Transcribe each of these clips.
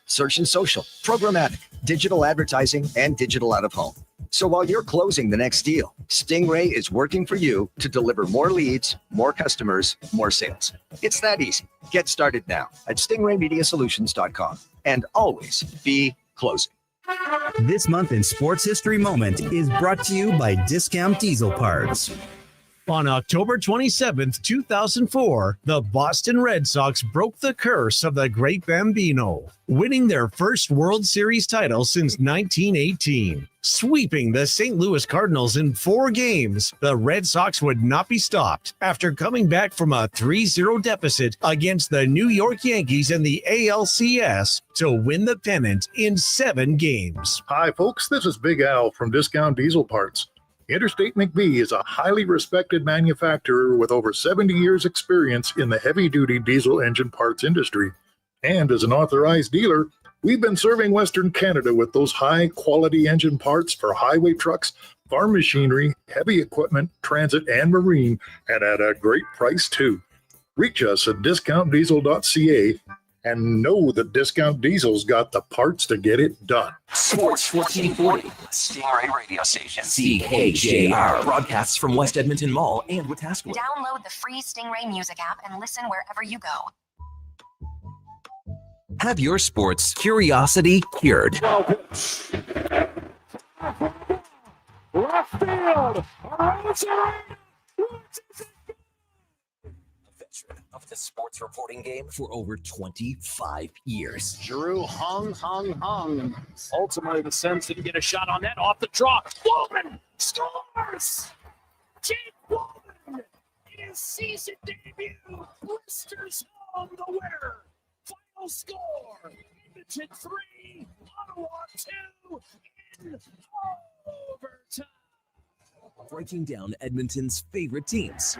search and social, programmatic, digital advertising, and digital out of home. So while you're closing the next deal, Stingray is working for you to deliver more leads, more customers, more sales. It's that easy. Get started now at stingraymediasolutions.com and always be closing. This month in Sports History Moment is brought to you by Discount Diesel Parts. On October 27th, 2004, the Boston Red Sox broke the curse of the Great Bambino, winning their first World Series title since 1918. Sweeping the St. Louis Cardinals in 4 games, the Red Sox would not be stopped after coming back from a 3-0 deficit against the New York Yankees in the ALCS to win the pennant in 7 games. Hi, folks. This is Big Al from Discount Diesel Parts. Interstate McBee is a highly respected manufacturer with over 70 years' experience in the heavy-duty diesel engine parts industry. And as an authorized dealer, we've been serving Western Canada with those high-quality engine parts for highway trucks, farm machinery, heavy equipment, transit, and marine, and at a great price, too. Reach us at discountdiesel.ca and know that Discount Diesel's got the parts to get it done. Sports 1440, Stingray Radio Station. CKJR broadcasts from West Edmonton Mall and Wetaskiwin. Download the free Stingray music app and listen wherever you go. Have your sports curiosity cured. Left field. Of the sports reporting game for over 25 years. Giroux hung. Ultimately, the Sens didn't get a shot on that off the draw. Walman scores! Jake Walman in his season debut blisters home the winner. Final score: Edmonton 3, Ottawa 2 in overtime. Breaking down Edmonton's favorite teams.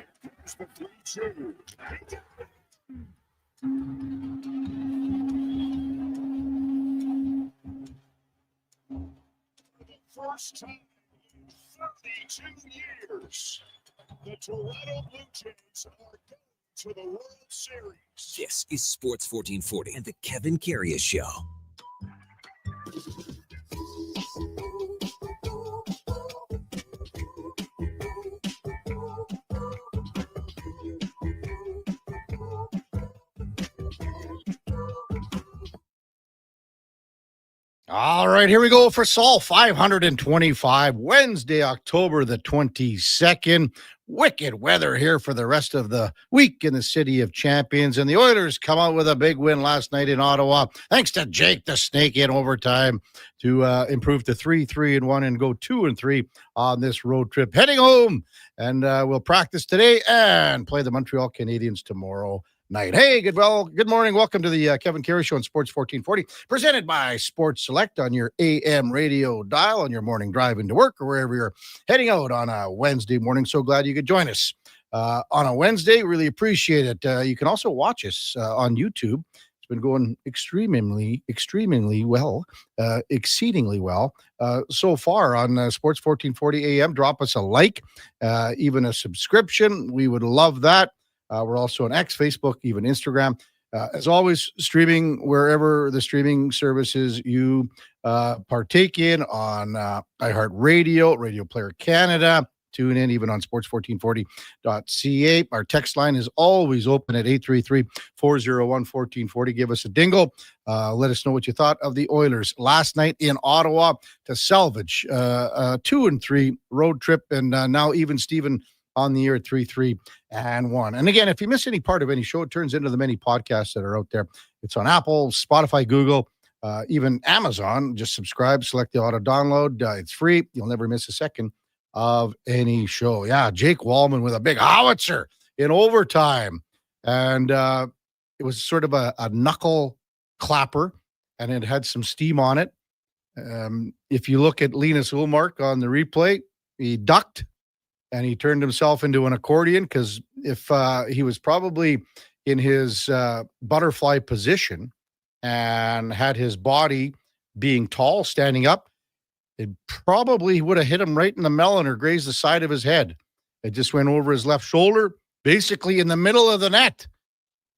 First time in 32 years, the Toronto Blue Jays are going to the World Series. This is Sports 1440 and the Kevin Karius Show. All right, here we go for Sol 525, Wednesday, October the 22nd. Wicked weather here for the rest of the week in the City of Champions. And the Oilers come out with a big win last night in Ottawa, thanks to Jake the Snake in overtime to improve to 3-3-1 and go 2-3 on this road trip. Heading home, and we'll practice today and play the Montreal Canadiens tomorrow night. Hey, good morning. Welcome to the Kevin Karius Show on Sports 1440, presented by Sports Select on your AM radio dial on your morning drive into work or wherever you're heading out on a Wednesday morning. So glad you could join us on a Wednesday. Really appreciate it. You can also watch us on YouTube. It's been going extremely well, exceedingly well so far on Sports 1440 AM. Drop us a like, even a subscription. We would love that. We're also on X, Facebook, even Instagram. As always, streaming wherever the streaming services you partake in on iHeartRadio, Radio Player Canada. Tune in even on sports1440.ca. Our text line is always open at 833-401-1440. Give us a dingle. Let us know what you thought of the Oilers last night in Ottawa to salvage a 2-3 road trip. And now even Steven on the air at 3-3-1. And again, if you miss any part of any show, it turns into the many podcasts that are out there. It's on Apple, Spotify, Google, even Amazon. Just subscribe, select the auto download. It's free. You'll never miss a second of any show. Yeah, Jake Walman with a big howitzer in overtime. And it was sort of a knuckle clapper, and it had some steam on it. If you look at Linus Ullmark on the replay, he ducked and he turned himself into an accordion, because if he was probably in his butterfly position and had his body being tall, standing up, it probably would have hit him right in the melon or grazed the side of his head. It just went over his left shoulder, basically in the middle of the net.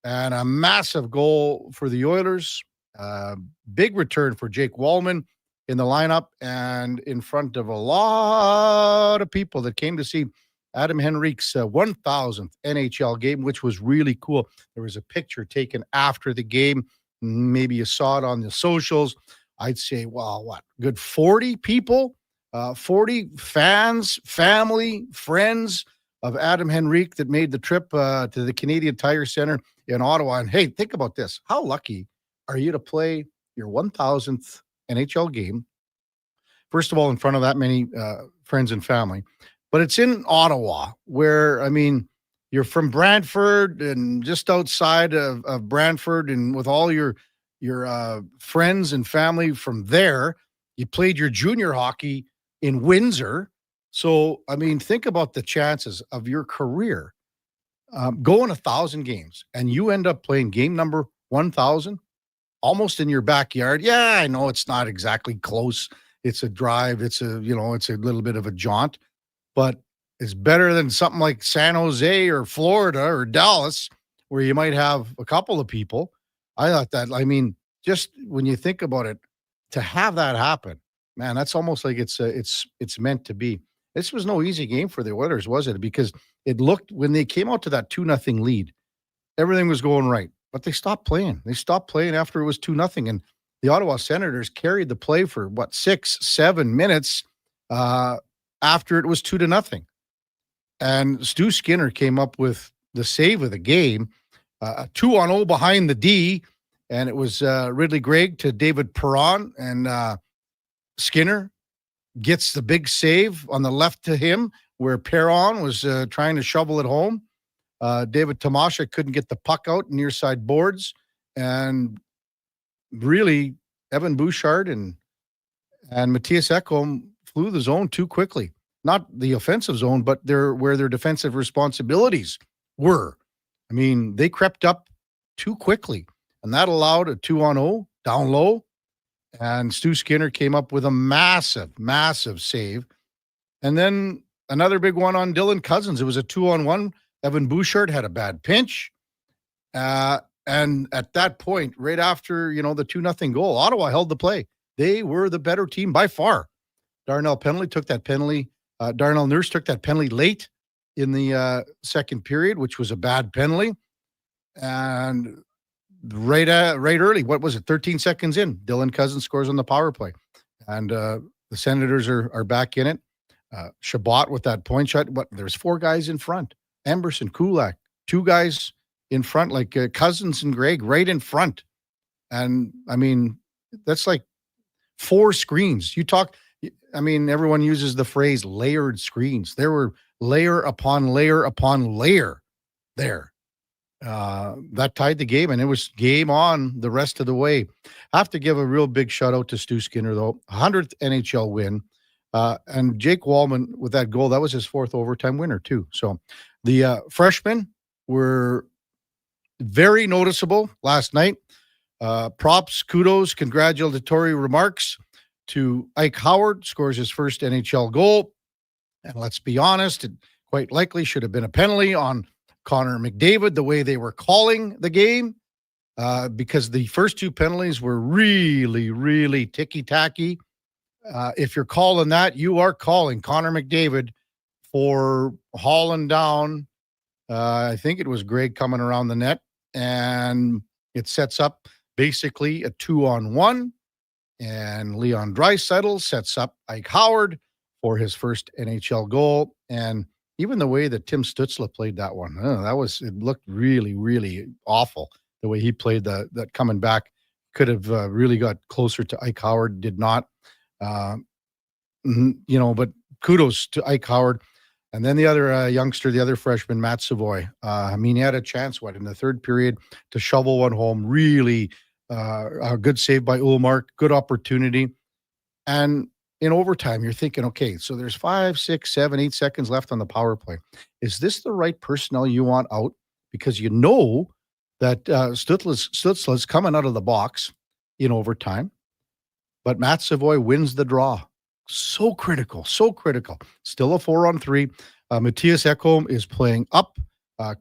And a massive goal for the Oilers. Big return for Jake Walman in the lineup and in front of a lot of people that came to see Adam Henrique's 1,000th NHL game, which was really cool. There was a picture taken after the game. Maybe you saw it on the socials. I'd say, well, what, good 40 people, 40 fans, family, friends of Adam Henrique that made the trip to the Canadian Tire Center in Ottawa. And hey, think about this. How lucky are you to play your 1,000th NHL game? First of all, in front of that many friends and family. But it's in Ottawa where, I mean, you're from Brantford and just outside of Brantford, and with all your friends and family from there, you played your junior hockey in Windsor. So, I mean, think about the chances of your career going 1,000 games, and you end up playing game number 1,000 almost in your backyard. Yeah, I know it's not exactly close. It's a drive. It's it's a little bit of a jaunt, but it's better than something like San Jose or Florida or Dallas, where you might have a couple of people. I thought that, I mean, just when you think about it, to have that happen, man, that's almost like it's meant to be. This was no easy game for the Oilers, was it? Because it looked, when they came out to that 2-0 lead, everything was going right, but they stopped playing. They stopped playing after it was 2-0, and the Ottawa Senators carried the play for 6-7 minutes after it was 2-0. And Stu Skinner came up with the save of the game, 2-on-0 behind the D, and it was Ridley Gregg to David Perron, and Skinner gets the big save on the left to him, where Perron was trying to shovel it home. David Tomasha couldn't get the puck out near side boards, and really Evan Bouchard and Matthias Ekholm flew the zone too quickly. Not the offensive zone, but where their defensive responsibilities were. I mean, they crept up too quickly, and that allowed a 2-on-0 down low. And Stu Skinner came up with a massive, massive save. And then another big one on Dylan Cousins. It was a 2-on-1. Evan Bouchard had a bad pinch. And at that point, right after, the 2-0 goal, Ottawa held the play. They were the better team by far. Darnell Nurse took that penalty late in the second period, which was a bad penalty. And right early, what was it, 13 seconds in, Dylan Cousins scores on the power play. And the Senators are back in it. Shabbat with that point shot. There's 4 guys in front. Emberson, Kulak, 2 guys in front, like Cousins and Gregg right in front. And, I mean, that's like 4 screens. Everyone uses the phrase layered screens. There were layer upon layer upon layer there. That tied the game, and it was game on the rest of the way. I have to give a real big shout out to Stu Skinner, though. 100th NHL win. And Jake Walman with that goal, that was his 4th overtime winner, too. So the freshmen were very noticeable last night. Props, kudos, congratulatory remarks to Ike Howard, scores his first NHL goal. And let's be honest, it quite likely should have been a penalty on Connor McDavid, the way they were calling the game, because the first 2 penalties were really, really ticky-tacky. If you're calling that, you are calling Connor McDavid for hauling down, I think it was Gregg coming around the net, and it sets up basically a 2-on-1. And Leon Draisaitl sets up Ike Howard for his first NHL goal. And even the way that Tim Stützle played that one, it looked really, really awful. The way he played that coming back, could have really got closer to Ike Howard, did not. But kudos to Ike Howard. And then the other youngster, the other freshman, Matt Savoy. He had a chance, in the third period to shovel one home. Really a good save by Ullmark, good opportunity. And in overtime, you're thinking, okay, so there's 5, 6, 7, 8 seconds left on the power play. Is this the right personnel you want out? Because you know that Stützle's coming out of the box in overtime. But Matt Savoy wins the draw. So critical, so critical. Still a 4-on-3. Matthias Ekholm is playing up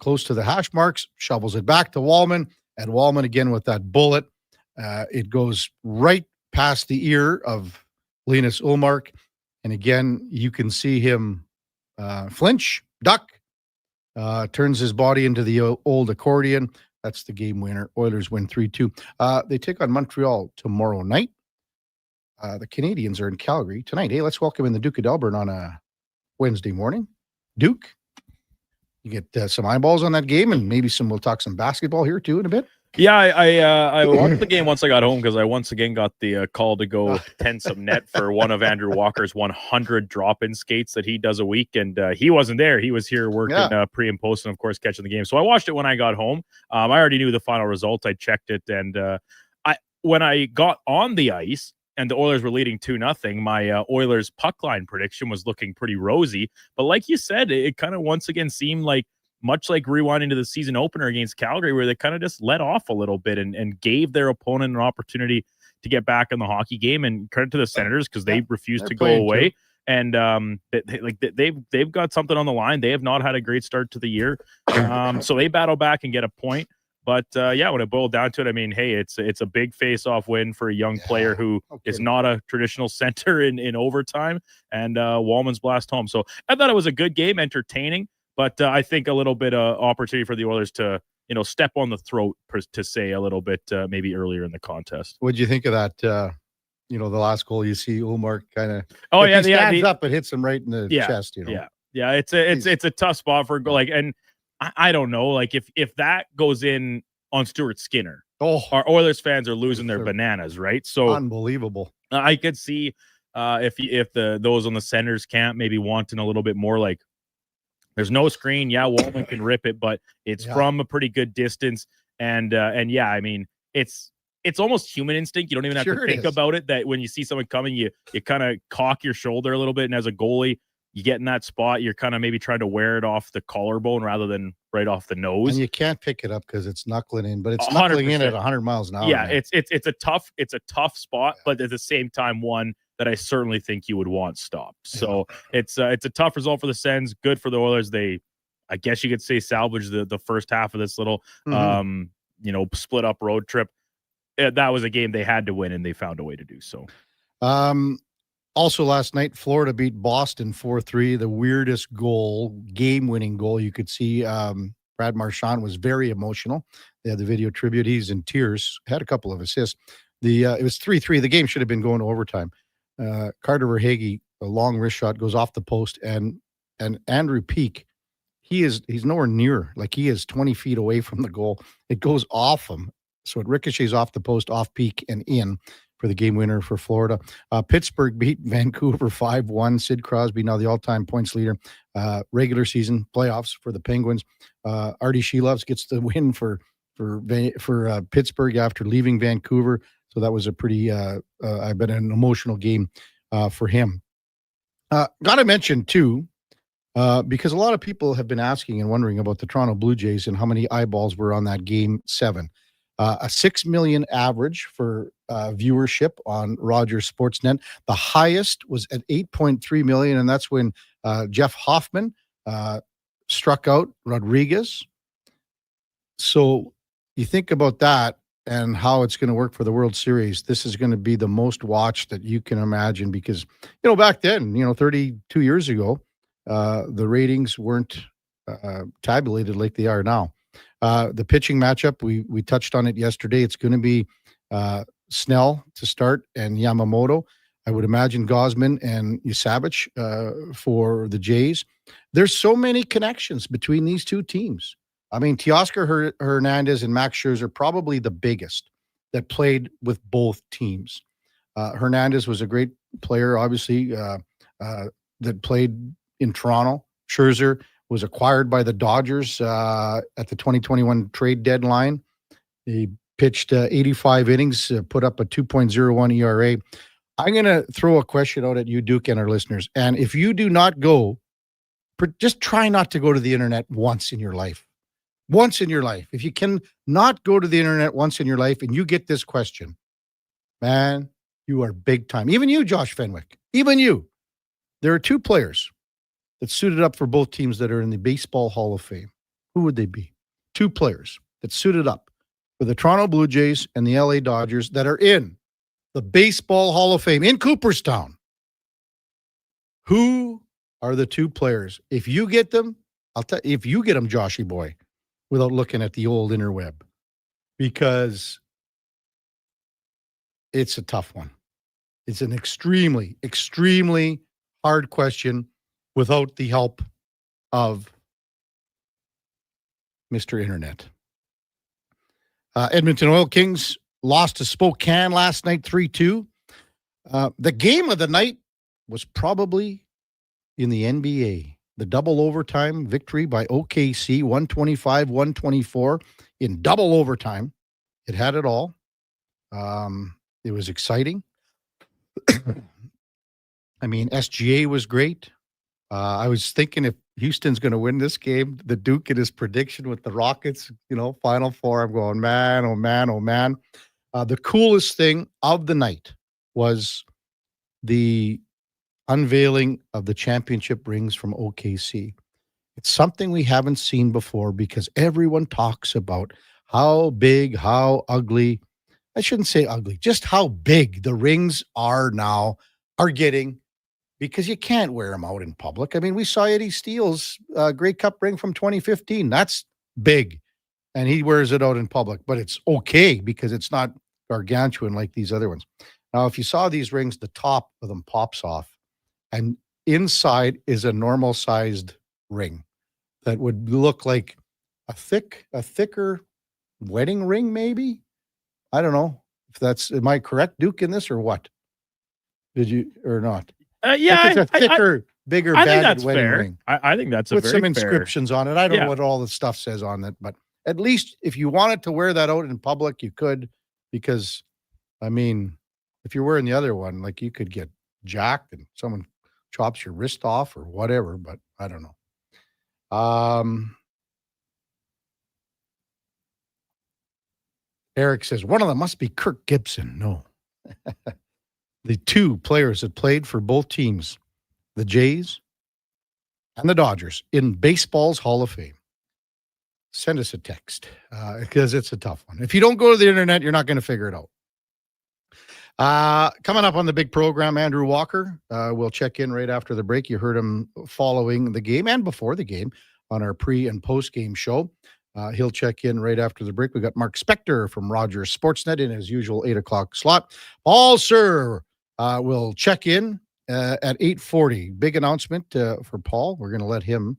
close to the hash marks, shovels it back to Walman, and Walman again with that bullet. It goes right past the ear of Linus Ullmark. And again, you can see him flinch, duck, turns his body into the old accordion. That's the game winner. Oilers win 3-2. They take on Montreal tomorrow night. The Canadians are in Calgary tonight. Hey, let's welcome in the Duke of Delburne on a Wednesday morning. Duke, you get some eyeballs on that game, and maybe we'll talk some basketball here too in a bit. Yeah, I watched the game once I got home because I once again got the call to go tend some net for one of Andrew Walker's 100 drop-in skates that he does a week, and he wasn't there. He was here working pre and post, and of course catching the game. So I watched it when I got home. I already knew the final result. I checked it, and when I got on the ice and the Oilers were leading 2-0, my Oilers puck line prediction was looking pretty rosy. But like you said, it kind of once again seemed like, much like rewinding to the season opener against Calgary, where they kind of just let off a little bit and gave their opponent an opportunity to get back in the hockey game. And credit to the Senators because they refused to go away. Too. And they've got something on the line. They have not had a great start to the year. So they battle back and get a point. But when it boiled down to it, I mean, hey, it's a big face-off win for a young player who is not a traditional center in overtime, and Walman's blast home. So I thought it was a good game, entertaining, but I think a little bit of opportunity for the Oilers to step on the throat, to say a little bit maybe earlier in the contest. What did you think of that? The last goal, you see Ullmark kind of he stands up and hits him right in the chest. It's a tough spot for and I don't know, if that goes in on Stuart Skinner, our Oilers fans are losing their bananas, right? So unbelievable. I could see if those on the Senators camp maybe wanting a little bit more, there's no screen. Yeah, Walman can rip it, but it's from a pretty good distance. And I mean, it's almost human instinct. You don't even have to think about it, that when you see someone coming, you kind of cock your shoulder a little bit. And as a goalie, you get in that spot, you're kind of maybe trying to wear it off the collarbone rather than right off the nose. And you can't pick it up because it's knuckling in, but it's 100%. Knuckling in at 100 miles an hour. Yeah, man. It's a tough spot, but at the same time, one that I certainly think you would want stopped. So it's a tough result for the Sens. Good for the Oilers. They, I guess you could say, salvage the first half of this little split up road trip. That was a game they had to win, and they found a way to do so. Also last night, Florida beat Boston 4-3. The weirdest game-winning goal you could see. Brad Marchand was very emotional. They had the video tribute. He's in tears. Had a couple of assists. It was 3-3. The game should have been going to overtime. Carter Verhaeghe, a long wrist shot, goes off the post, and Andrew Peak, he's nowhere near. He is 20 feet away from the goal. It goes off him, so it ricochets off the post, off Peak, and in for the game winner for Florida. Pittsburgh beat Vancouver 5-1. Sid Crosby, now the all-time points leader. Regular season playoffs for the Penguins. Artie Shelovs gets the win for Pittsburgh after leaving Vancouver. So that was a pretty, an emotional game for him. Got to mention, too, because a lot of people have been asking and wondering about the Toronto Blue Jays and how many eyeballs were on that Game 7. A 6 million average for viewership on Rogers Sportsnet. The highest was at 8.3 million, and that's when Jeff Hoffman struck out Rodriguez. So you think about that and how it's going to work for the World Series. This is going to be the most watched that you can imagine because, back then, 32 years ago, the ratings weren't tabulated like they are now. The pitching matchup, we touched on it yesterday. It's going to be Snell to start and Yamamoto. I would imagine Gosman and Yusavich for the Jays. There's so many connections between these two teams. I mean, Teoscar Hernandez and Max Scherzer probably the biggest that played with both teams. Hernandez was a great player, obviously, that played in Toronto. Scherzer was acquired by the Dodgers at the 2021 trade deadline. He pitched 85 innings, put up a 2.01 ERA. I'm going to throw a question out at you, Duke, and our listeners. And if you do not go, just try not to go to the internet once in your life. Once in your life. If you can not go to the internet once in your life and you get this question, man, you are big time. Even you, Josh Fenwick, even you. There are two players that suited up for both teams that are in the Baseball Hall of Fame. Who would they be? Two players that suited up for the Toronto Blue Jays and the LA Dodgers that are in the Baseball Hall of Fame in Cooperstown. Who are the two players? If you get them, if you get them, Joshy boy, without looking at the old interweb, because it's a tough one. It's an extremely, extremely hard question without the help of Mr. Internet. Edmonton Oil Kings lost to Spokane last night 3-2. The game of the night was probably in the NBA. The double overtime victory by OKC, 125-124 in double overtime. It had it all. It was exciting. I mean, SGA was great. I was thinking if Houston's going to win this game, the Duke in his prediction with the Rockets, Final Four, I'm going, man, oh, man, oh, man. The coolest thing of the night was the unveiling of the championship rings from OKC. It's something we haven't seen before because everyone talks about how big, how ugly. I shouldn't say ugly, just how big the rings are getting, because you can't wear them out in public. I mean, we saw Eddie Steele's Grey Cup ring from 2015. That's big, and he wears it out in public, but it's okay because it's not gargantuan like these other ones. Now, if you saw these rings, the top of them pops off, and inside is a normal-sized ring that would look like a thicker wedding ring, maybe? I don't know if am I correct, Duke, in this or what? Did you or not? Yeah, it's a thicker, bigger, I think battered that's wedding fair. ring. I think that's with a very some inscriptions on it. I don't know Yeah. what all the stuff says on it, but at least if you wanted to wear that out in public, you could, because I mean, if you're wearing the other one, like you could get jacked and someone chops your wrist off or whatever, but I don't know. Eric says, one of them must be Kirk Gibson. No. The two players that played for both teams, the Jays and the Dodgers, in baseball's Hall of Fame. Send us a text because it's a tough one. If you don't go to the internet, you're not going to figure it out. Coming up on the big program, Andrew Walker will check in right after the break. You heard him following the game and before the game on our pre- and post-game show. He'll check in right after the break. We got Mark Spector from Rogers Sportsnet in his usual 8 o'clock slot. Paul Sir will check in at 8:40. Big announcement for Paul. We're going to let him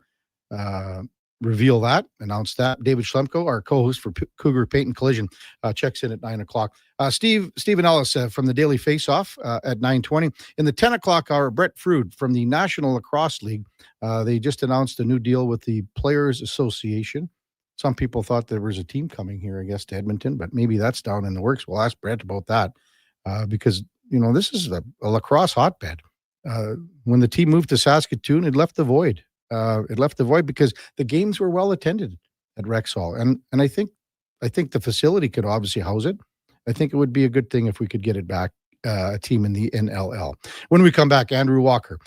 reveal that, announce that. David Schlemko, our co-host for Cougar Paint and Collision, checks in at 9 o'clock. Stephen Ellis from the Daily Face-Off at 9:20. In the 10 o'clock hour, Brett Frood from the National Lacrosse League. They just announced a new deal with the Players Association. Some people thought there was a team coming here, I guess, to Edmonton, but maybe that's down in the works. We'll ask Brett about that because, this is a lacrosse hotbed. When the team moved to Saskatoon, it left the void. It left the void because the games were well attended at Rexall. And I think the facility could obviously house it. I think it would be a good thing if we could get it back, a team in the NLL. When we come back, Andrew Walker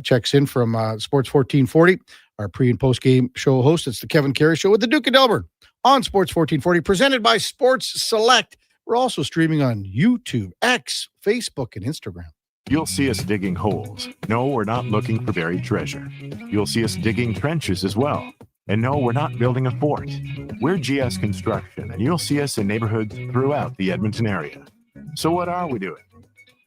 checks in from Sports 1440. Our pre- and post-game show host. It's the Kevin Karius Show with the Duke of Delburne on Sports 1440, presented by Sports Select. We're also streaming on YouTube, X, Facebook, and Instagram. You'll see us digging holes. No, we're not looking for buried treasure. You'll see us digging trenches as well. And no, we're not building a fort. We're GS Construction, and you'll see us in neighborhoods throughout the Edmonton area. So what are we doing?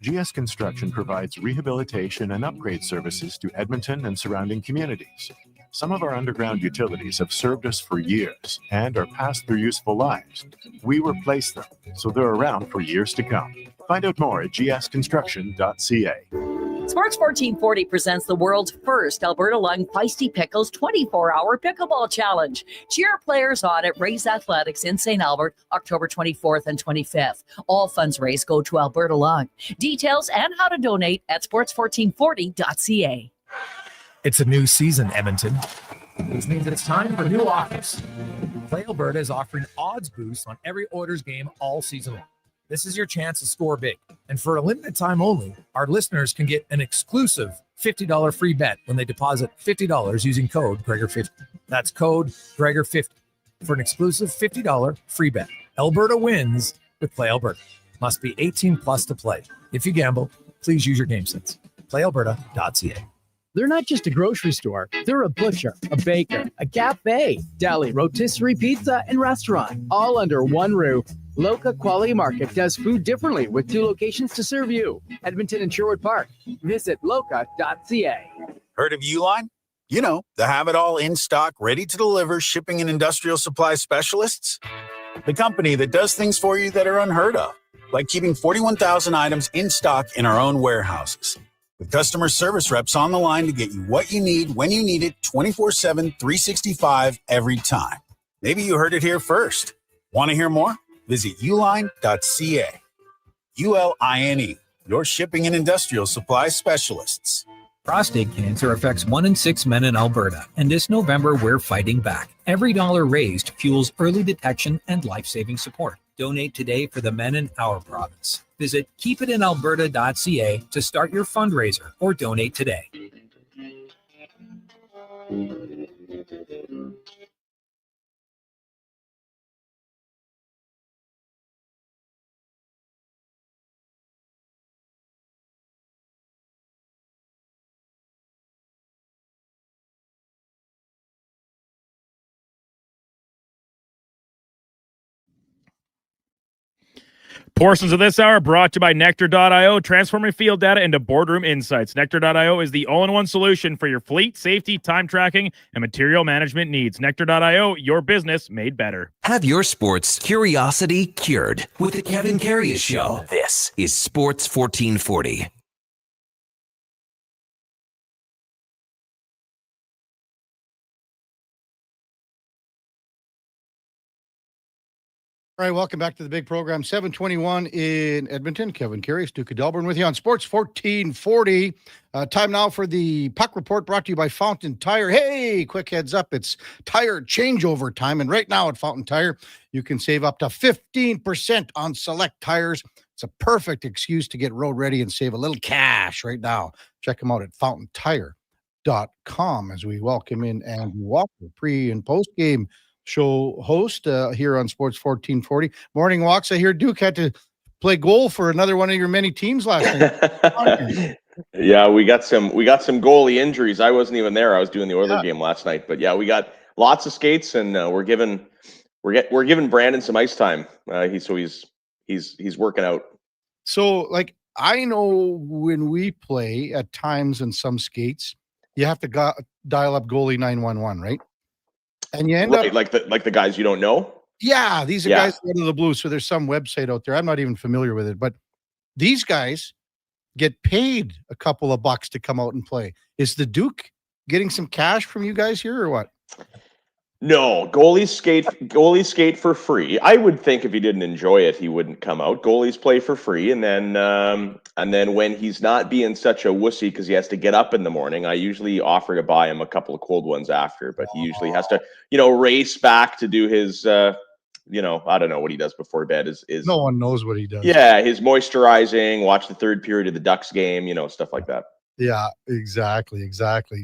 GS Construction provides rehabilitation and upgrade services to Edmonton and surrounding communities. Some of our underground utilities have served us for years and are past their useful lives. We replace them, so they're around for years to come. Find out more at gsconstruction.ca. Sports 1440 presents the world's first Alberta Lung Feisty Pickles 24-hour pickleball challenge. Cheer players on at Rays Athletics in St. Albert, October 24th and 25th. All funds raised go to Alberta Lung. Details and how to donate at sports1440.ca. It's a new season, Edmonton, which means it's time for new offers. Play Alberta is offering odds boosts on every Oilers game all season long. This is your chance to score big. And for a limited time only, our listeners can get an exclusive $50 free bet when they deposit $50 using code Gregor50. That's code Gregor50 for an exclusive $50 free bet. Alberta wins with Play Alberta. Must be 18 plus to play. If you gamble, please use your game sense. PlayAlberta.ca. They're not just a grocery store. They're a butcher, a baker, a cafe, deli, rotisserie pizza, and restaurant, all under one roof. Loca Quality Market does food differently with 2 locations to serve you. Edmonton and Sherwood Park. Visit loca.ca. Heard of Uline? You know, the have-it-all in-stock, ready-to-deliver shipping and industrial supply specialists. The company that does things for you that are unheard of, like keeping 41,000 items in stock in our own warehouses. With customer service reps on the line to get you what you need when you need it 24/7, 365 every time. Maybe you heard it here first. Want to hear more? Visit uline.ca. ULINE, your shipping and industrial supply specialists. Prostate cancer affects 1 in 6 men in Alberta, and this November we're fighting back. Every dollar raised fuels early detection and life-saving support. Donate today for the men in our province. Visit keepitinalberta.ca to start your fundraiser or donate today. Portions of this hour brought to you by Nectar.io, transforming field data into boardroom insights. Nectar.io is the all-in-one solution for your fleet, safety, time tracking, and material management needs. Nectar.io, your business made better. Have your sports curiosity cured with the Kevin Karius Show. This is Sports 1440. All right, welcome back to the big program. 721 in Edmonton. Kevin Karius, Duke of Delburne with you on Sports 1440. Time now for the Puck Report brought to you by Fountain Tire. Hey, quick heads up. It's tire changeover time. And right now at Fountain Tire, you can save up to 15% on select tires. It's a perfect excuse to get road ready and save a little cash right now. Check them out at fountaintire.com as we welcome in Andrew Walker, pre and post game show host here on Sports 1440. Morning walks. I hear Duke had to play goal for another one of your many teams last night. Yeah, we got some goalie injuries. I wasn't even there. I was doing the Oilers game last night. But yeah, we got lots of skates, and we're giving Brandon some ice time. He's working out. So like I know when we play at times in some skates, you have to dial up goalie 911, right? And you end up like the guys you don't know. Yeah, these are guys out of the blue. So there's some website out there. I'm not even familiar with it, but these guys get paid a couple of bucks to come out and play. Is the Duke getting some cash from you guys here or what? No, goalies skate for free. I would think if he didn't enjoy it, he wouldn't come out. Goalies play for free, and then when he's not being such a wussy because he has to get up in the morning, I usually offer to buy him a couple of cold ones after. But he usually has to, race back to do his, I don't know what he does before bed. Is no one knows what he does? Yeah, his moisturizing, watch the third period of the Ducks game, stuff like that. Yeah, exactly.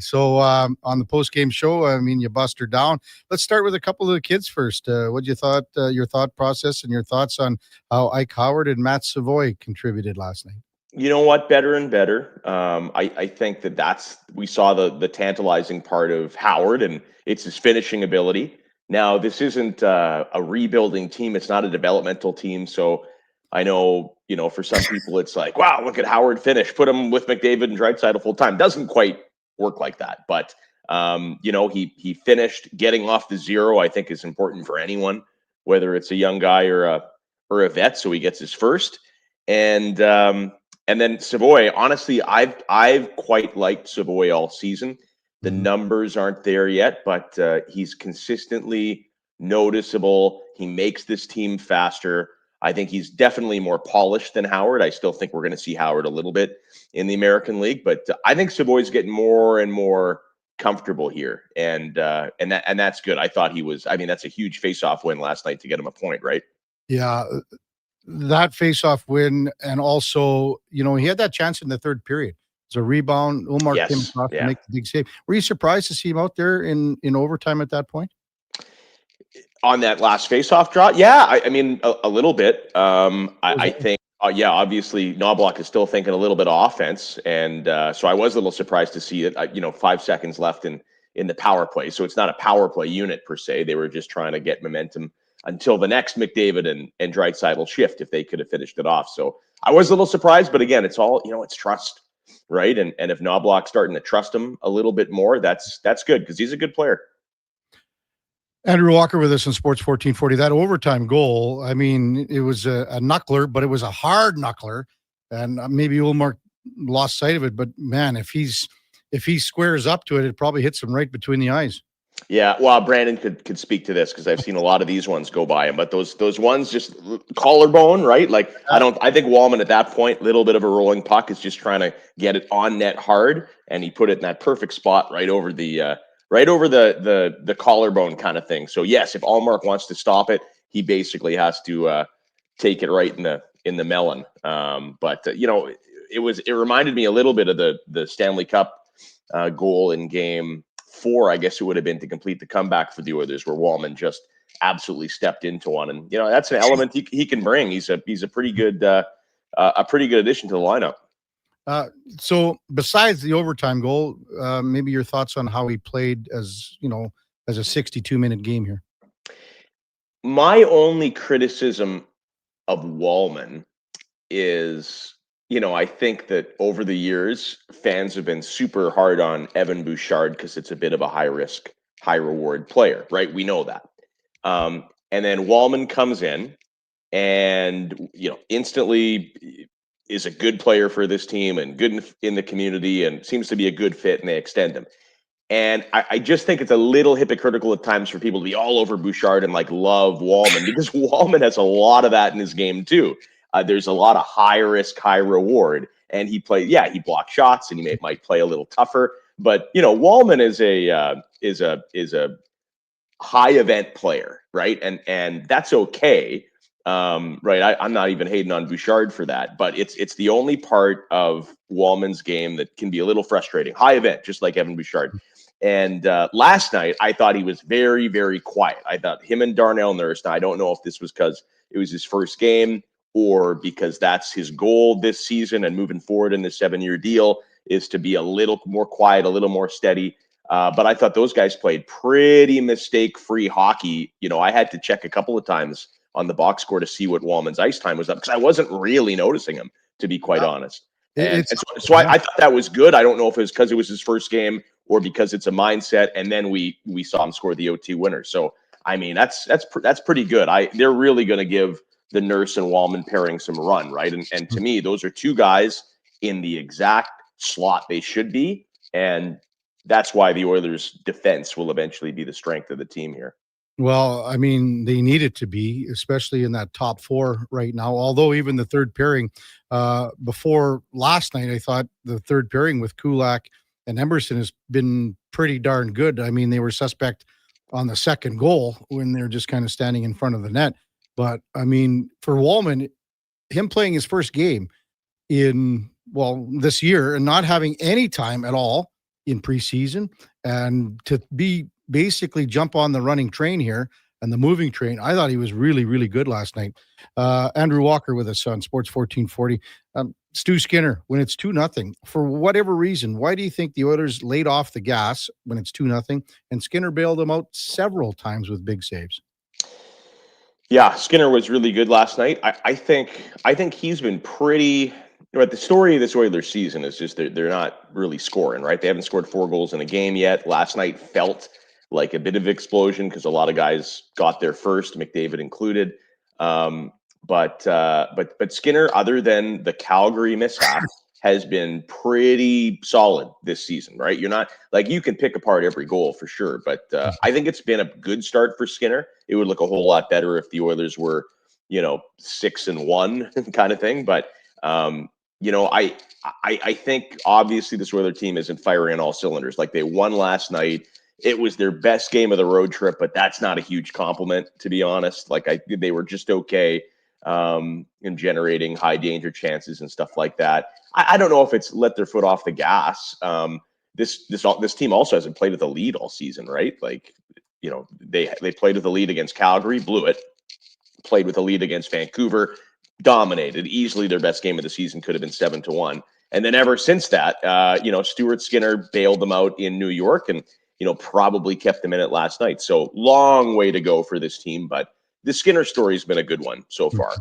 So on the post-game show, I mean, you bust her down. Let's start with a couple of the kids first. What you thought, your thought process and your thoughts on how Ike Howard and Matt Savoy contributed last night? You know what? Better and better. I think we saw the tantalizing part of Howard, and it's his finishing ability. Now, this isn't a rebuilding team. It's not a developmental team. So I know, for some people, it's like, wow, look at Howard finish. Put him with McDavid and Draisaitl full time. Doesn't quite work like that. But, he finished. Getting off the zero, I think, is important for anyone, whether it's a young guy or a vet. So he gets his first. And then Savoy, honestly, I've quite liked Savoy all season. The numbers aren't there yet, but he's consistently noticeable. He makes this team faster. I think he's definitely more polished than Howard. I still think we're going to see Howard a little bit in the American League, but I think Savoy's getting more and more comfortable here, and that's good. I thought he was. I mean, that's a huge face-off win last night to get him a point, right? Yeah, that face-off win, and also, he had that chance in the third period. It's a rebound. Omar came across to make the big save. Were you surprised to see him out there in overtime at that point? On that last face-off draw, yeah, I mean a little bit. I think, yeah, obviously Knobloch is still thinking a little bit of offense, and so I was a little surprised to see it. 5 seconds left in the power play, so it's not a power play unit per se. They were just trying to get momentum until the next McDavid and Draisaitl shift if they could have finished it off. So I was a little surprised, but again, it's all it's trust, right? And if Knobloch's starting to trust him a little bit more, that's good because he's a good player. Andrew Walker with us on Sports 1440. That overtime goal, I mean, it was a knuckler, but it was a hard knuckler. And maybe Ullmark lost sight of it. But, man, if he squares up to it, it probably hits him right between the eyes. Yeah, well, Brandon could speak to this because I've seen a lot of these ones go by him. But those ones just collarbone, right? Like, I think Walman at that point, little bit of a rolling puck, is just trying to get it on net hard. And he put it in that perfect spot right over the collarbone kind of thing. So yes, if Ullmark wants to stop it, he basically has to take it right in the melon. It reminded me a little bit of the Stanley Cup goal in Game 4. I guess it would have been to complete the comeback for the Oilers, where Walman just absolutely stepped into one, and that's an element he can bring. He's a pretty good addition to the lineup. So besides the overtime goal, maybe your thoughts on how he played as a 62-minute game here. My only criticism of Walman is, I think that over the years, fans have been super hard on Evan Bouchard because it's a bit of a high risk, high reward player, right? We know that. And then Walman comes in and, instantly is a good player for this team and good in the community and seems to be a good fit, and they extend him. And I just think it's a little hypocritical at times for people to be all over Bouchard and love Walman, because Walman has a lot of that in his game too. There's a lot of high risk, high reward, and he blocks shots and he might play a little tougher. But Walman is a high event player, right? And that's okay. Right. I'm not even hating on Bouchard for that, but it's the only part of Walman's game that can be a little frustrating. High event, just like Evan Bouchard. And last night, I thought he was very, very quiet. I thought him and Darnell Nurse, now I don't know if this was because it was his first game or because that's his goal this season and moving forward in the 7-year deal is to be a little more quiet, a little more steady. But I thought those guys played pretty mistake-free hockey. I had to check a couple of times on the box score to see what Walman's ice time was up, because I wasn't really noticing him, to be quite honest. I thought that was good. I don't know if it was because it was his first game or because it's a mindset. And then we saw him score the OT winner. So, I mean, that's pretty good. They're really going to give the Nurse and Walman pairing some run, right? And to me, those are two guys in the exact slot they should be. And that's why the Oilers' defense will eventually be the strength of the team here. Well, I mean, they need it to be, especially in that top four right now. Although even the third pairing, before last night, I thought the third pairing with Kulak and Emerson has been pretty darn good. I mean, they were suspect on the second goal when they're just kind of standing in front of the net. But, I mean, for Walman, him playing his first game this year and not having any time at all in preseason, and to be basically jump on the running train here and the moving train, I thought he was really, really good last night. Andrew Walker with us on Sports 1440. Stu Skinner, when it's 2-0, for whatever reason, why do you think the Oilers laid off the gas when it's 2-0 and Skinner bailed them out several times with big saves? Yeah, Skinner was really good last night. I think he's been pretty. The story of this Oilers season is just they're not really scoring, right? They haven't scored 4 goals in a game yet. Last night felt like a bit of explosion because a lot of guys got there first, McDavid included. But Skinner, other than the Calgary mishap, has been pretty solid this season, right? You're not you can pick apart every goal for sure, but I think it's been a good start for Skinner. It would look a whole lot better if the Oilers were, 6-1 kind of thing. But I think obviously this Oilers team isn't firing on all cylinders. Like, they won last night. It was their best game of the road trip, but that's not a huge compliment, to be honest. They were just okay in generating high danger chances and stuff like that. I don't know if it's let their foot off the gas. This team also hasn't played with a lead all season, right? they played with a lead against Calgary, blew it. Played with a lead against Vancouver, dominated. Easily their best game of the season, could have been 7-1. And then ever since that, Stuart Skinner bailed them out in New York and, probably kept them in it last night. So long way to go for this team, but the Skinner story has been a good one so far.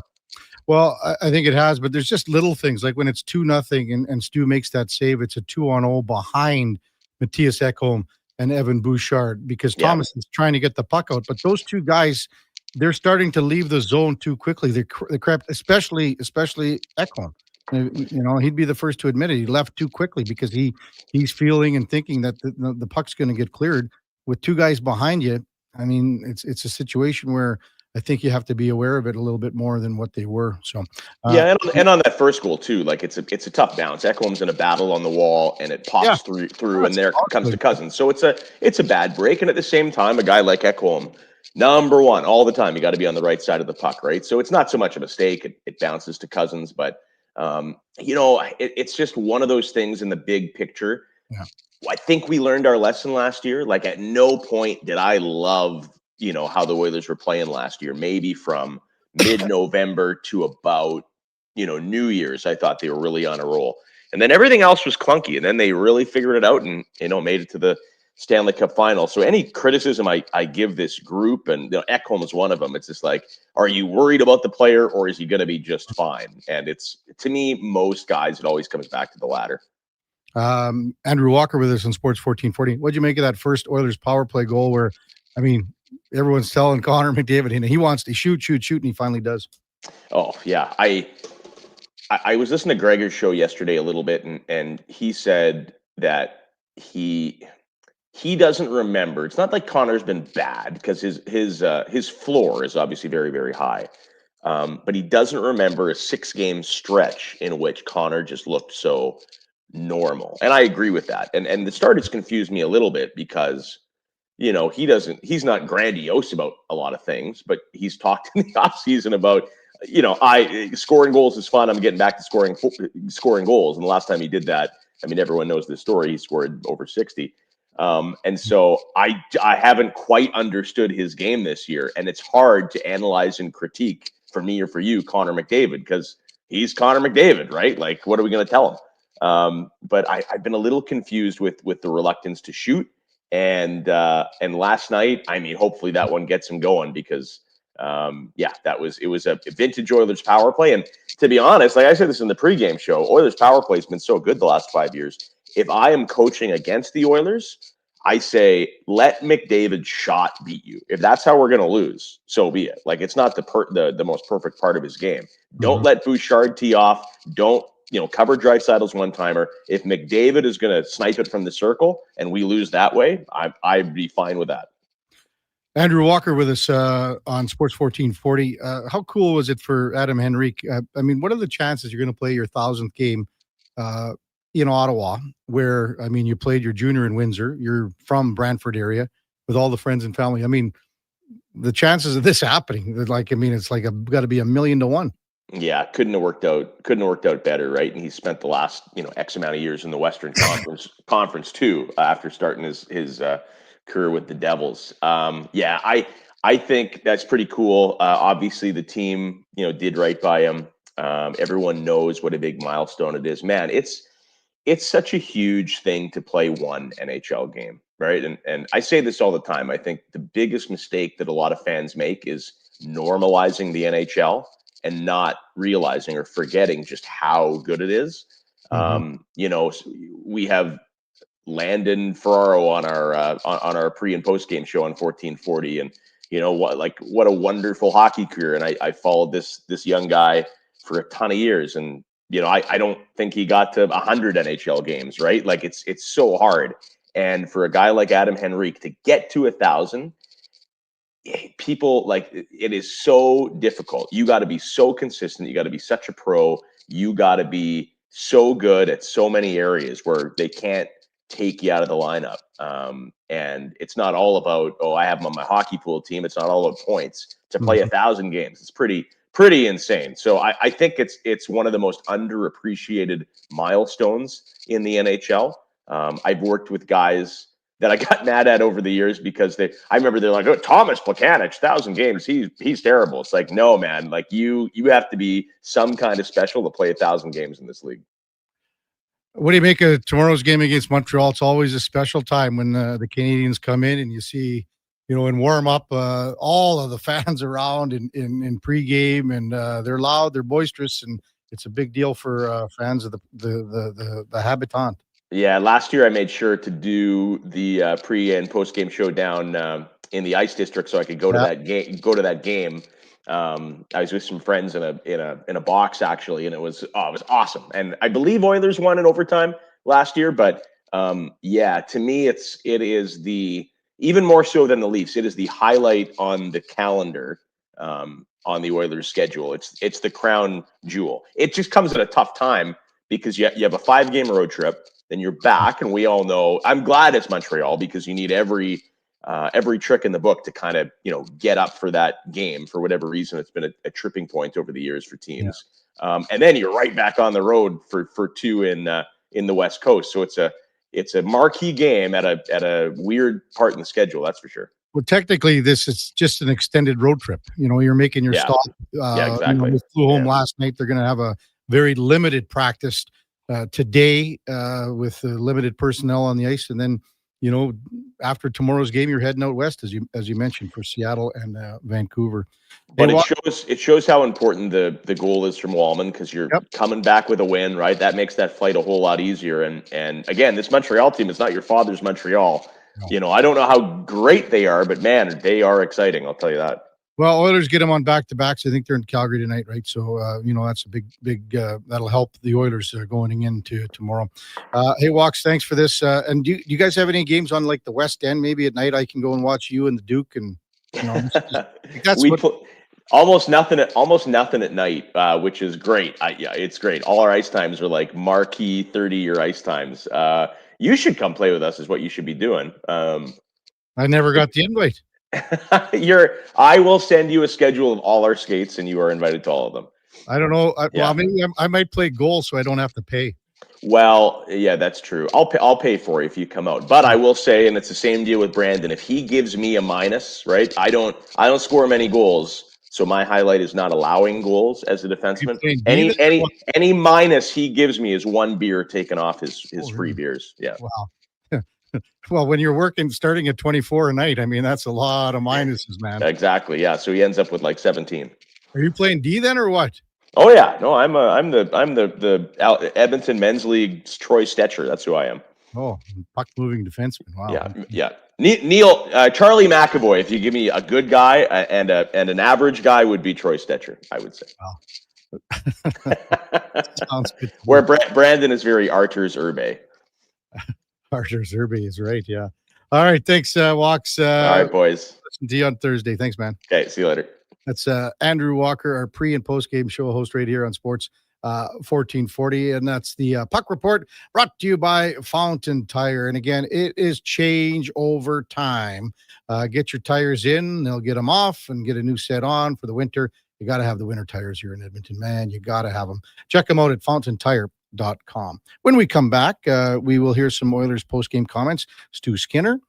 Well, I think it has, but there's just little things like when it's 2-0 and Stu makes that save, it's a 2-0 behind Matthias Ekholm and Evan Bouchard because Thomas is trying to get the puck out. But those two guys, they're starting to leave the zone too quickly. They crept, especially Ekholm. He'd be the first to admit it. He left too quickly because he's feeling and thinking that the puck's going to get cleared. With two guys behind you, I mean, it's a situation where I think you have to be aware of it a little bit more than what they were. So and on that first goal too, like it's a tough bounce. Ekholm's in a battle on the wall, and it pops through, and there comes to Cousins. So it's a bad break, and at the same time, a guy like Ekholm, number one all the time, you got to be on the right side of the puck, right? So it's not so much a mistake; it bounces to Cousins, but it's just one of those things in the big picture. Yeah. I think we learned our lesson last year. Like at no point did I love how the Oilers were playing last year. Maybe from mid-November to about New Year's, I thought they were really on a roll, and then everything else was clunky, and then they really figured it out and made it to the Stanley Cup final. So any criticism I give this group, and Ekholm is one of them, it's just like, are you worried about the player or is he going to be just fine? And it's, to me, most guys, it always comes back to the latter. Andrew Walker with us on Sports 1440. What'd you make of that first Oilers power play goal where, I mean, everyone's telling Connor McDavid he wants to shoot, and he finally does. Oh, yeah. I was listening to Gregor's show yesterday a little bit, and he said that he doesn't remember. It's not like Connor's been bad because his floor is obviously very, very high. But he doesn't remember a 6-game stretch in which Connor just looked so normal. And I agree with that. And the start has confused me a little bit because, he's not grandiose about a lot of things, but he's talked in the offseason about, scoring goals is fun. I'm getting back to scoring goals. And the last time he did that, I mean, everyone knows this story. He scored over 60. And so I haven't quite understood his game this year. And it's hard to analyze and critique for me or for you, Connor McDavid, because he's Connor McDavid, right? Like, what are we going to tell him? But I've been a little confused with the reluctance to shoot. And last night, I mean, hopefully that one gets him going because, it was a vintage Oilers power play. And to be honest, like I said this in the pregame show, Oilers power play has been so good the last 5 years. If I am coaching against the Oilers, I say, let McDavid's shot beat you. If that's how we're going to lose, so be it. Like, it's not the most perfect part of his game. Don't let Bouchard tee off. Don't, cover Draisaitl's one-timer. If McDavid is going to snipe it from the circle and we lose that way, I'd be fine with that. Andrew Walker with us on Sports 1440. How cool was it for Adam Henrique? I mean, what are the chances you're going to play your 1,000th game in Ottawa, where, I mean, you played your junior in Windsor, you're from Brantford area with all the friends and family. I mean, the chances of this happening, it's like got to be 1,000,000 to 1. Yeah, couldn't have worked out better, right? And he spent the last, X amount of years in the Western Conference too, after starting his career with the Devils. I think that's pretty cool. Obviously the team, did right by him. Everyone knows what a big milestone it is. Man, it's such a huge thing to play one NHL game, right? And I say this all the time. I think the biggest mistake that a lot of fans make is normalizing the NHL and not realizing or forgetting just how good it is. We have Landon Ferraro on our pre and post game show on 1440, and what a wonderful hockey career. And I followed this young guy for a ton of years, and I don't think he got to 100 NHL games, right? Like it's so hard. And for a guy like Adam Henrique to get to 1,000, people, like, it is so difficult. You got to be so consistent. You got to be such a pro. You got to be so good at so many areas where they can't take you out of the lineup. And it's not all about, I have him on my hockey pool team. It's not all about points. To play 1,000 games, it's pretty insane. So I think it's one of the most underappreciated milestones in the NHL. I've worked with guys that I got mad at over the years because I remember they're like, oh, Thomas Plekanec, 1,000 games, he's terrible. It's like, no, man, like you have to be some kind of special to play 1,000 games in this league. What do you make of tomorrow's game against Montreal? It's always a special time when the Canadians come in and you see, in warm up, all of the fans around in pregame, and they're loud, they're boisterous, and it's a big deal for fans of the Habitant. Yeah, last year I made sure to do the pre and post game show down in the Ice District so I could go to that game. I was with some friends in a box actually, and it was awesome. And I believe Oilers won in overtime last year, but to me it is the even more so than the Leafs. It is the highlight on the calendar on the Oilers schedule. It's the crown jewel. It just comes at a tough time because you have a 5-game road trip, then you're back, and we all know. I'm glad it's Montreal because you need every trick in the book to kind of get up for that game. For whatever reason, it's been a tripping point over the years for teams. And then you're right back on the road for 2 in the West Coast. So it's a marquee game at a weird part in the schedule. That's for sure. Well, technically, this is just an extended road trip. You're making your stop. Exactly. They flew home last night. They're going to have a very limited practice today with limited personnel on the ice, and then after tomorrow's game, you're heading out west, as you mentioned, for Seattle and Vancouver. But it shows how important the goal is from Walman, because you're coming back with a win, right? That makes that flight a whole lot easier. And again, this Montreal team is not your father's Montreal. No. I don't know how great they are, but man, they are exciting. I'll tell you that. Well, Oilers get them on back-to-backs. I think they're in Calgary tonight, right? So, that's a big that'll help the Oilers going into tomorrow. Hey, Walks, thanks for this. And do you guys have any games on like the West End? Maybe at night I can go and watch you and the Duke, and almost nothing at night, which is great. It's great. All our ice times are like marquee 30-year ice times. You should come play with us, is what you should be doing. I never got the invite. I will send you a schedule of all our skates, and you are invited to all of them. I don't know. Well, maybe I might play goal so I don't have to pay. Well, yeah, that's true. I'll pay for it if you come out. But I will say, and it's the same deal with Brandon, if he gives me a minus, right? I don't score many goals. So my highlight is not allowing goals as a defenseman. Any minus he gives me is 1 beer taken off his free beers. Yeah. Wow. Well, when you're starting at 24 a night, I mean, that's a lot of minuses, man. Exactly. Yeah. So he ends up with like 17. Are you playing D then, or what? Oh yeah. No, I'm the Edmonton Men's League's Troy Stetcher. That's who I am. Oh, puck moving defenseman. Wow. Yeah. Neil, Charlie McAvoy, if you give me a good guy and an average guy, would be Troy Stetcher, I would say. Wow. Sounds good. Where Brandon is very Arthur's Urbe. Arthur's Urbe is right, yeah. All right, thanks, Walks. All right, boys. Listen to you on Thursday. Thanks, man. Okay, see you later. That's Andrew Walker, our pre- and post-game show host right here on Sports 1440, and that's the Puck Report, brought to you by Fountain Tire. And again, it is change over time. Get your tires in, they'll get them off, and get a new set on for the winter. You got to have the winter tires here in Edmonton, man. You got to have them. Check them out at FountainTire.com. When we come back, we will hear some Oilers post-game comments. Stu Skinner,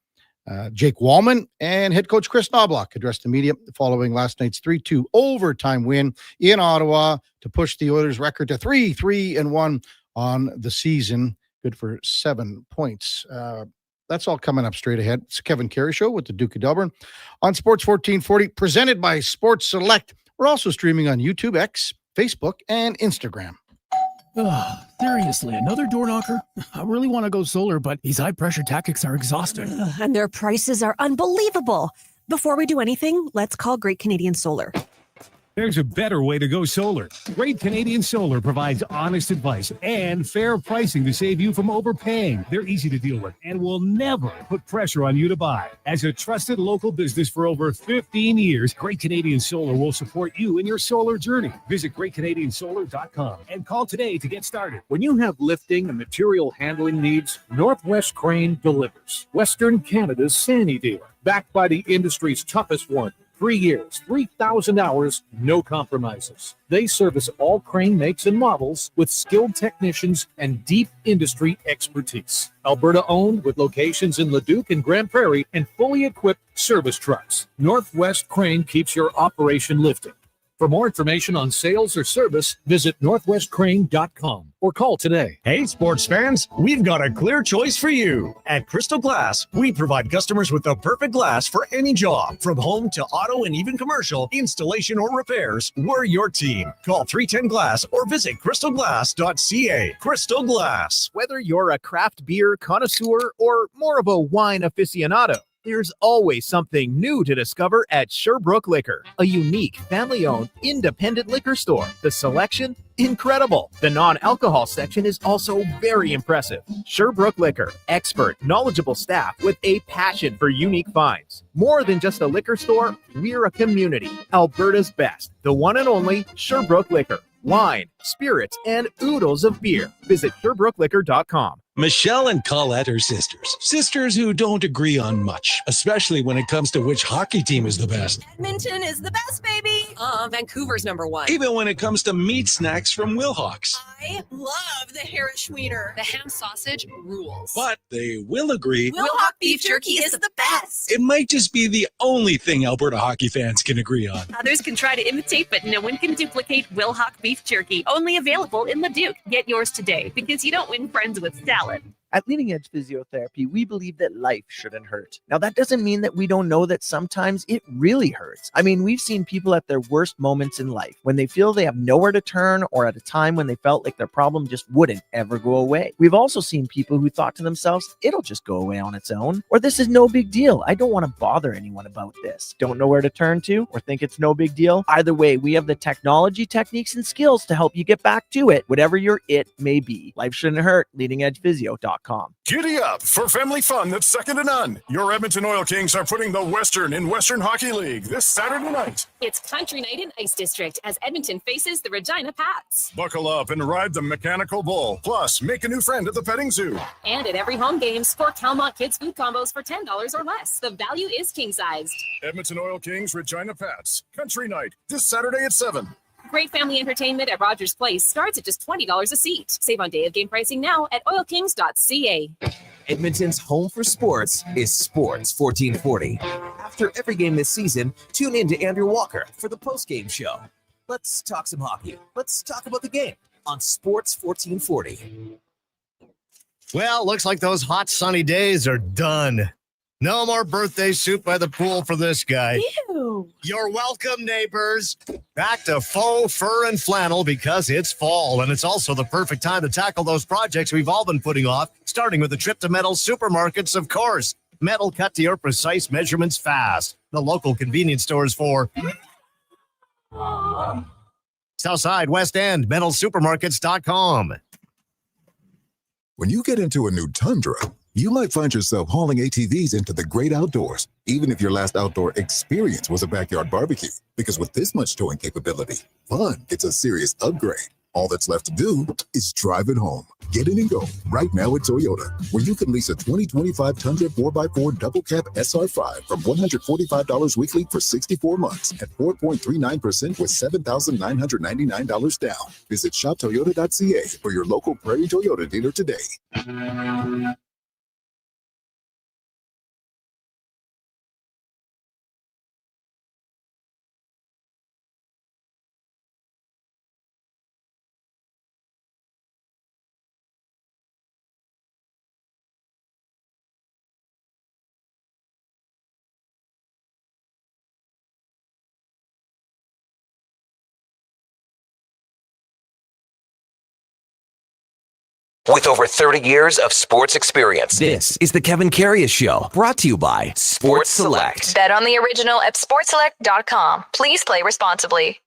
Jake Walman, and head coach Chris Knobloch addressed the media following last night's 3-2 overtime win in Ottawa to push the Oilers' record to 3-1 on the season. Good for 7 points. That's all coming up straight ahead. It's Kevin Karius Show with the Duke of Delburne on Sports 1440, presented by Sports Select. We're also streaming on YouTube, X, Facebook, and Instagram. Seriously, another door knocker? I really want to go solar, but these high-pressure tactics are exhausting. And their prices are unbelievable. Before we do anything, let's call Great Canadian Solar. There's a better way to go solar. Great Canadian Solar provides honest advice and fair pricing to save you from overpaying. They're easy to deal with and will never put pressure on you to buy. As a trusted local business for over 15 years, Great Canadian Solar will support you in your solar journey. Visit GreatCanadianSolar.com and call today to get started. When you have lifting and material handling needs, Northwest Crane delivers. Western Canada's Sandy dealer, backed by the industry's toughest one. 3 years, 3,000 hours, no compromises. They service all crane makes and models with skilled technicians and deep industry expertise. Alberta owned with locations in Leduc and Grand Prairie and fully equipped service trucks. Northwest Crane keeps your operation lifting. For more information on sales or service, visit northwestcrane.com or call today. Hey, sports fans, we've got a clear choice for you. At Crystal Glass, we provide customers with the perfect glass for any job. From home to auto and even commercial, installation or repairs, we're your team. Call 310 Glass or visit crystalglass.ca. Crystal Glass. Whether you're a craft beer connoisseur or more of a wine aficionado, there's always something new to discover at Sherbrooke Liquor, a unique, family-owned, independent liquor store. The selection, incredible. The non-alcohol section is also very impressive. Sherbrooke Liquor, expert, knowledgeable staff with a passion for unique finds. More than just a liquor store, we're a community. Alberta's best, the one and only Sherbrooke Liquor. Wine, spirits, and oodles of beer. Visit SherbrookeLiquor.com. Michelle and Colette are sisters. Sisters who don't agree on much, especially when it comes to which hockey team is the best. Edmonton is the best, baby. Vancouver's number one. Even when it comes to meat snacks from Wilhawks. I love the Harris Schwiener. The ham sausage rules. But they will agree Wilhawk beef jerky is the best. it might just be the only thing Alberta hockey fans can agree on. Others can try to imitate, but no one can duplicate Wilhawk beef jerky. Only available in Leduc. Get yours today because you don't win friends with salad. At Leading Edge Physiotherapy, we believe that life shouldn't hurt. Now, that doesn't mean that we don't know that sometimes it really hurts. I mean, we've seen people at their worst moments in life, when they feel they have nowhere to turn, or at a time when they felt like their problem just wouldn't ever go away. We've also seen people who thought to themselves, it'll just go away on its own, or this is no big deal. I don't want to bother anyone about this. Don't know where to turn to, or think it's no big deal. Either way, we have the technology, techniques, and skills to help you get back to it, whatever your it may be. Life shouldn't hurt. LeadingEdgePhysio.com. Giddy up for family fun that's second to none. Your Edmonton Oil Kings are putting the Western in Western Hockey League this Saturday night. It's Country Night in Ice District as Edmonton faces the Regina Pats. Buckle up and ride the mechanical bull. Plus, make a new friend at the petting zoo. And at every home game, score Calmont Kids food combos for $10 or less. The value is king-sized. Edmonton Oil Kings, Regina Pats. Country Night this Saturday at 7. Great family entertainment at Rogers Place starts at just $20 a seat. Save on day of game pricing now at oilkings.ca. Edmonton's home for sports is Sports 1440. After every game this season, tune in to Andrew Walker for the post-game show. Let's talk some hockey. Let's talk about the game on Sports 1440. Well, looks like those hot sunny days are done. No more birthday suit by the pool for this guy. Ew. You're welcome, neighbors. Back to faux fur and flannel because it's fall, and it's also the perfect time to tackle those projects we've all been putting off, starting with the trip to Metal Supermarkets, of course. Metal cut to your precise measurements fast. The local convenience stores for Southside, West End, metalsupermarkets.com. When you get into a new Tundra, you might find yourself hauling ATVs into the great outdoors, even if your last outdoor experience was a backyard barbecue. Because with this much towing capability, fun gets a serious upgrade. All that's left to do is drive it home. Get in and go right now at Toyota, where you can lease a 2025 Tundra 4x4 double cab SR5 from $145 weekly for 64 months at 4.39% with $7,999 down. Visit shoptoyota.ca for your local Prairie Toyota dealer today. With over 30 years of sports experience, this is the Kevin Karius Show, brought to you by Sports Select. Bet on the original at sportselect.com. Please play responsibly.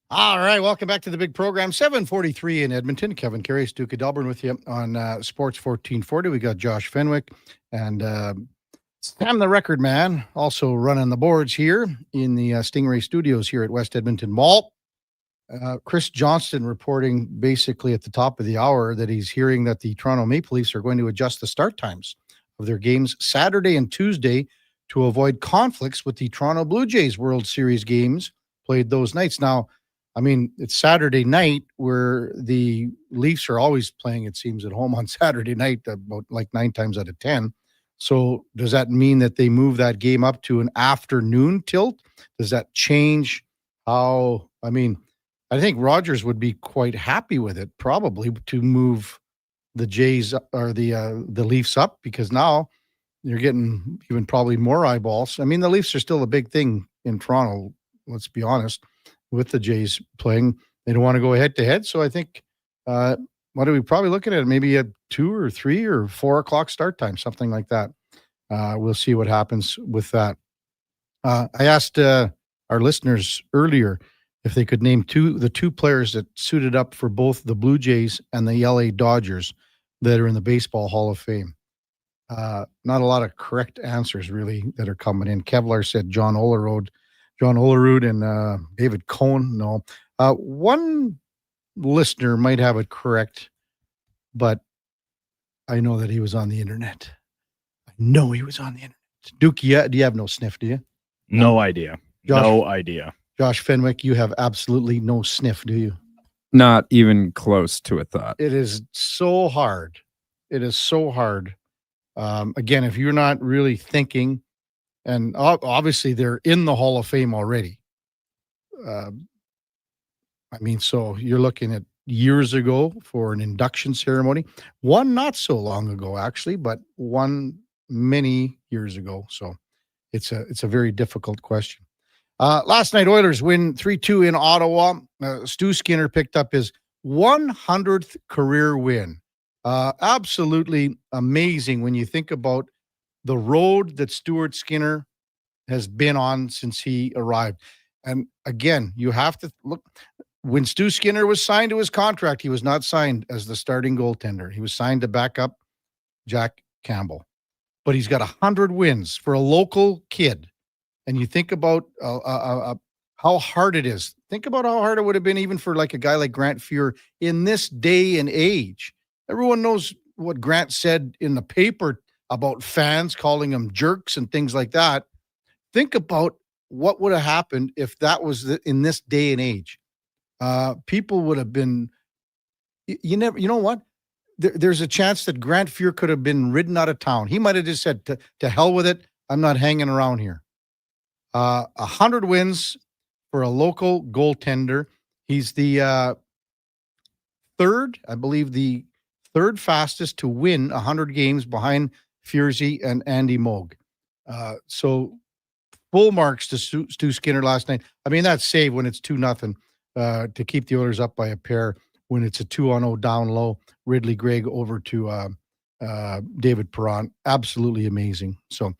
All right, welcome back to the big program. 7:43 in Edmonton. Kevin Karius, Duke of Delburne with you on Sports 1440. We got Josh Fenwick and Sam the Record Man also running the boards here in the Stingray Studios here at West Edmonton Mall. Chris Johnston reporting basically at the top of the hour that he's hearing that the Toronto Maple Leafs are going to adjust the start times of their games Saturday and Tuesday to avoid conflicts with the Toronto Blue Jays World Series games played those nights. Now, I mean, it's Saturday night where the Leafs are always playing, it seems, at home on Saturday night, about like 9 times out of 10. So does that mean that they move that game up to an afternoon tilt? Does that change how, I mean, I think Rogers would be quite happy with it, probably, to move the Jays or the Leafs up, because now you're getting even probably more eyeballs. I mean, the Leafs are still a big thing in Toronto, let's be honest, with the Jays playing. They don't want to go head to head. So I think, what are we probably looking at? Maybe a 2 or 3 or 4 o'clock start time, something like that. We'll see what happens with that. I asked our listeners earlier if they could name the two players that suited up for both the Blue Jays and the LA Dodgers that are in the Baseball Hall of Fame. Not a lot of correct answers really that are coming in. Kevlar said John Olerud and David Cohn. No. One listener might have it correct, but I know that he was on the internet. I know he was on the internet. Duke, do you have no sniff, do you? No idea. No idea. Josh Fenwick, you have absolutely no sniff, do you? Not even close to a thought. It is so hard. It is so hard. Again, if you're not really thinking, and obviously they're in the Hall of Fame already. I mean, so you're looking at years ago for an induction ceremony. One not so long ago, actually, but one many years ago. So it's a very difficult question. Last night, Oilers win 3-2 in Ottawa. Stu Skinner picked up his 100th career win. Absolutely amazing when you think about the road that Stuart Skinner has been on since he arrived. And again, you have to look, when Stu Skinner was signed to his contract, he was not signed as the starting goaltender. He was signed to back up Jack Campbell. But he's got 100 wins for a local kid. And you think about how hard it is. Think about how hard it would have been even for like a guy like Grant Fuhr in this day and age. Everyone knows what Grant said in the paper about fans calling them jerks and things like that. Think about what would have happened if that was in this day and age. People would have been, you know what? There's a chance that Grant Fuhr could have been ridden out of town. He might have just said, to hell with it. I'm not hanging around here. 100 wins for a local goaltender. He's the third fastest to win 100 games behind Furzy and Andy Moog. So full marks to Stu Skinner last night. I mean, that's save when it's 2-0 to keep the Oilers up by a pair when it's a 2-0 down low. Ridley Gregg over to David Perron. Absolutely amazing. So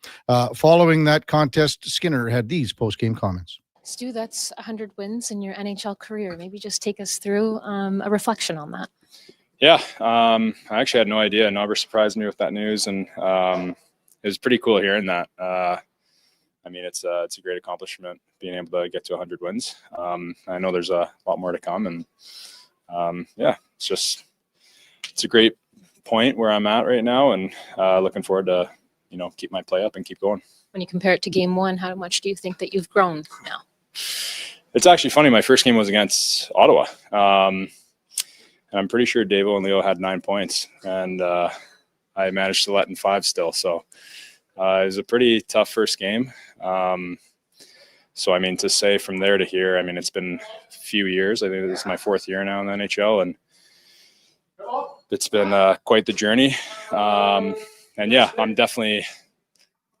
following that contest, Skinner had these post-game comments. Stu, that's 100 wins in your NHL career. Maybe just take us through a reflection on that. Yeah, I actually had no idea. Nobber surprised me with that news, and it was pretty cool hearing that. I mean, it's a great accomplishment being able to get to 100 wins. I know there's a lot more to come, and yeah, it's a great point where I'm at right now, and looking forward to keep my play up and keep going. When you compare it to game one, how much do you think that you've grown now? It's actually funny. My first game was against Ottawa. And I'm pretty sure Davo and Leo had 9 points, and I managed to let in 5 still. So it was a pretty tough first game. So, I mean, to say from there to here, I mean, it's been a few years. I think this is my 4th year now in the NHL, and it's been quite the journey. And yeah, I'm definitely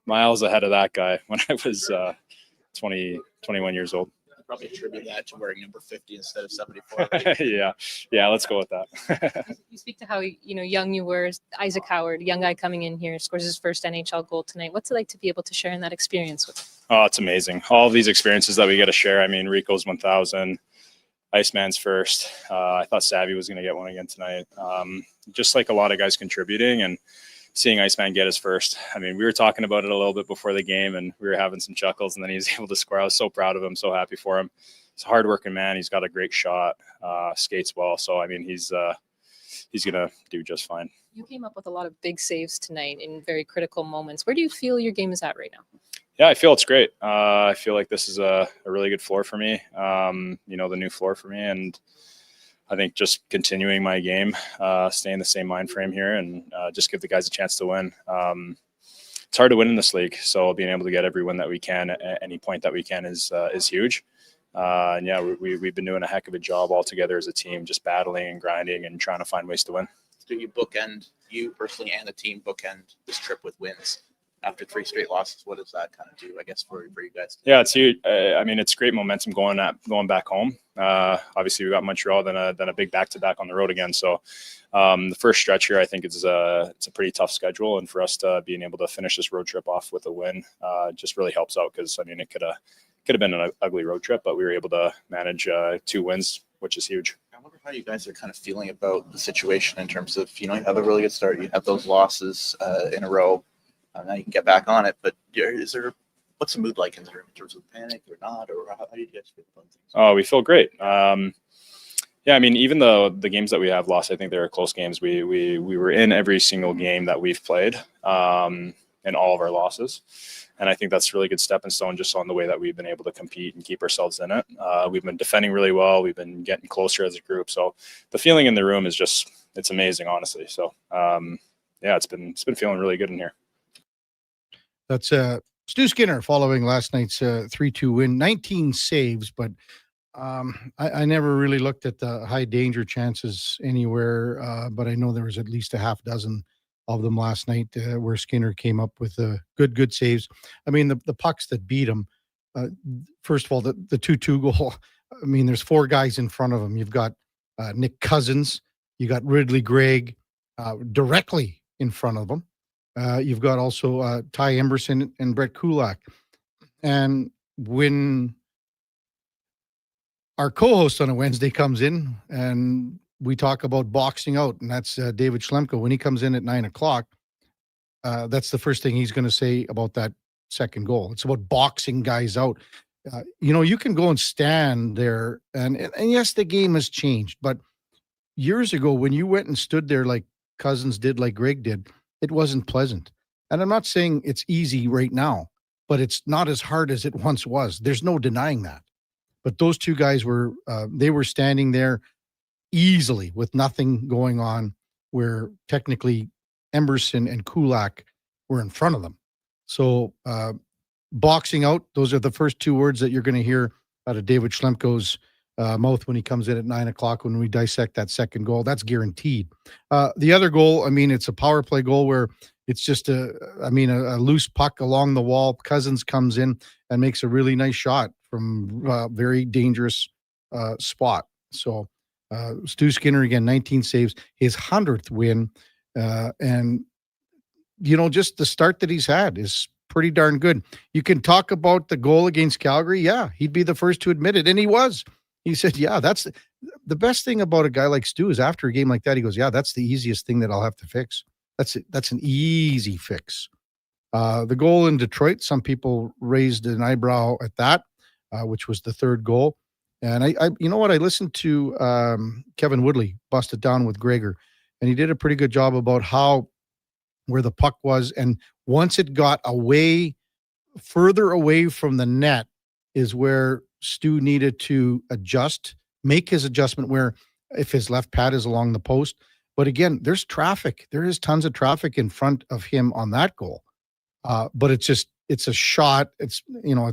miles ahead of that guy when I was 21 years old. Probably attribute that to wearing number 50 instead of 74. yeah, let's go with that. You speak to how young you were. Isaac Howard, young guy coming in here, scores his first NHL goal tonight. What's it like to be able to share in that experience with him? Oh, it's amazing. All of these experiences that we get to share. I mean, Rico's 1,000, Iceman's first. I thought Savvy was going to get one again tonight. Just like a lot of guys contributing and seeing Iceman get his first. I mean, we were talking about it a little bit before the game and we were having some chuckles, and then he was able to score. I was so proud of him, so happy for him. He's a hardworking man. He's got a great shot, skates well. So, I mean, he's going to do just fine. You came up with a lot of big saves tonight in very critical moments. Where do you feel your game is at right now? Yeah, I feel it's great. I feel like this is a really good floor for me, the new floor for me. And I think just continuing my game, stay in the same mind frame here, and just give the guys a chance to win. It's hard to win in this league, so being able to get every win that we can at any point that we can is huge. And yeah, we've been doing a heck of a job all together as a team, just battling and grinding and trying to find ways to win. Do you personally and the team bookend this trip with wins? After 3 straight losses, what does that kind of do, I guess, for you guys? Yeah, it's huge. I mean, it's great momentum going back home. Obviously, we got Montreal, then a big back-to-back on the road again. So the first stretch here, I think it's a pretty tough schedule, and for us to being able to finish this road trip off with a win just really helps out, because I mean, it could have been an ugly road trip, but we were able to manage 2 wins, which is huge. I wonder how you guys are kind of feeling about the situation in terms of, you have a really good start, you have those losses in a row. Now you can get back on it, but what's the mood like in the room in terms of panic or not, or how do you guys feel about things? Oh, we feel great. Yeah, I mean, even though the games that we have lost, I think they were close games. We were in every single game that we've played, in all of our losses, and I think that's a really good stepping stone just on the way that we've been able to compete and keep ourselves in it. We've been defending really well. We've been getting closer as a group, so the feeling in the room is it's amazing, honestly. So yeah, it's been feeling really good in here. That's Stu Skinner following last night's 3-2 win, 19 saves, but I never really looked at the high danger chances anywhere, but I know there was at least a half dozen of them last night where Skinner came up with good saves. I mean, the pucks that beat him, first of all, the 2-2 goal, I mean, there's 4 guys in front of him. You've got Nick Cousins, you got Ridley Gregg directly in front of him. You've got also Ty Emberson and Brett Kulak. And when our co-host on a Wednesday comes in and we talk about boxing out, and that's David Schlemko, when he comes in at 9:00, that's the first thing he's going to say about that second goal. It's about boxing guys out. You can go and stand there, and yes, the game has changed, but years ago when you went and stood there like Cousins did, like Greg did, it wasn't pleasant. And I'm not saying it's easy right now, but it's not as hard as it once was. There's no denying that. But those 2 guys were standing there easily with nothing going on, where technically Emberson and Kulak were in front of them. So boxing out, those are the first 2 words that you're going to hear out of David Schlemko's mouth when he comes in at 9:00 when we dissect that second goal. That's guaranteed. The other goal, I mean, it's a power play goal where it's just a loose puck along the wall. Cousins comes in and makes a really nice shot from a very dangerous spot. So Stu Skinner, again, 19 saves, his 100th win. And, just the start that he's had is pretty darn good. You can talk about the goal against Calgary. Yeah, he'd be the first to admit it. And he was. He said, yeah, that's the best thing about a guy like Stu is after a game like that, he goes, yeah, that's the easiest thing that I'll have to fix. That's it. That's an easy fix. The goal in Detroit, some people raised an eyebrow at that, which was the 3rd goal. And I you know what? I listened to Kevin Woodley bust it down with Gregor, and he did a pretty good job about where the puck was. And once it got further away from the net is where Stu needed to make his adjustment, where if his left pad is along the post. But again, there's traffic. There is tons of traffic in front of him on that goal. But it's a shot. It's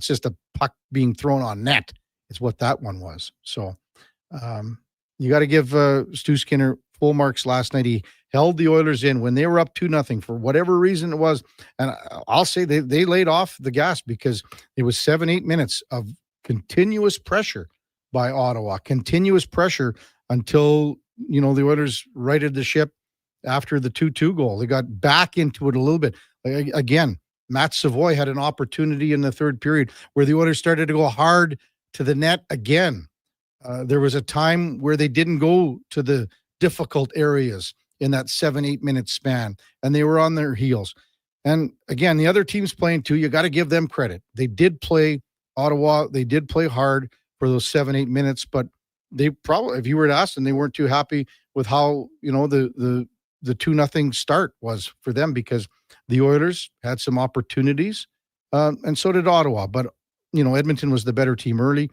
just a puck being thrown on net. It's what that one was. So you got to give Stu Skinner full marks last night. He held the Oilers in when they were up 2-0 for whatever reason it was. And I'll say they laid off the gas, because it was 7-8 minutes of continuous pressure by Ottawa, continuous pressure until, the Oilers righted the ship after the 2-2 goal. They got back into it a little bit. Again, Matt Savoy had an opportunity in the 3rd period where the Oilers started to go hard to the net again. There was a time where they didn't go to the difficult areas in that 7-8 minute span, and they were on their heels. And again, the other teams playing too, you got to give them credit. They did play Ottawa. They did play hard for those 7-8 minutes, but they probably, if you were to ask them, they weren't too happy with how, the 2-0 start was for them, because the Oilers had some opportunities, and so did Ottawa. But, Edmonton was the better team early.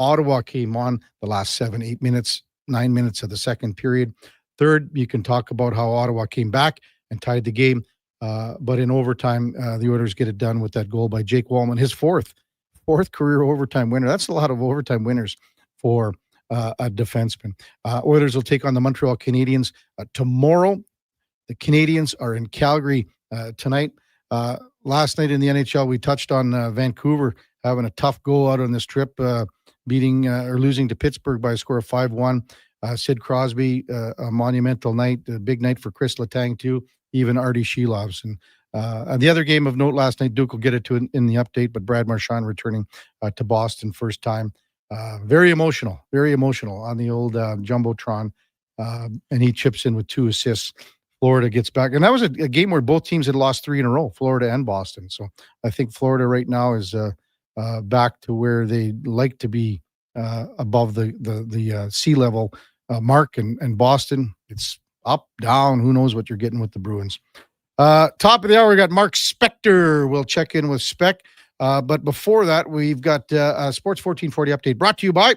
Ottawa came on the last 7-8 minutes, 9 minutes of the second period. Third, you can talk about how Ottawa came back and tied the game. But in overtime, the Oilers get it done with that goal by Jake Walman, his fourth career overtime winner. That's a lot of overtime winners for a defenseman. Oilers will take on the Montreal Canadiens tomorrow. The Canadiens are in Calgary tonight. Last night in the NHL, we touched on Vancouver having a tough go out on this trip, beating or losing to Pittsburgh by a score of 5-1. Sid Crosby, a monumental night, a big night for Chris Letang too, even Artie Shelovs. And the other game of note last night, Duke will get it to in the update, but Brad Marchand returning to Boston first time. Very emotional on the old Jumbotron. And he chips in with 2 assists. Florida gets back. And that was a game where both teams had lost 3 in a row, Florida and Boston. So I think Florida right now is back to where they like to be, above the sea level mark. And Boston, it's up, down. Who knows what you're getting with the Bruins. Top of the hour, we got Mark Spector. We'll check in with Spec. But before that, we've got a Sports 1440 update brought to you by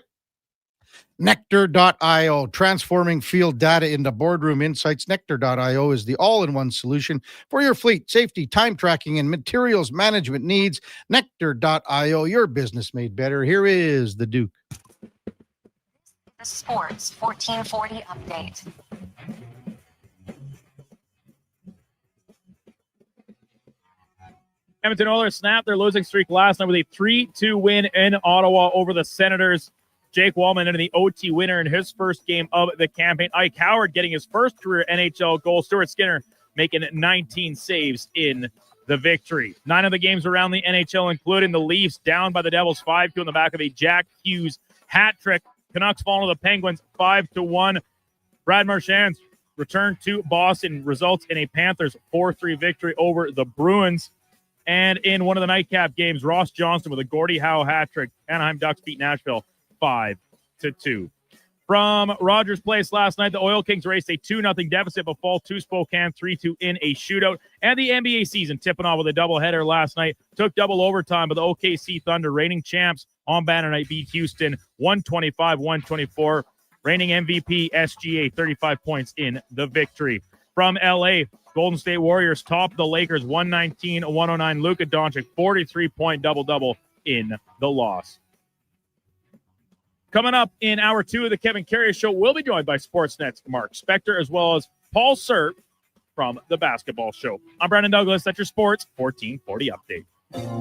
Nectar.io, transforming field data into boardroom insights. Nectar.io is the all-in-one solution for your fleet, safety, time tracking, and materials management needs. Nectar.io, your business made better. Here is the Duke. The Sports 1440 update. Edmonton Oilers snapped their losing streak last night with a 3-2 win in Ottawa over the Senators. Jake Walman into the OT winner in his first game of the campaign. Ike Howard getting his first career NHL goal. Stuart Skinner making 19 saves in the victory. 9 of the games around the NHL, including the Leafs down by the Devils 5-2 on the back of a Jack Hughes hat trick. Canucks falling to the Penguins 5-1. Brad Marchand's return to Boston results in a Panthers 4-3 victory over the Bruins. And in one of the nightcap games, Ross Johnston with a Gordie Howe hat trick. Anaheim Ducks beat Nashville 5-2. From Rogers Place last night, the Oil Kings raced a 2-0 deficit but fall to Spokane 3-2 in a shootout. And the NBA season tipping off with a doubleheader last night. Took double overtime, but the OKC Thunder, reigning champs on banner night, beat Houston 125-124. Reigning MVP SGA 35 points in the victory. From LA, Golden State Warriors top the Lakers 119-109. Luka Doncic 43-point double-double in the loss. Coming up in hour 2 of the Kevin Karius Show, we'll be joined by Sportsnet's Mark Spector as well as Paul Sir from the Basketball Show. I'm Brandon Douglas. That's your Sports 1440 update.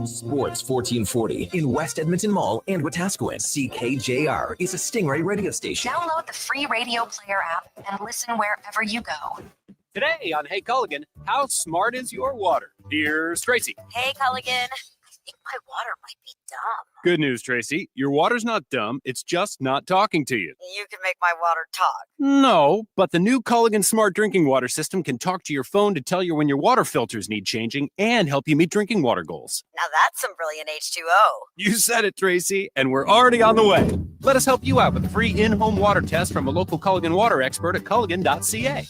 Sports 1440 in West Edmonton Mall and Wetaskiwin. CKJR is a Stingray radio station. Download the free radio player app and listen wherever you go. Today on Hey Culligan, how smart is your water? Here's Tracy. Hey, Culligan. I think my water might be dumb. Good news, Tracy. Your water's not dumb. It's just not talking to you. You can make my water talk. No, but the new Culligan Smart Drinking Water System can talk to your phone to tell you when your water filters need changing and help you meet drinking water goals. Now that's some brilliant H2O. You said it, Tracy, and we're already on the way. Let us help you out with a free in-home water test from a local Culligan water expert at culligan.ca.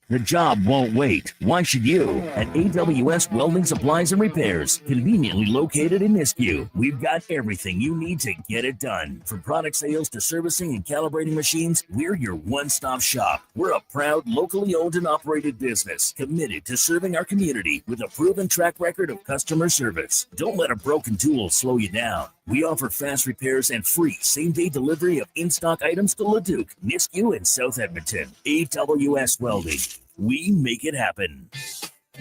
The job won't wait. Why should you? At AWS Welding Supplies and Repairs, conveniently located in Nisku, we've got everything you need to get it done. From product sales to servicing and calibrating machines, we're your one-stop shop. We're a proud, locally owned and operated business, committed to serving our community with a proven track record of customer service. Don't let a broken tool slow you down. We offer fast repairs and free same-day delivery of in-stock items to Leduc, Nisku, and South Edmonton. AWS Welding. We make it happen.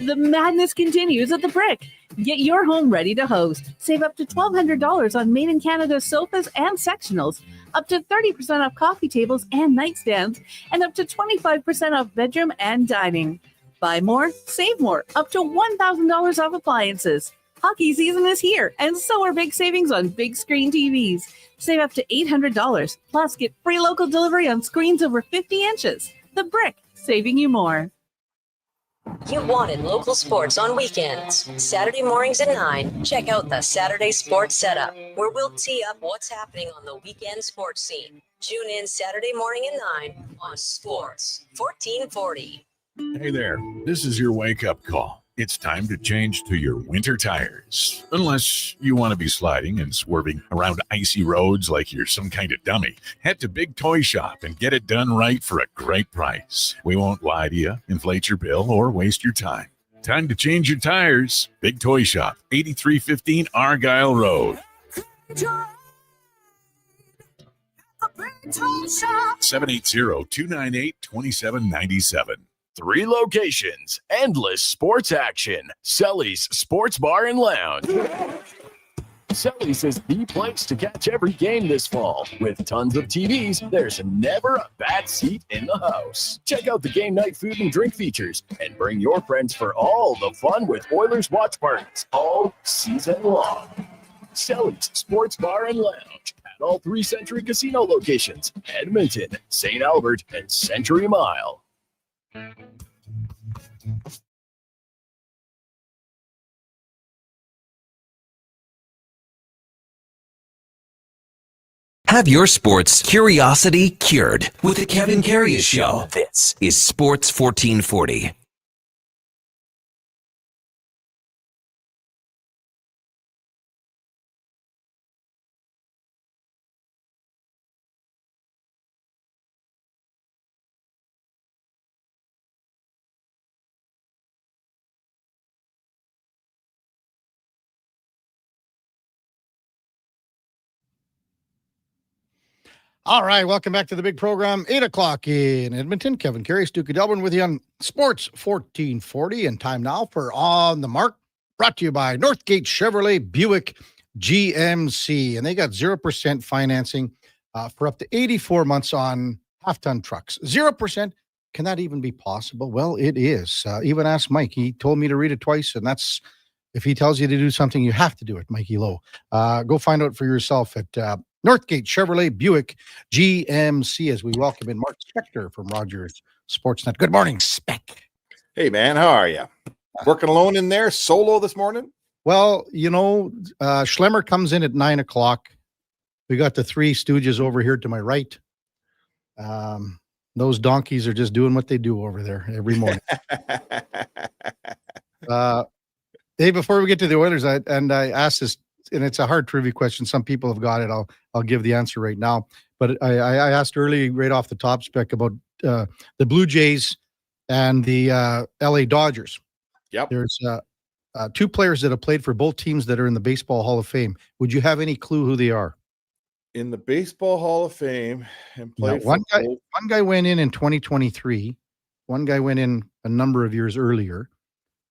The madness continues at the Brick. Get your home ready to host. Save up to $1,200 on Made in Canada sofas and sectionals, up to 30% off coffee tables and nightstands, and up to 25% off bedroom and dining. Buy more, save more, up to $1,000 off appliances. Hockey season is here, and so are big savings on big screen TVs. Save up to $800, plus get free local delivery on screens over 50 inches. The Brick, saving you more. You wanted local sports on weekends. Saturday mornings at 9, check out the Saturday Sports Setup, where we'll tee up what's happening on the weekend sports scene. Tune in Saturday morning at 9 on Sports 1440. Hey there, this is your wake-up call. It's time to change to your winter tires. Unless you want to be sliding and swerving around icy roads like you're some kind of dummy. Head to Big Toy Shop and get it done right for a great price. We won't lie to you, inflate your bill, or waste your time. Time to change your tires. Big Toy Shop, 8315 Argyle Road. 780-298-2797. 3 locations, endless sports action. Selly's Sports Bar and Lounge. Selly's is the place to catch every game this fall. With tons of TVs, there's never a bad seat in the house. Check out the game night food and drink features and bring your friends for all the fun with Oilers watch parties all season long. Selly's Sports Bar and Lounge at all 3 Century Casino locations, Edmonton, St. Albert, and Century Mile. Have your sports curiosity cured with the Kevin Karius Show. This is Sports 1440. All right, welcome back to the big program. 8 o'clock in Edmonton. Kevin Karius, Duke of Delburne with you on Sports 1440. And time now for On the Mark, brought to you by Northgate Chevrolet Buick GMC. And they got 0% financing for up to 84 months on half-ton trucks. 0%. Can that even be possible? Well, it is. Even ask Mike. He told me to read it twice, and that's, if he tells you to do something, you have to do it, Mikey Lowe. Go find out for yourself at Northgate Chevrolet Buick GMC as we welcome in Mark Spector from Rogers Sportsnet. Good morning, Spec. Hey, man. How are you? Working alone in there, solo this morning? Well, you know, Schlemmer comes in at 9 o'clock. We got the 3 stooges over here to my right. Those donkeys are just doing what they do over there every morning. Hey, before we get to the Oilers, I asked this, and it's a hard trivia question. Some people have got it. I'll give the answer right now. But I asked early, right off the top, Spec, about the Blue Jays and the LA Dodgers. Yep. There's 2 players that have played for both teams that are in the Baseball Hall of Fame. Would you have any clue who they are? In the Baseball Hall of Fame and played one for guy. One guy went in 2023. One guy went in a number of years earlier,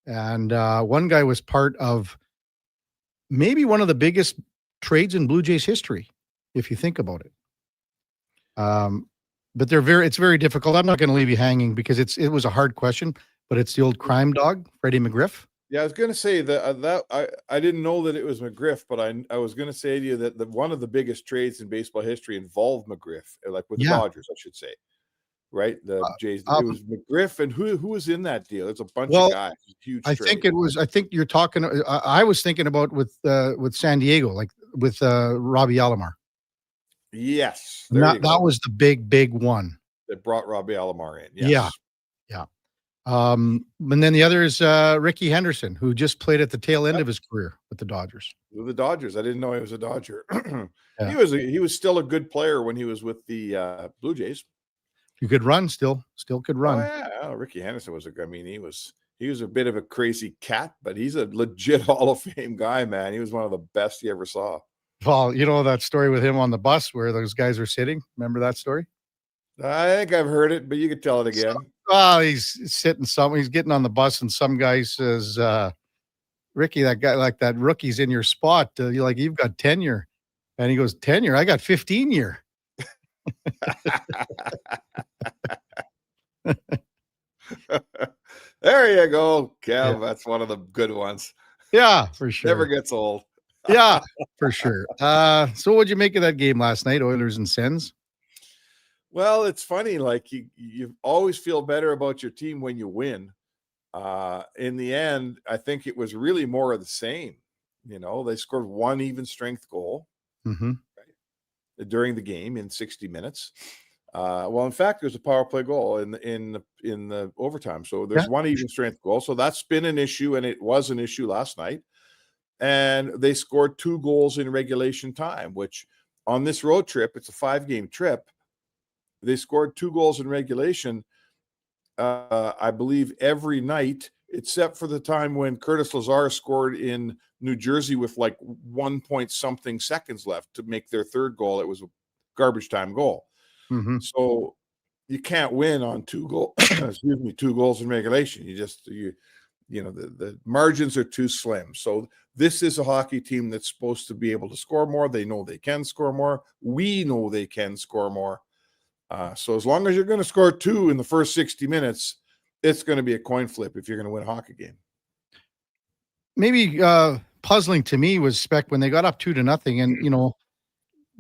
and one guy was part of maybe one of the biggest trades in Blue Jays history, if you think about it. But it's very difficult. I'm not going to leave you hanging because it was a hard question, but it's the old crime dog, Freddie McGriff. Yeah, I was going to say that I didn't know that it was McGriff, but I was going to say to you that one of the biggest trades in baseball history involved McGriff, like with the Dodgers, I should say. Right, the Jays. It was McGriff, and who was in that deal? It's a bunch of guys. Huge. I think you're talking. I was thinking about with San Diego, like with Robbie Alomar. Yes, that was the big one that brought Robbie Alomar in. Yes. Yeah. And then the other is Ricky Henderson, who just played at the tail end of his career with the Dodgers. With the Dodgers, I didn't know he was a Dodger. He was still a good player when he was with the Blue Jays. You could run still could run. Oh, yeah, Ricky Henderson was he was a bit of a crazy cat, but he's a legit Hall of Fame guy, man. He was one of the best you ever saw. Well, you know that story with him on the bus where those guys are sitting? Remember that story? I think I've heard it, but you could tell it again. He's sitting he's getting on the bus and some guy says, Ricky, that guy, like that rookie's in your spot. You've got tenure. And he goes, tenure? I got 15 year. There you go, Kev. That's one of the good ones. Yeah, for sure. Never gets old. Yeah, for sure. So what'd you make of that game last night, Oilers and Sens? Well, it's funny. Like you always feel better about your team when you win. In the end, I think it was really more of the same. They scored one even strength goal during the game in 60 minutes. Well, in fact, there's a power play goal in the overtime. So there's one even strength goal. So that's been an issue, and it was an issue last night. And they scored 2 goals in regulation time, which on this road trip, it's a 5-game trip. They scored 2 goals in regulation, I believe, every night, except for the time when Curtis Lazar scored in New Jersey with like 1 point something seconds left to make their 3rd goal. It was a garbage time goal. So you can't win on 2 goals in regulation. The margins are too slim. So this is a hockey team that's supposed to be able to score more. They know they can score more. We know they can score more. So as long as you're going to score 2 in the first 60 minutes, it's going to be a coin flip if you're going to win a hockey game. Maybe puzzling to me was Spec when they got up 2-0, and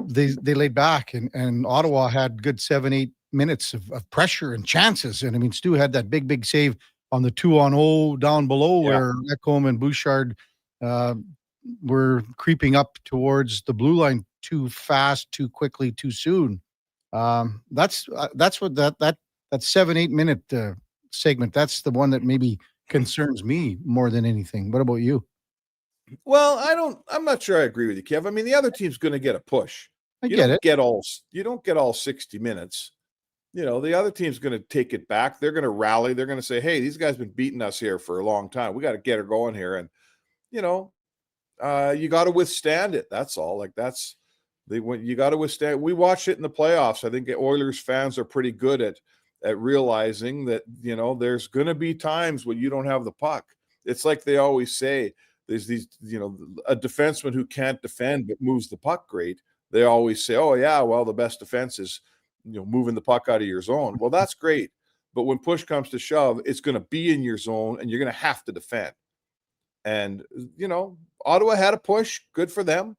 they laid back, and Ottawa had good 7-8 minutes of pressure and chances. And I mean, Stu had that big save on the 2-on-0 down below where Ekholm and Bouchard were creeping up towards the blue line too fast, too quickly, too soon. That's what that 7-8 minute segment, that's the one that maybe concerns me more than anything. What about you? Well, I'm not sure I agree with you, Kev. I mean, the other team's going to get a push. You don't get all 60 minutes. The other team's going to take it back. They're going to rally. They're going to say, hey, these guys been beating us here for a long time. We got to get her going here. And, you got to withstand it. That's all. Like you got to withstand. We watched it in the playoffs. I think Oilers fans are pretty good at realizing that, there's going to be times when you don't have the puck. It's like they always say, there's these, a defenseman who can't defend but moves the puck great. They always say, oh, yeah, well, the best defense is, moving the puck out of your zone. Well, that's great. But when push comes to shove, it's going to be in your zone and you're going to have to defend. And, Ottawa had a push. Good for them.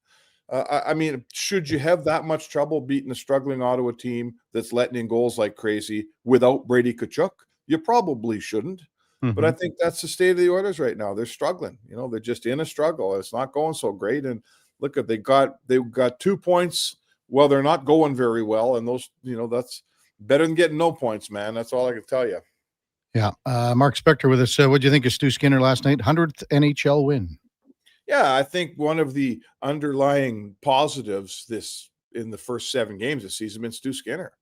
I mean, should you have that much trouble beating a struggling Ottawa team that's letting in goals like crazy without Brady Tkachuk? You probably shouldn't. But I think that's the state of the Oilers right now. They're struggling. They're just in a struggle. It's not going so great. And look, they got 2 points. Well, they're not going very well. And those, that's better than getting no points, man. That's all I can tell you. Yeah. Mark Spector with us. What do you think of Stu Skinner last night? 100th NHL win. Yeah, I think one of the underlying positives in the first 7 games this season has been Stu Skinner.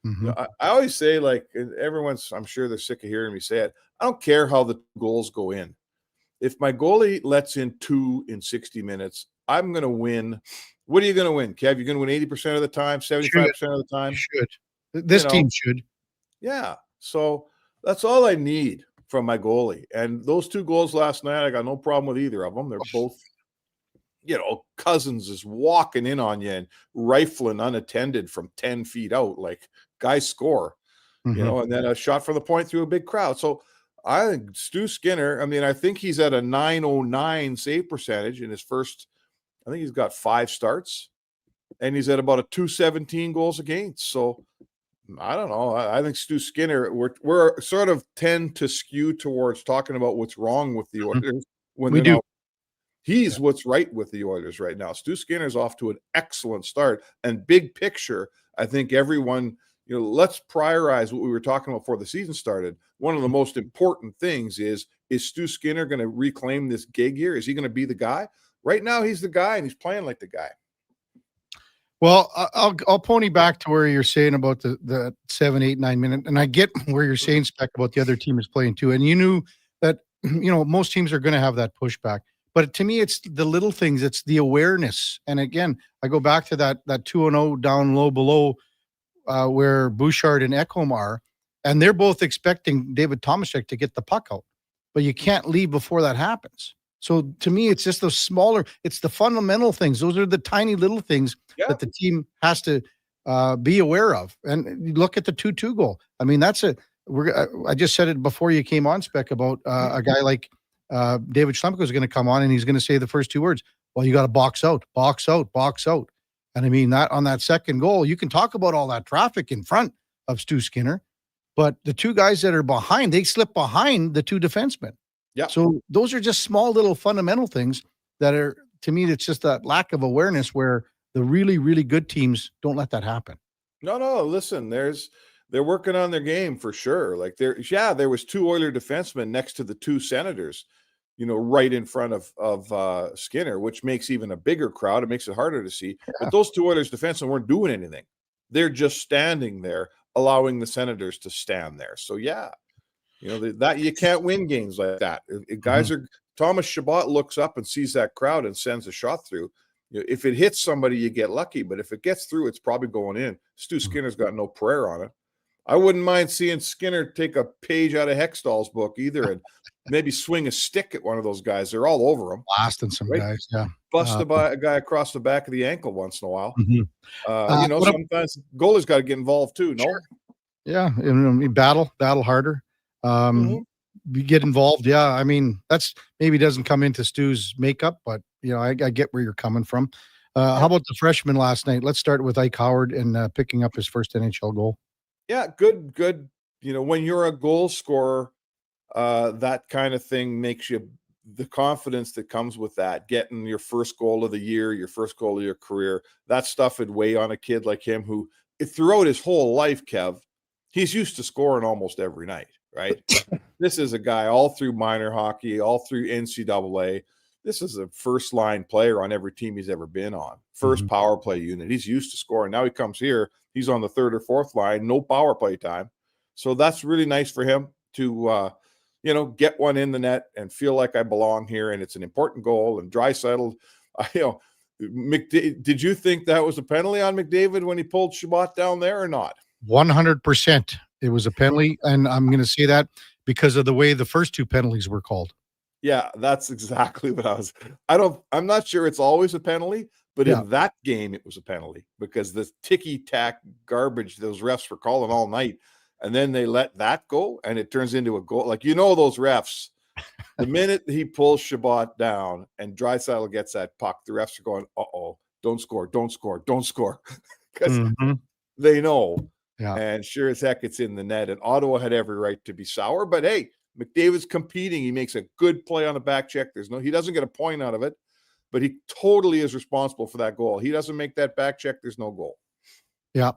I always say, like, I'm sure they're sick of hearing me say it, I don't care how the goals go in. If my goalie lets in 2 in 60 minutes, I'm going to win. What are you going to win, Kev? You're going to win 80% of the time, 75% of the time? Should. This team should. Yeah. So that's all I need from my goalie. And those 2 goals last night, I got no problem with either of them. They're both, Cousins is walking in on you and rifling unattended from 10 feet out. Like, guys score, and then a shot from the point through a big crowd. So I think Stu Skinner, I think he's at a .909 save percentage in his first, I think he's got 5 starts, and he's at about a .217 goals against. So I don't know. I think Stu Skinner, we're sort of tend to skew towards talking about what's wrong with the Oilers when we do. He's what's right with the Oilers right now. Stu Skinner's off to an excellent start, and big picture, I think everyone, let's prioritize what we were talking about before the season started. One of the most important things is Stu Skinner going to reclaim this gig here? Is he going to be the guy? Right now, he's the guy, and he's playing like the guy. Well, I'll pony back to where you're saying about the 7, 8, 9 minute, and I get where you're saying, Spec, about the other team is playing too. And you knew that most teams are going to have that pushback. But to me, it's the little things. It's the awareness. And again, I go back to that 2-0 down low below where Bouchard and Ekholm are, and they're both expecting David Tomaszek to get the puck out. But you can't leave before that happens. So to me, it's just those smaller, it's the fundamental things. Those are the tiny little things that the team has to be aware of. And look at the 2-2 goal. I mean, I just said it before you came on, Spec, about a guy like David Schlemko is going to come on and he's going to say the first two words. Well, you got to box out, box out, box out. And I mean, that on that second goal, you can talk about all that traffic in front of Stu Skinner, but the two guys that are behind, they slip behind the two defensemen. Yeah. So those are just small little fundamental things that are, to me, it's just that lack of awareness where the really, really good teams don't let that happen. No, listen, they're working on their game for sure. Like there was two Oiler defensemen next to the two Senators, right in front of Skinner, which makes even a bigger crowd. It makes it harder to see. Yeah. But those two Oilers defensemen weren't doing anything. They're just standing there, allowing the Senators to stand there. So that you can't win games like that. Guys are Thomas Chabot looks up and sees that crowd and sends a shot through. If it hits somebody, you get lucky, but if it gets through, it's probably going in. Stu Skinner's got no prayer on it. I wouldn't mind seeing Skinner take a page out of Hextall's book either and maybe swing a stick at one of those guys. They're all over them. Blasting some guys, yeah. Bust a guy across the back of the ankle once in a while. Sometimes goalie's got to get involved too, no? Sure. Yeah, battle harder. You get involved. Yeah, I mean, that's maybe doesn't come into Stu's makeup, but I get where you're coming from. How about the freshman last night? Let's start with Ike Howard and picking up his first NHL goal. Yeah, good. When you're a goal scorer, that kind of thing makes you the confidence that comes with that, getting your first goal of the year, your first goal of your career. That stuff would weigh on a kid like him who throughout his whole life, Kev, he's used to scoring almost every night. Right. This is a guy all through minor hockey, all through NCAA. This is a first line player on every team he's ever been on. First power play unit. He's used to scoring. Now he comes here. He's on the third or fourth line, no power play time. So that's really nice for him to, get one in the net and feel like I belong here. And it's an important goal. And Draisaitl, did you think that was a penalty on McDavid when he pulled Chabot down there or not? 100%. It was a penalty, and I'm going to say that because of the way the first two penalties were called. Yeah, that's exactly what I'm not sure it's always a penalty, but in that game it was a penalty because the ticky-tack garbage those refs were calling all night, and then they let that go, and it turns into a goal. Like, those refs, the minute he pulls Chabot down and Draisaitl gets that puck, the refs are going, uh-oh, don't score, because they know. Yeah. And sure as heck, it's in the net. And Ottawa had every right to be sour. But hey, McDavid's competing. He makes a good play on the back check. He doesn't get a point out of it, but he totally is responsible for that goal. He doesn't make that back check, there's no goal. Yeah.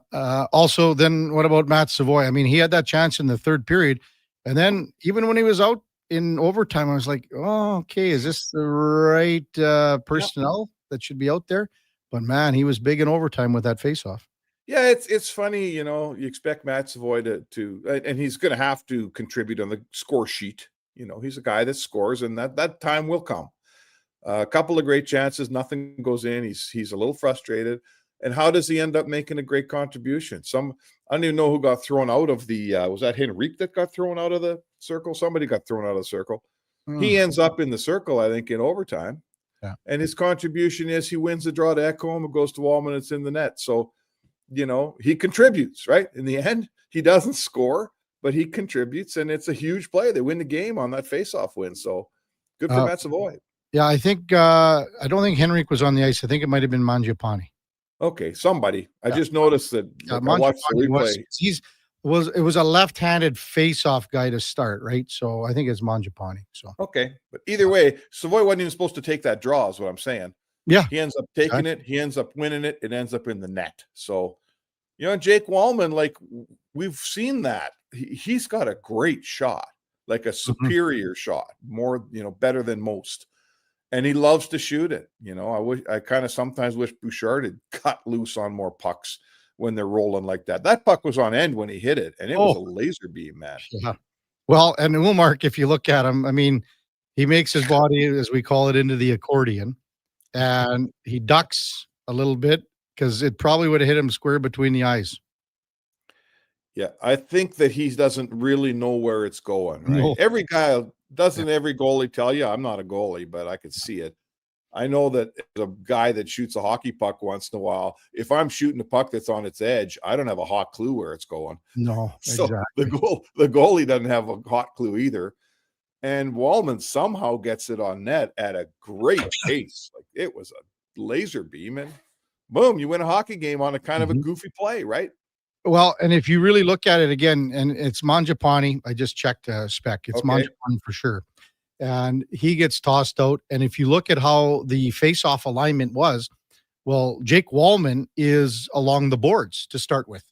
Also, then what about Matt Savoy? I mean, he had that chance in the third period. And then even when he was out in overtime, I was like, oh, okay, is this the right personnel that should be out there? But man, he was big in overtime with that faceoff. Yeah, it's funny, you expect Matt Savoy to and he's going to have to contribute on the score sheet. He's a guy that scores, and that time will come. A couple of great chances, nothing goes in. He's a little frustrated. And how does he end up making a great contribution? I don't even know who got thrown out of the was that Henrique that got thrown out of the circle? Somebody got thrown out of the circle. He ends up in the circle, I think, in overtime. Yeah. And his contribution is he wins the draw to Ekholm, it goes to Walman, it's in the net. So he contributes, right? In the end, he doesn't score, but he contributes, and it's a huge play. They win the game on that faceoff win. So good for Matt Savoy. Yeah, I think I don't think Henrique was on the ice. I think it might have been Mangiapane. Okay, somebody. I just noticed that. I watched the replay. It was a left-handed face-off guy to start, right? So I think it's Mangiapane. So okay, but either way, Savoy wasn't even supposed to take that draw, is what I'm saying. Yeah, he ends up taking it. He ends up winning it. It ends up in the net. So, Jake Walman, like we've seen that he's got a great shot, like a superior shot, more better than most, and he loves to shoot it. I kind of sometimes wish Bouchard had cut loose on more pucks when they're rolling like that. That puck was on end when he hit it, and it was a laser beam, man. Yeah. Well, and Ulmark, if you look at him, I mean, he makes his body, as we call it, into the accordion. And he ducks a little bit because it probably would have hit him square between the eyes. Yeah, I think that he doesn't really know where it's going. Right? No. Every guy doesn't. Every goalie tell you, I'm not a goalie, but I could see it. I know that as a guy that shoots a hockey puck once in a while, if I'm shooting a puck that's on its edge, I don't have a hot clue where it's going. No, so exactly. the goalie doesn't have a hot clue either. and Walman somehow gets it on net at a great pace. Like it was a laser beam, and boom, you win a hockey game on a kind of a goofy play, right? Well, and if you really look at it again, and it's Mangiapane, I just checked spec. It's Okay. Mangiapane for sure. And he gets tossed out. And if you look at how the face-off alignment was, well, Jake Walman is along the boards to start with,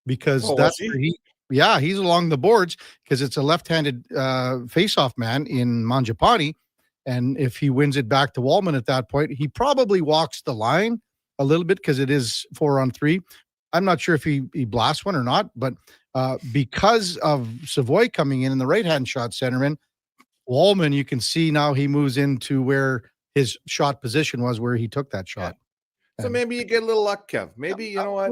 because that's where he's along the boards because it's a left-handed face-off man in Mangiapane. And if he wins it back to Walman at that point, he probably walks the line a little bit because it is 4-on-3. I'm not sure if he blasts one or not, but because of Savoy coming in the right-hand shot centerman, Walman, you can see now he moves into where his shot position was, where he took that shot. So maybe you get a little luck, Kev. Maybe, you know what?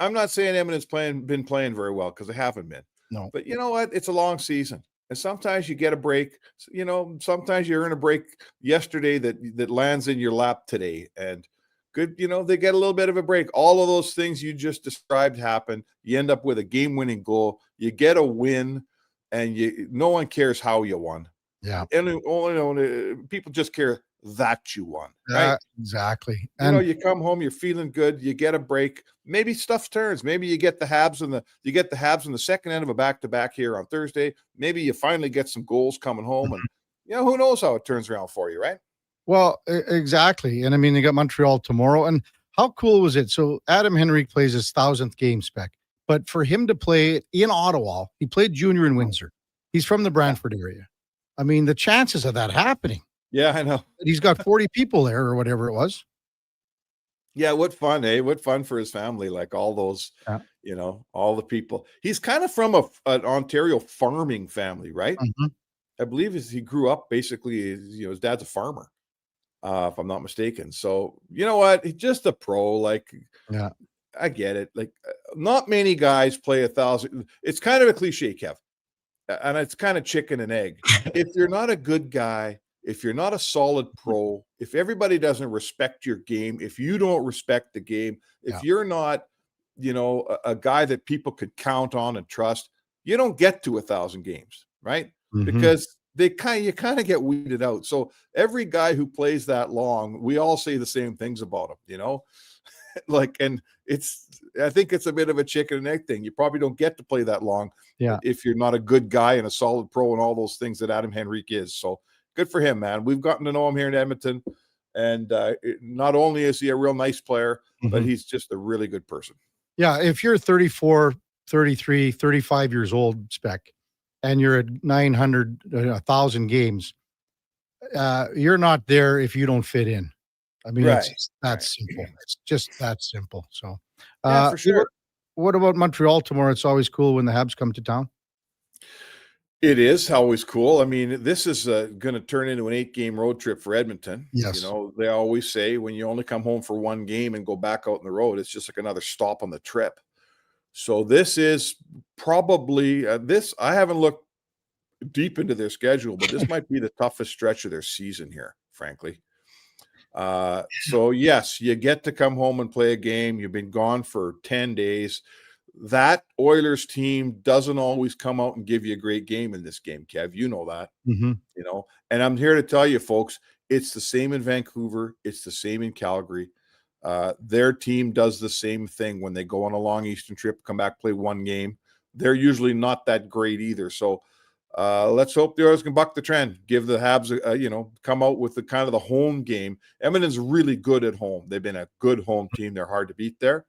I'm not saying Edmonton's been playing very well, because they haven't been. No. But you know what? It's a long season. And sometimes you get a break. You know, sometimes you earn a break yesterday that lands in your lap today. And good, you know, they get a little bit of a break. All of those things you just described happen. You end up with a game-winning goal. You get a win, and no one cares how you won. Yeah. And people just care that you won. Right? Exactly. And you come home, you're feeling good, you get a break. Maybe stuff turns. Maybe you get the Habs in the second end of a back-to-back here on Thursday. Maybe you finally get some goals coming home, and you know, who knows how it turns around for you, right? Well, exactly. And I mean, they got Montreal tomorrow. And how cool was it? So Adam Henrique plays his 1,000th game spec, but for him to play in Ottawa, he played junior in Windsor. He's from the Brantford area. I mean, the chances of that happening. Yeah, I know. He's got 40 people there or whatever it was. Yeah, what fun, eh? What fun for his family, like all those, you know, all the people. He's kind of from an Ontario farming family, right? I believe he grew up basically, you know, his dad's a farmer, if I'm not mistaken. So, you know what? He's just a pro. Like, I get it. Like, not many guys play 1,000. It's kind of a cliche, Kev. And it's kind of chicken and egg. If you're not a good guy, if you're not a solid pro, if everybody doesn't respect your game, if you don't respect the game, if you're not, you know, a guy that people could count on and trust, you don't get to 1,000 games, right? Because you kind of get weeded out. So every guy who plays that long, we all say the same things about him, you know? Like, and I think it's a bit of a chicken and egg thing. You probably don't get to play that long if you're not a good guy and a solid pro and all those things that Adam Henrique is. So good for him, man. We've gotten to know him here in Edmonton. And not only is he a real nice player, but he's just a really good person. Yeah, if you're 34, 33, 35 years old, Spec, and you're at 900, 1,000 games, you're not there if you don't fit in. I mean, it's that simple. It's just that simple. So, for sure. What about Montreal tomorrow? It's always cool when the Habs come to town. It is always cool. I mean, this is going to turn into an 8-game road trip for Edmonton. Yes. You know, they always say when you only come home for one game and go back out on the road, it's just like another stop on the trip. So this is probably I haven't looked deep into their schedule, but this might be the toughest stretch of their season here, frankly. So yes, you get to come home and play a game. You've been gone for 10 days. That Oilers team doesn't always come out and give you a great game in this game, Kev. You know that, you know, and I'm here to tell you, folks, it's the same in Vancouver. It's the same in Calgary. Their team does the same thing when they go on a long Eastern trip, come back, play one game. They're usually not that great either. So let's hope the Oilers can buck the trend, give the Habs, you know, come out with the kind of the home game. Edmonton's really good at home. They've been a good home team. They're hard to beat there.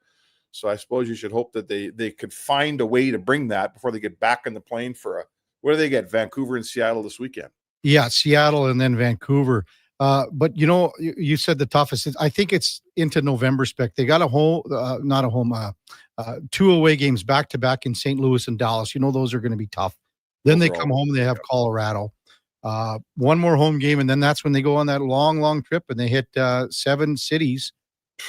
So I suppose you should hope that they could find a way to bring that before they get back in the plane for where do they get? Vancouver and Seattle this weekend. Yeah, Seattle and then Vancouver. But you know, you said the toughest. I think it's into November, Spec. They got two away games back to back in St. Louis and Dallas. You know, those are going to be tough. Then they come home and they have Colorado. One more home game, and then that's when they go on that long trip and they hit 7 cities.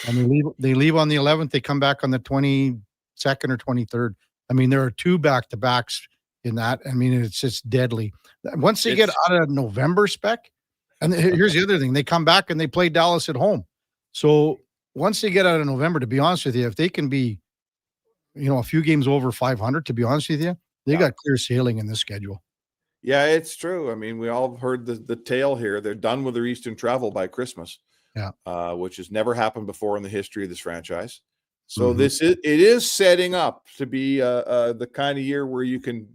And they leave on the 11th. They come back on the 22nd or 23rd. I mean, there are 2 back-to-backs in that. I mean, it's just deadly. Once they get out of November, Spec, and here's the other thing. They come back and they play Dallas at home. So once they get out of November, to be honest with you, if they can be, you know, a few games over 500, to be honest with you, they got clear sailing in this schedule. Yeah, it's true. I mean, we all heard the tale here. They're done with their Eastern travel by Christmas. Yeah. Which has never happened before in the history of this franchise. So it is setting up to be the kind of year where you can,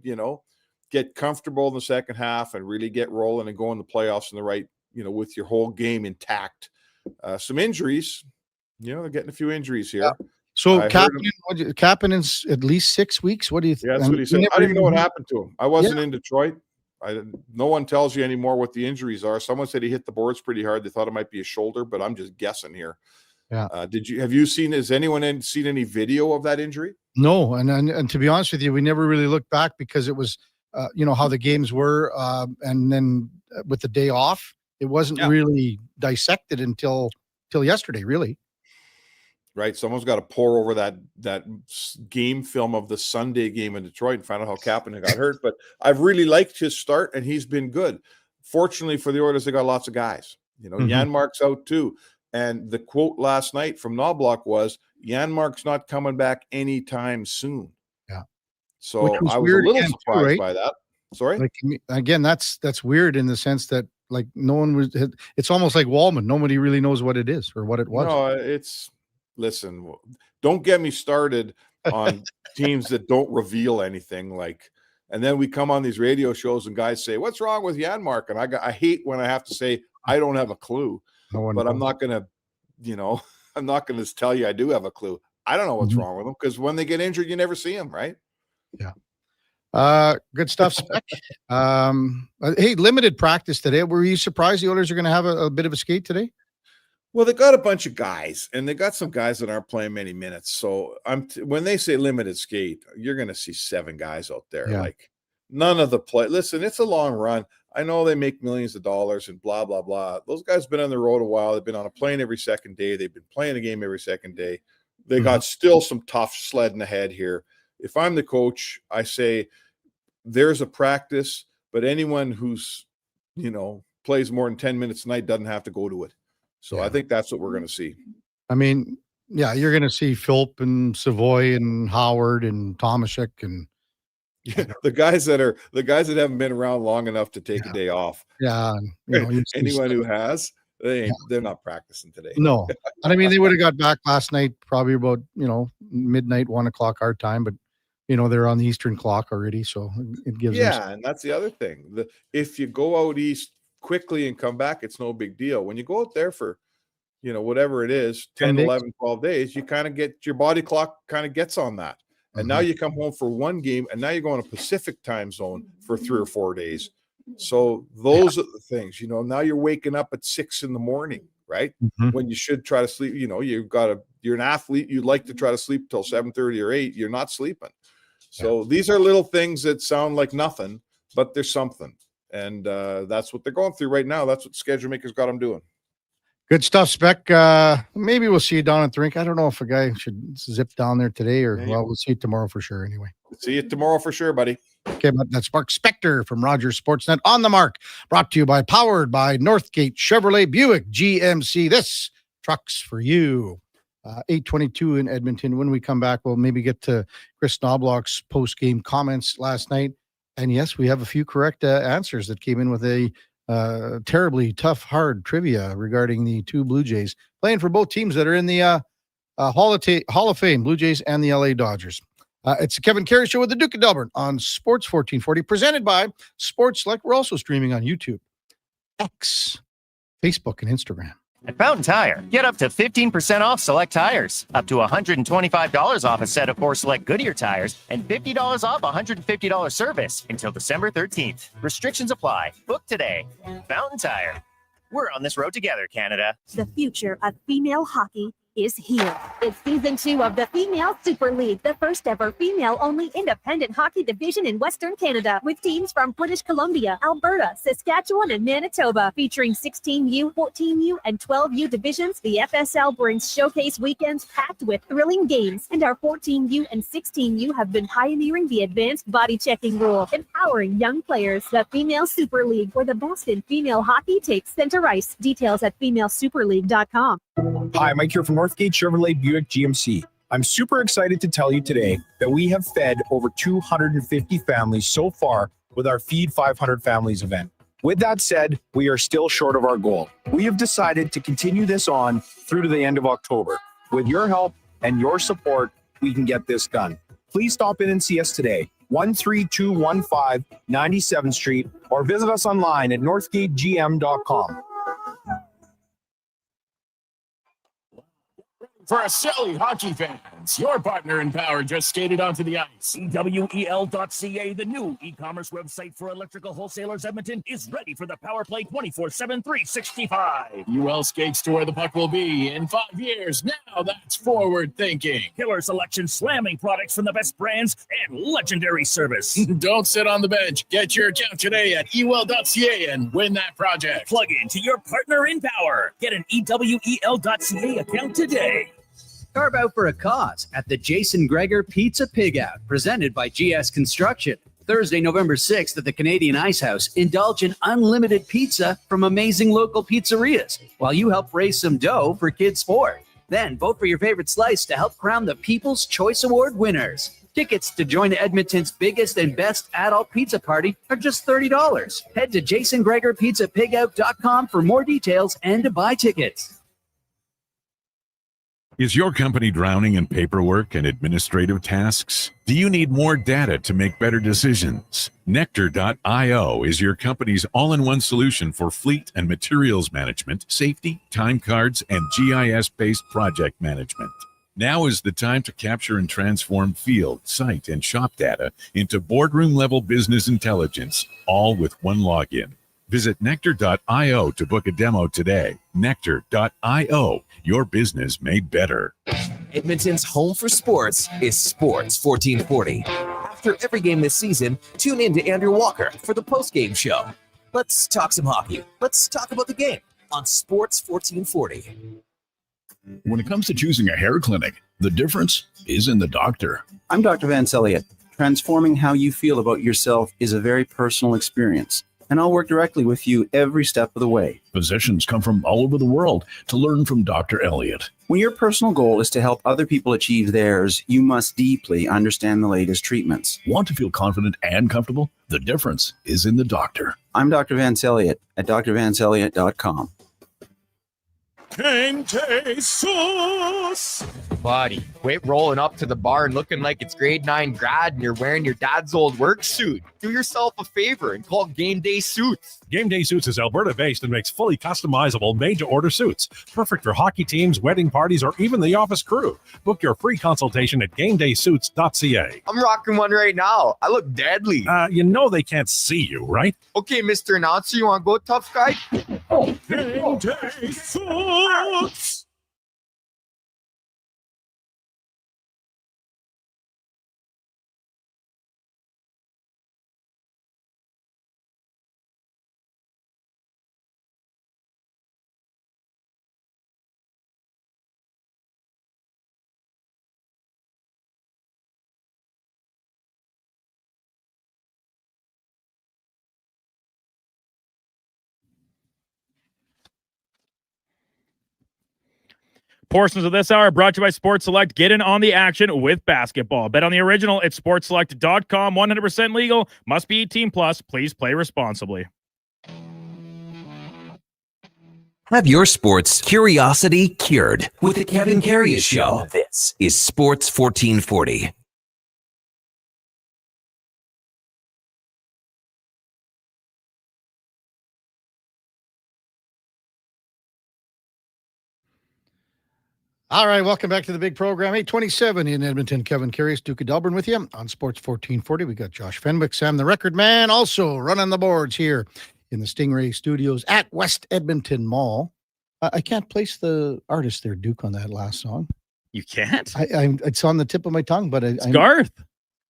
get comfortable in the second half and really get rolling and go in the playoffs in the right, with your whole game intact. Some injuries, they're getting a few injuries here. Yeah. So Kapanen's at least 6 weeks. What do you think? Yeah, that's what he said. I didn't know what happened to him. I wasn't in Detroit. No one tells you anymore what the injuries are. Someone said he hit the boards pretty hard. They thought it might be a shoulder, but I'm just guessing here. Yeah. Has anyone seen any video of that injury? No. And to be honest with you, we never really looked back because it was, how the games were. And then with the day off, it wasn't really dissected until yesterday, really. Right. Someone's got to pour over that game film of the Sunday game in Detroit and find out how Kapanen got hurt. But I've really liked his start, and he's been good. Fortunately for the Oilers, they got lots of guys. Janmark's out too. And the quote last night from Knobloch was, Janmark's not coming back anytime soon. Yeah. So I was a little surprised by that. Sorry? Like, again, that's weird in the sense that, like, no one was – it's almost like Walman. Nobody really knows what it is or what it was. No, listen, don't get me started on teams that don't reveal anything. And then we come on these radio shows and guys say, "What's wrong with Janmark?" And I hate when I have to say I don't have a clue. But I'm not gonna, I'm not gonna tell you I do have a clue. I don't know what's wrong with them because when they get injured, you never see them, right? Yeah. Good stuff, Spec. Hey, limited practice today. Were you surprised the Oilers are going to have a bit of a skate today? Well, they got a bunch of guys, and they got some guys that aren't playing many minutes. So when they say limited skate, you're going to see 7 guys out there. Yeah. Like none of the play. Listen, it's a long run. I know they make millions of dollars and blah, blah, blah. Those guys have been on the road a while. They've been on a plane every second day. They've been playing a game every second day. They got still some tough sledding ahead here. If I'm the coach, I say there's a practice, but anyone who's, plays more than 10 minutes a night doesn't have to go to it. So I think that's what we're going to see. I mean, yeah, you're going to see Philp and Savoy and Howard and Tomashek and the guys that haven't been around long enough to take a day off. Yeah. Anyone who has, they're not practicing today. No. And I mean, they would have got back last night, probably about, midnight, 1:00 our time, but they're on the Eastern clock already. So it gives them. And that's the other thing. If you go out East quickly and come back, it's no big deal. When you go out there for, whatever it is, 10, 11, 12 days, you kind of get your body clock kind of gets on that. And now you come home for one game, and now you're going to Pacific time zone for 3 or 4 days. So those are the things, now you're waking up at 6 a.m, right? When you should try to sleep, you're an athlete. You'd like to try to sleep till 7:30 or 8. You're not sleeping. So these are little things that sound like nothing, but there's something. And that's what they're going through right now. That's what schedule makers got them doing. Good stuff, Spec. Maybe we'll see you down at the rink. I don't know if a guy should zip down there today we'll see you tomorrow for sure anyway. See you tomorrow for sure, buddy. Okay, but that's Mark Spector from Rogers Sportsnet on the mark. Brought to you powered by Northgate Chevrolet Buick GMC. This truck's for you. 8:22 in Edmonton. When we come back, we'll maybe get to Chris Knobloch's post-game comments last night. And yes, we have a few correct answers that came in with a terribly tough, hard trivia regarding the 2 Blue Jays playing for both teams that are in the Hall of Fame, Blue Jays and the LA Dodgers. It's the Kevin Karius Show with the Duke of Delburne on Sports 1440, presented by Sports Like. We're also streaming on YouTube, X, Facebook, and Instagram. At Fountain Tire, get up to 15% off select tires, up to $125 off a set of 4 select Goodyear tires, and $50 off $150 service until December 13th. Restrictions apply. Book today. Fountain Tire. We're on this road together, Canada. The future of female hockey is here. It's season 2 of the Female Super League, the first ever female-only independent hockey division in Western Canada, with teams from British Columbia, Alberta, Saskatchewan, and Manitoba. Featuring 16U, 14U, and 12U divisions, the FSL brings showcase weekends packed with thrilling games, and our 14U and 16U have been pioneering the advanced body checking rule, empowering young players. The Female Super League, where the best in female hockey takes center ice. Details at femalesuperleague.com. Hi, Mike here from Northgate Chevrolet Buick GMC. I'm super excited to tell you today that we have fed over 250 families so far with our Feed 500 Families event. With that said, we are still short of our goal. We have decided to continue this on through to the end of October. With your help and your support, we can get this done. Please stop in and see us today, 13215 97th Street, or visit us online at northgategm.com. For Selly hockey fans, your partner in power just skated onto the ice. EWEL.ca, the new e-commerce website for electrical wholesalers Edmonton, is ready for the power play 24/7, 365. UL skates to where the puck will be in 5 years. Now that's forward thinking. Killer selection, slamming products from the best brands, and legendary service. Don't sit on the bench. Get your account today at EWEL.ca and win that project. Plug into your partner in power. Get an EWEL.ca account today. Carve out for a cause at the Jason Greger Pizza Pig Out, presented by GS Construction. Thursday, November 6th at the Canadian Ice House. Indulge in unlimited pizza from amazing local pizzerias while you help raise some dough for Kids Sport. Then vote for your favorite slice to help crown the People's Choice Award winners. Tickets to join Edmonton's biggest and best adult pizza party are just $30. Head to jasongregerpizzapigout.com for more details and to buy tickets. Is your company drowning in paperwork and administrative tasks? Do you need more data to make better decisions? Nectar.io is your company's all-in-one solution for fleet and materials management, safety, time cards, and GIS-based project management. Now is the time to capture and transform field, site, and shop data into boardroom-level business intelligence, all with one login. Visit Nectar.io to book a demo today. Nectar.io, your business made better. Edmonton's home for sports is Sports 1440. After every game this season, tune in to Andrew Walker for the post-game show. Let's talk some hockey. Let's talk about the game on Sports 1440. When it comes to choosing a hair clinic, the difference is in the doctor. I'm Dr. Vance Elliott. Transforming how you feel about yourself is a very personal experience, and I'll work directly with you every step of the way. Physicians come from all over the world to learn from Dr. Elliott. When your personal goal is to help other people achieve theirs, you must deeply understand the latest treatments. Want to feel confident and comfortable? The difference is in the doctor. I'm Dr. Vance Elliott at drvanceelliott.com. Game day sauce. Buddy, quit rolling up to the bar and looking like it's grade 9 grad and you're wearing your dad's old work suit. Do yourself a favor and call Game Day Suits. Game Day Suits is Alberta-based and makes fully customizable made-to-order suits. Perfect for hockey teams, wedding parties, or even the office crew. Book your free consultation at GameDaySuits.ca. I'm rocking one right now. I look deadly. You know they can't see you, right? Okay, Mr. Announcer, you want to go, tough guy? Game Day Suits. Portions of this hour are brought to you by Sports Select. Get in on the action with basketball. Bet on the original at sportselect.com. 100% legal. Must be 18 plus. Please play responsibly. Have your sports curiosity cured with the Kevin Karius Show. This is Sports 1440. All right, welcome back to the big program. 827 in Edmonton. Kevin Karius, Duke of Delburne with you on Sports 1440. We got Josh Fenwick, Sam the Record Man, also running the boards here in the Stingray Studios at West Edmonton Mall. I can't place the artist there, Duke, on that last song. You can't? It's on the tip of my tongue, but it's Garth.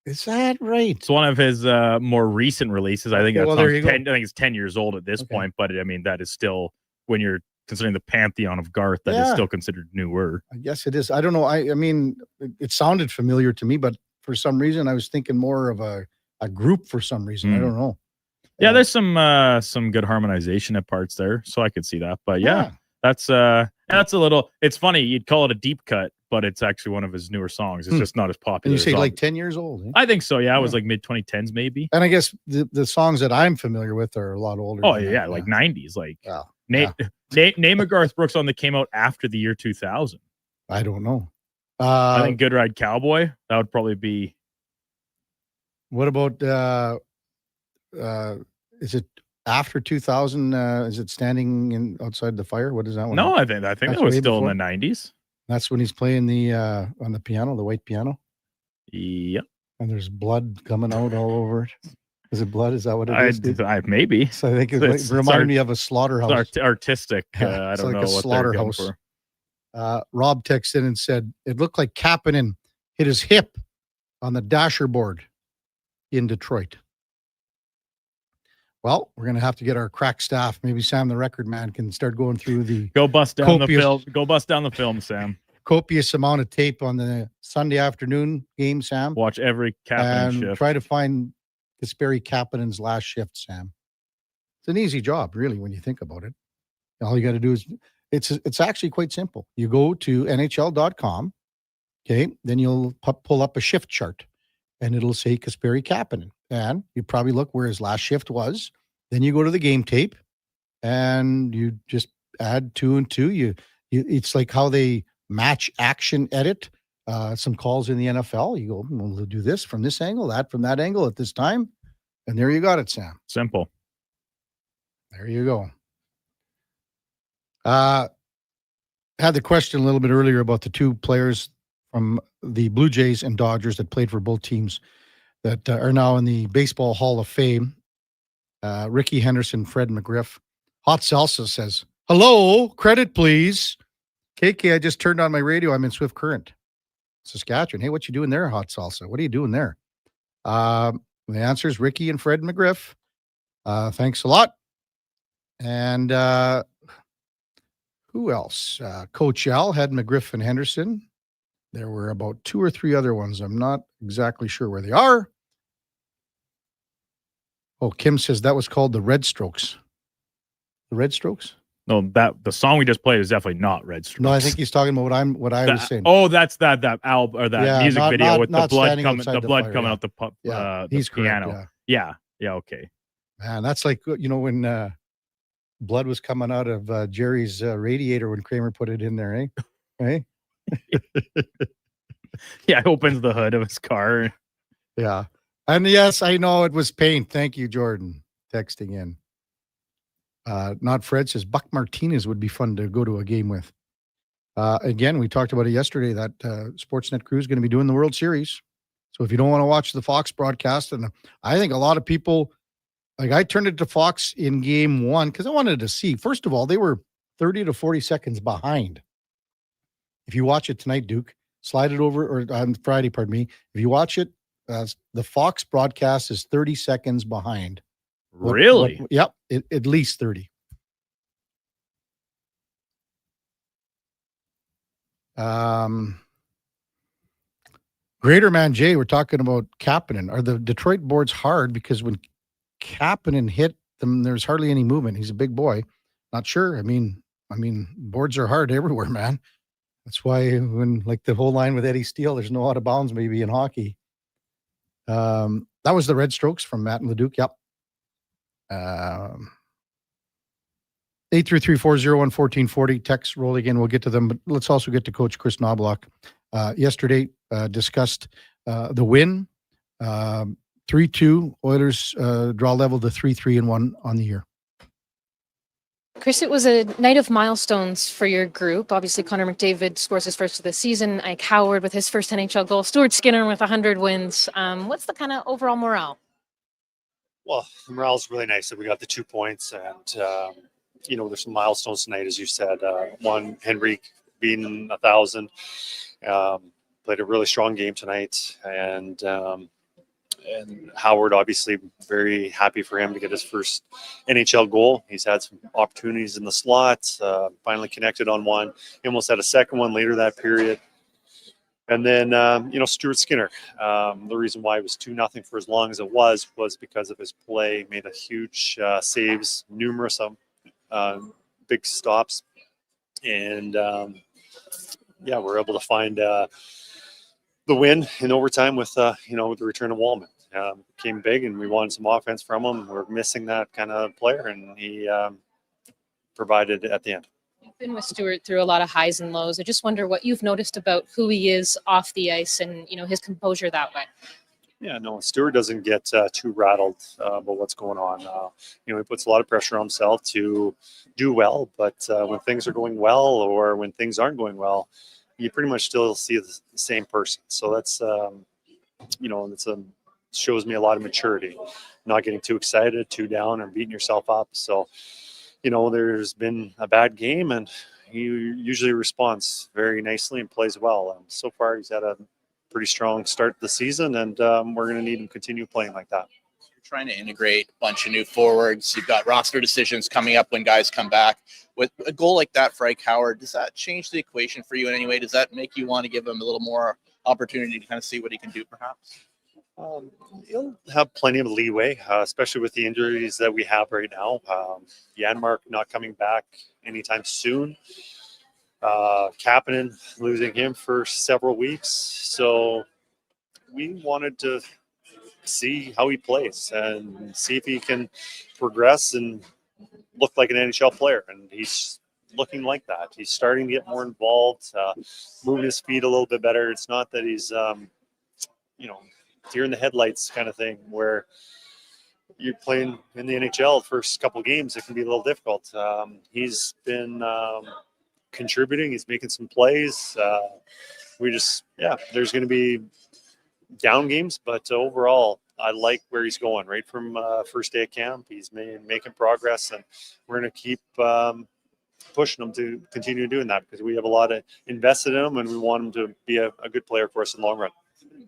Is that right? It's one of his more recent releases. I think Okay, well, there you go. I think it's 10 years old at this point, but I mean, that is still, when you're considering the pantheon of Garth, that is still considered newer. I guess it is. I don't know. I mean, it sounded familiar to me, but for some reason, I was thinking more of a group for some reason. I don't know. Yeah, there's some good harmonization at parts there, so I could see that. But yeah, that's a little. It's funny you'd call it a deep cut, but it's actually one of his newer songs. It's Hmm. just not as And popular. you say as like 10 years old. Eh? I think so. Yeah, it was like mid 2010s maybe. And I guess the songs that I'm familiar with are a lot older. Oh than yeah, that, like 90s. Like Wow. name a Garth Brooks song that came out after the year 2000. I don't know. I think Good Ride Cowboy. That would probably be. What about is it after 2000? Is it Standing Outside the Fire? What is that one? No, I think That's that was way still before? in the 90s. That's when he's playing the on the piano, the white piano. Yep. And there's blood coming out all over it. Is it blood? Is that what it is? dude? Maybe. So I think it reminded me of a slaughterhouse. It's artistic. Yeah, I it's don't like know a what they're going slaughterhouse. for. Rob texted in and said it looked like Kapanen hit his hip on the dasher board in Detroit. Well, we're going to have to get our crack staff. Maybe Sam, the record man, can start going through the Go bust down the film. Go bust down the film, Sam. Copious amount of tape on the Sunday afternoon game, Sam. Watch every Kapanen and shift. try to find Kasperi Kapanen's last shift, Sam. It's an easy job, really, when you think about it. All you got to do is it's actually quite simple. You go to NHL.com, okay, then you'll pull up a shift chart, and it'll say Kasperi Kapanen. And you probably look where his last shift was. Then you go to the game tape, and you just add 2 and 2. It's like how they match action edit some calls in the NFL. You go, we'll do this from this angle, that from that angle at this time. And there you got it, Sam. Simple. There you go. Had the question a little bit earlier about the two players from the Blue Jays and Dodgers that played for both teams that are now in the Baseball Hall of Fame. Ricky Henderson, Fred McGriff. Hot Salsa says, hello, credit please. KK, I just turned on my radio. I'm in Swift Current, Saskatchewan. Hey, what you doing there, Hot Salsa? What are you doing there? The answer is Ricky and Fred McGriff. Thanks a lot. And who else? Coach Al had McGriff and Henderson. There were about 2 or 3 other ones. I'm not exactly sure where they are. Oh, Kim says that was called the Red Strokes. The Red Strokes? No, the song we just played is definitely not Red Strokes. No, I think he's talking about what I was saying. Oh, that's that album or that music video with the blood coming fire, out the he's piano. correct, Yeah, okay. Man, that's like when blood was coming out of Jerry's radiator when Kramer put it in there, eh? Hey. Yeah, opens the hood of his car. Yeah. And yes, I know it was paint. Thank you, Jordan, texting in. Not Fred says Buck Martinez would be fun to go to a game with. Again, we talked about it yesterday that Sportsnet crew is going to be doing the World Series. So if you don't want to watch the Fox broadcast, and I think a lot of people, like I turned it to Fox in game 1 because I wanted to see. First of all, they were 30 to 40 seconds behind. If you watch it tonight, Duke, slide it over, or on Friday, pardon me. If you watch it, the Fox broadcast is 30 seconds behind. Really? Yep, at least 30. Greater Man Jay, we're talking about Kapanen. Are the Detroit boards hard? Because when Kapanen hit them, there's hardly any movement. He's a big boy. Not sure. I mean, boards are hard everywhere, man. That's why when like the whole line with Eddie Steele, there's no out of bounds maybe in hockey. That was the Red Strokes from Matt and Leduc. Yep. 833-401-1440. Text roll again. We'll get to them, but let's also get to Coach Chris Knobloch. Yesterday discussed the win. 3-2 Oilers draw level to 3-3-1 on the year. Chris, it was a night of milestones for your group. Obviously, Connor McDavid scores his first of the season. Ike Howard with his first NHL goal. Stuart Skinner with 100 wins. What's the kind of overall morale? Well, the morale's really nice that we got the 2 points. And, there's some milestones tonight, as you said. One, Henrique beating 1,000. Played a really strong game tonight. And Howard, obviously, very happy for him to get his first NHL goal. He's had some opportunities in the slots, finally connected on one. He almost had a second one later that period. And then, Stuart Skinner, the reason why it was 2-0 for as long as it was because of his play. Made a huge saves, numerous big stops. And yeah, we're able to find the win in overtime with with the return of Walman. Came big, and we wanted some offense from him. We're missing that kind of player, and he provided at the end. You've been with Stuart through a lot of highs and lows. I just wonder what you've noticed about who he is off the ice and, his composure that way. Yeah, no, Stuart doesn't get too rattled about what's going on. He puts a lot of pressure on himself to do well, but when things are going well or when things aren't going well, you pretty much still see the same person. So that's, shows me a lot of maturity, not getting too excited, too down, or beating yourself up. So, there's been a bad game, and he usually responds very nicely and plays well. And so far, he's had a pretty strong start to the season, and we're going to need him to continue playing like that. You're trying to integrate a bunch of new forwards. You've got roster decisions coming up when guys come back. With a goal like that for Ike Howard, does that change the equation for you in any way? Does that make you want to give him a little more opportunity to kind of see what he can do, perhaps? He'll have plenty of leeway, especially with the injuries that we have right now. Janmark not coming back anytime soon. Kapanen, losing him for several weeks. So we wanted to see how he plays and see if he can progress and look like an NHL player. And he's looking like that. He's starting to get more involved, moving his feet a little bit better. It's not that he's, deer in the headlights kind of thing where you're playing in the NHL the first couple of games. It can be a little difficult. He's been contributing. He's making some plays. There's going to be down games, but overall, I like where he's going right from first day of camp. He's making progress, and we're going to keep pushing him to continue doing that because we have a lot of invested in him, and we want him to be a good player for us in the long run.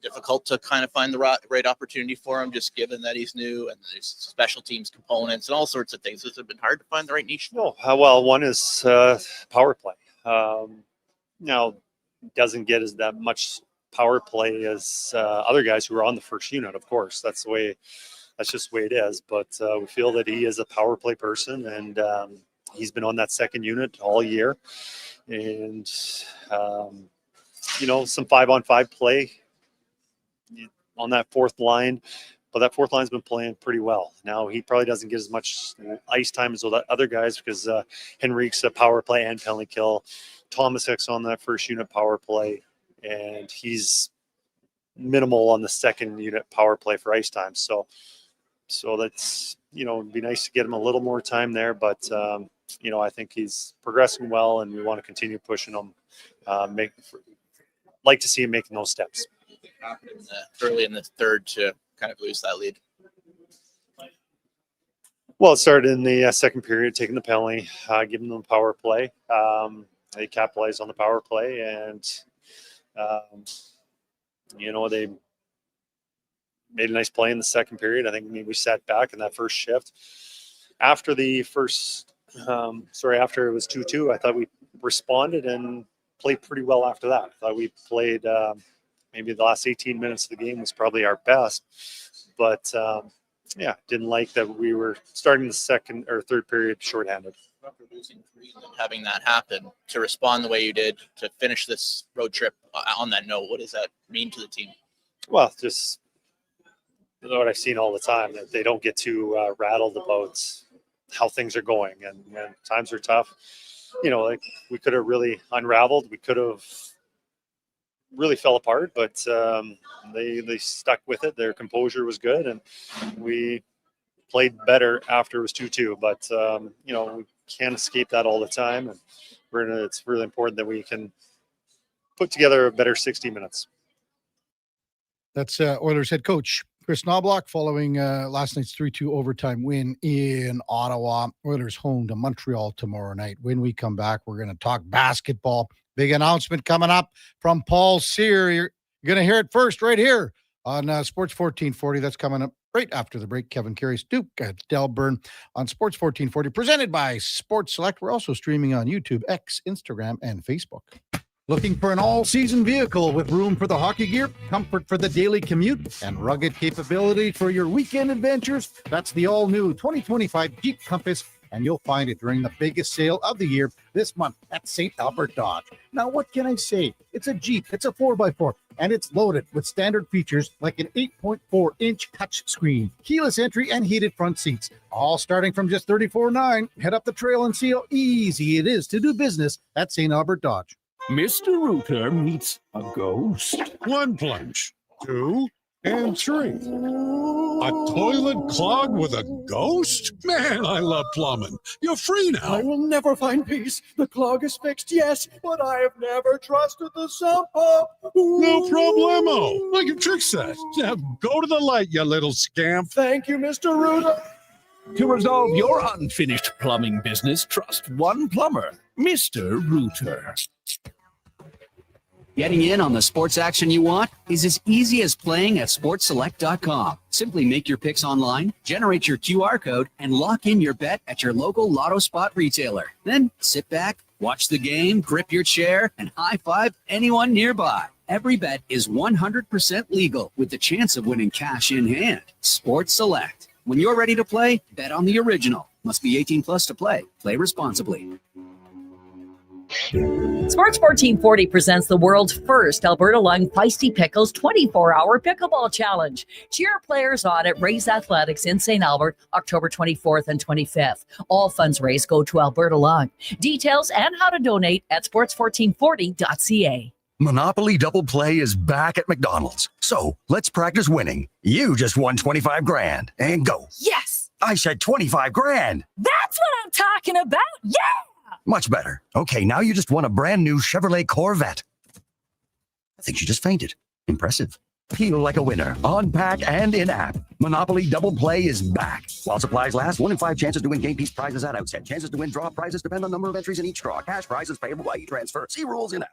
Difficult to kind of find the right opportunity for him, just given that he's new and there's special teams components and all sorts of things. Has it been hard to find the right niche? No, one is power play. Now, doesn't get as that much power play as other guys who are on the first unit. Of course, that's just the way it is. But we feel that he is a power play person, and he's been on that second unit all year, and some 5-on-5 play on that fourth line, but that fourth line's been playing pretty well. Now he probably doesn't get as much ice time as the other guys because Henrique's a power play and penalty kill. Thomas Hicks on that first unit power play, and he's minimal on the second unit power play for ice time. So that's, it'd be nice to get him a little more time there, but I think he's progressing well, and we want to continue pushing him. Like to see him making those steps. Early in the third to kind of lose that lead? Well, it started in the second period, taking the penalty, giving them power play. They capitalized on the power play, and they made a nice play in the second period. I think we sat back in that first shift. After after it was 2-2, I thought we responded and played pretty well after that. I thought we played maybe the last 18 minutes of the game was probably our best, but didn't like that we were starting the second or third period shorthanded. After losing 3 and having that happen, to respond the way you did, to finish this road trip on that note, what does that mean to the team? Well, just what I've seen all the time, that they don't get too rattled about how things are going, and when times are tough, like we could have really unraveled. We could have really fell apart, but they stuck with it. Their composure was good, and we played better after it was 2-2. But we can't escape that all the time, and it's really important that we can put together a better 60 minutes. That's Oilers head coach Chris Knobloch following last night's 3-2 overtime win in Ottawa. Oilers home to Montreal tomorrow night. When we come back, we're going to talk basketball. Big announcement coming up from Paul Cyr. You're going to hear it first right here on Sports 1440. That's coming up right after the break. Kevin Karius, Duke of Delburne on Sports 1440, presented by Sports Select. We're also streaming on YouTube, X, Instagram, and Facebook. Looking for an all-season vehicle with room for the hockey gear, comfort for the daily commute, and rugged capability for your weekend adventures? That's the all-new 2025 Jeep Compass and you'll find it during the biggest sale of the year this month at St. Albert Dodge. Now, what can I say? It's a Jeep, it's a 4x4, and it's loaded with standard features like an 8.4-inch touchscreen, keyless entry, and heated front seats, all starting from just $34,900. Head up the trail and see how easy it is to do business at St. Albert Dodge. Mr. Rooter meets a ghost. One plunge, 2, and 3. A toilet clogged with a ghost? Man, I love plumbing. You're free now. I will never find peace. The clog is fixed, yes, but I have never trusted the sump pump. No problemo. I can fix that. Now go to the light, you little scamp. Thank you, Mr. Rooter. To resolve your unfinished plumbing business, trust one plumber, Mr. Rooter. Getting in on the sports action you want is as easy as playing at sportselect.com. Simply make your picks online, generate your QR code, and lock in your bet at your local Lotto Spot retailer. Then sit back, watch the game, grip your chair, and high-five anyone nearby. Every bet is 100% legal with the chance of winning cash in hand. Sports Select. When you're ready to play, bet on the original. Must be 18 plus to play. Play responsibly. Sports 1440 presents the world's first Alberta Lung Feisty Pickles 24-hour pickleball challenge. Cheer players on at Rays Athletics in St. Albert, October 24th and 25th. All funds raised go to Alberta Lung. Details and how to donate at sports1440.ca. Monopoly Double Play is back at McDonald's. So let's practice winning. You just won 25 grand and go. Yes! I said 25 grand. That's what I'm talking about! Yeah! Much better. Okay, now you just won a brand new Chevrolet Corvette. I think she just fainted. Impressive. Feel like a winner on pack and in-app. Monopoly Double Play is back. While supplies last, 1 in 5 chances to win game piece prizes at outset. Chances to win draw prizes depend on number of entries in each draw. Cash prizes payable by e-transfer. See rules in-app.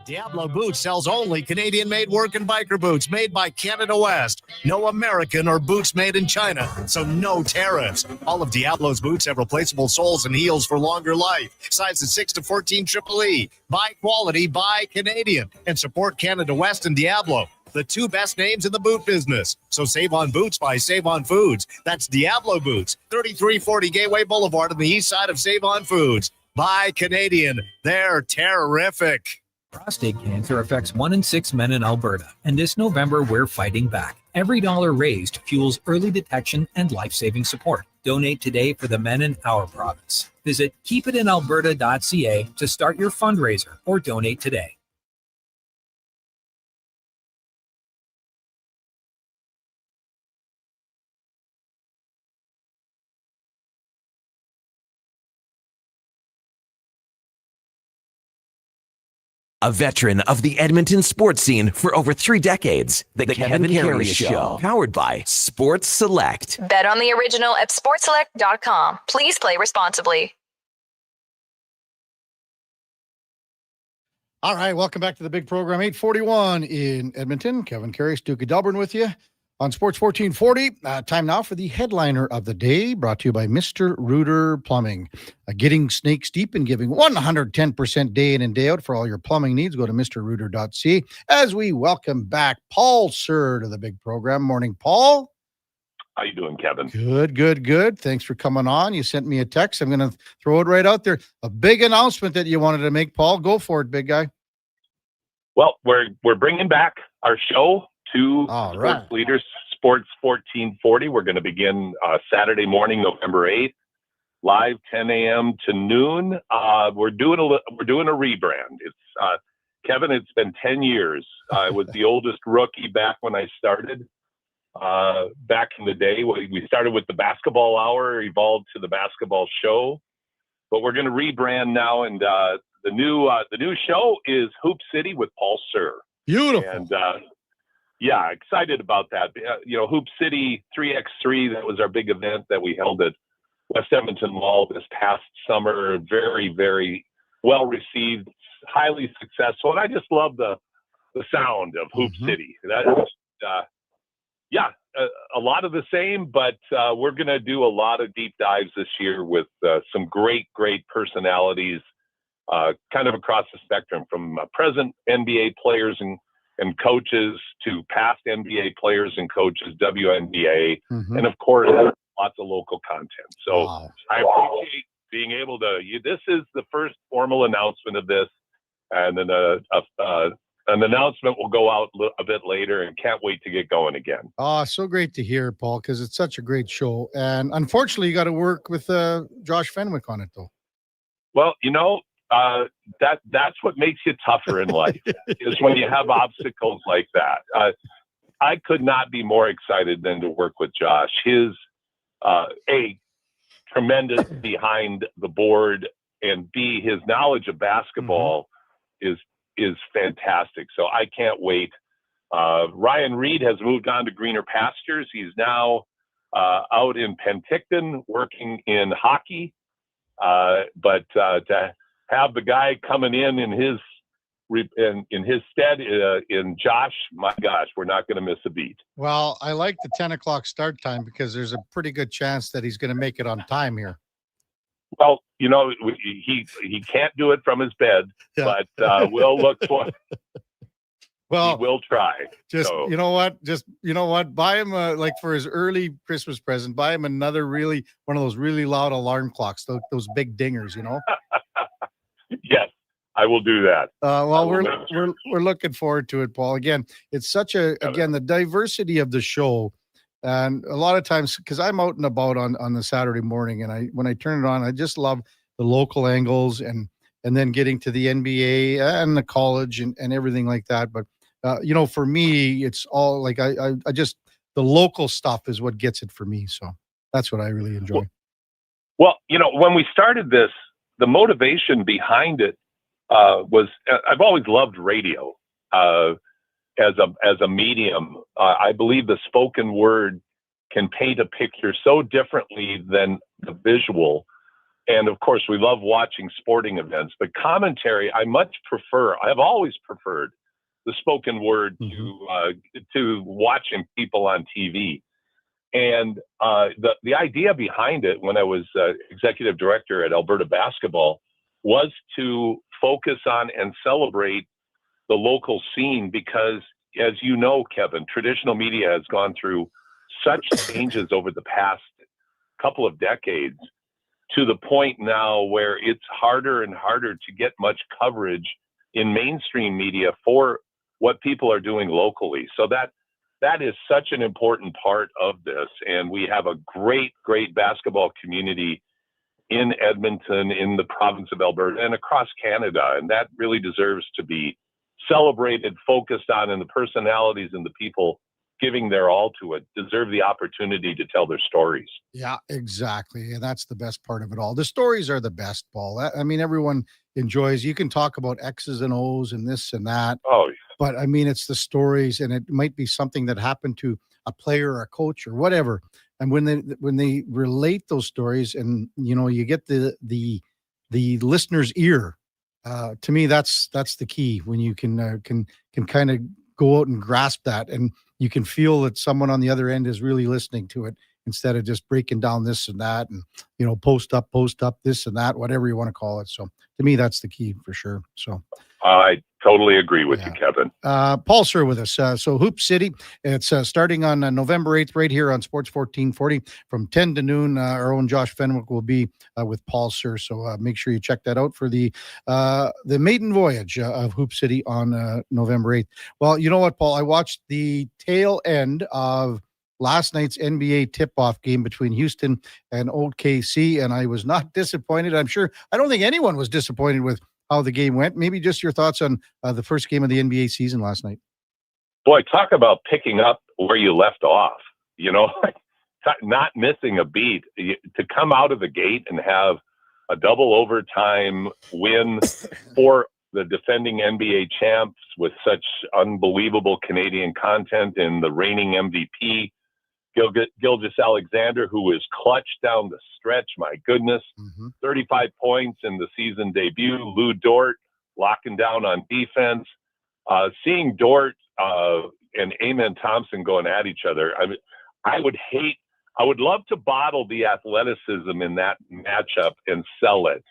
Diablo Boots sells only Canadian-made work and biker boots made by Canada West. No American or boots made in China, so no tariffs. All of Diablo's boots have replaceable soles and heels for longer life. Sizes 6 to 14 EEE. Buy quality, buy Canadian. And support Canada West and Diablo, the two best names in the boot business. So save on boots by Save On Foods. That's Diablo Boots, 3340 Gateway Boulevard on the east side of Save On Foods. Buy Canadian. They're terrific. Prostate cancer affects 1 in 6 men in Alberta, and this November we're fighting back. Every dollar raised fuels early detection and life-saving support. Donate today for the men in our province. Visit keepitinalberta.ca to start your fundraiser or donate today. A veteran of the Edmonton sports scene for over 3 decades, the Kevin Karius Show, powered by Sports Select. Bet on the original at sportselect.com. Please play responsibly. All right, welcome back to the big program. 841 in Edmonton. Kevin Karius, Duke of Delburne with you on Sports 1440. Time now for the headliner of the day, brought to you by Mr. Rooter Plumbing. Getting snakes deep and giving 110% day in and day out for all your plumbing needs. Go to mrrooter.ca as we welcome back Paul Sir to the big program. Morning, Paul. How you doing, Kevin? Good. Thanks for coming on. You sent me a text. I'm going to throw it right out there. A big announcement that you wanted to make, Paul. Go for it, big guy. Well, we're bringing back our show to Sports Leaders Sports 1440. We're going to begin Saturday morning, November 8th, live 10 a.m. to noon. We're doing a rebrand. It's Kevin. It's been 10 years. I was the oldest rookie back when I started. Back in the day, we started with the basketball hour, evolved to the basketball show, but we're going to rebrand now. And the new show is Hoop City with Paul Sir. Beautiful. And yeah, excited about that. Hoop City 3x3, that was our big event that we held at West Edmonton Mall this past summer. Very, very well received, highly successful. And I just love the sound of Hoop City. A lot of the same, but we're going to do a lot of deep dives this year with some great personalities kind of across the spectrum, from present NBA players and coaches to past NBA players and coaches, WNBA, and of course, lots of local content. So I appreciate being able to. This is the first formal announcement of this, and then an announcement will go out a bit later, and can't wait to get going again. Oh, so great to hear, Paul, because it's such a great show. And unfortunately, you got to work with Josh Fenwick on it, though. Well, that's what makes you tougher in life is when you have obstacles like that. I could not be more excited than to work with Josh. His tremendous behind the board, and B, his knowledge of basketball is fantastic. So I can't wait. Ryan Reed has moved on to greener pastures. He's now out in Penticton working in hockey. But to have the guy coming in his stead in Josh, my gosh, we're not going to miss a beat. Well, I like the 10 o'clock start time because there's a pretty good chance that he's going to make it on time here. Well, he can't do it from his bed, but we'll look for. Well, he will try. You know what? Buy him like for his early Christmas present. Buy him another one of those really loud alarm clocks. Those big dingers. Yes, I will do that. Well, we're looking forward to it, Paul. Again, it's such the diversity of the show. And a lot of times, because I'm out and about on the Saturday morning, and when I turn it on, I just love the local angles and then getting to the NBA and the college and everything like that. But for me, it's all like I just the local stuff is what gets it for me. So that's what I really enjoy. Well, when we started this, the motivation behind it was I've always loved radio. As a medium, I believe the spoken word can paint a picture so differently than the visual. And of course, we love watching sporting events, but commentary, I've always preferred the spoken word to watching people on TV. And the idea behind it, when I was executive director at Alberta Basketball, was to focus on and celebrate the local scene, because as you know, Kevin, traditional media has gone through such changes over the past couple of decades to the point now where it's harder and harder to get much coverage in mainstream media for what people are doing locally. So that is such an important part of this. And we have a great basketball community in Edmonton, in the province of Alberta, and across Canada. And that really deserves to be celebrated, focused on, and the personalities and the people giving their all to it deserve the opportunity to tell their stories. Yeah, exactly. And that's the best part of it all. The stories are the best, Paul. I mean, everyone enjoys, you can talk about X's and O's and this and that. Oh, yeah. But I mean, it's the stories, and it might be something that happened to a player or a coach or whatever. And when they relate those stories, and you get the listener's ear, to me, that's the key. When you can kind of go out and grasp that, and you can feel that someone on the other end is really listening to it, instead of just breaking down this and that, and post up this and that, whatever you want to call it. So to me, that's the key for sure. So I totally agree with you, Kevin. Paul's here with us. So Hoop City, it's starting on November 8th right here on Sports 1440 from 10 to noon. Our own Josh Fenwick will be with Paul Sir. So make sure you check that out for the maiden voyage of Hoop City on November 8th. Well, you know what, Paul? I watched the tail end of last night's NBA tip-off game between Houston and OKC, and I was not disappointed. I don't think anyone was disappointed with how the game went. Maybe just your thoughts on the first game of the NBA season last night. Boy, talk about picking up where you left off, not missing a beat. To come out of the gate and have a double overtime win for the defending NBA champs with such unbelievable Canadian content, and the reigning MVP, Gilgeous-Alexander, who was clutch down the stretch. My goodness, 35 points in the season debut. Lou Dort locking down on defense. Seeing Dort and Amen Thompson going at each other. I would love to bottle the athleticism in that matchup and sell it,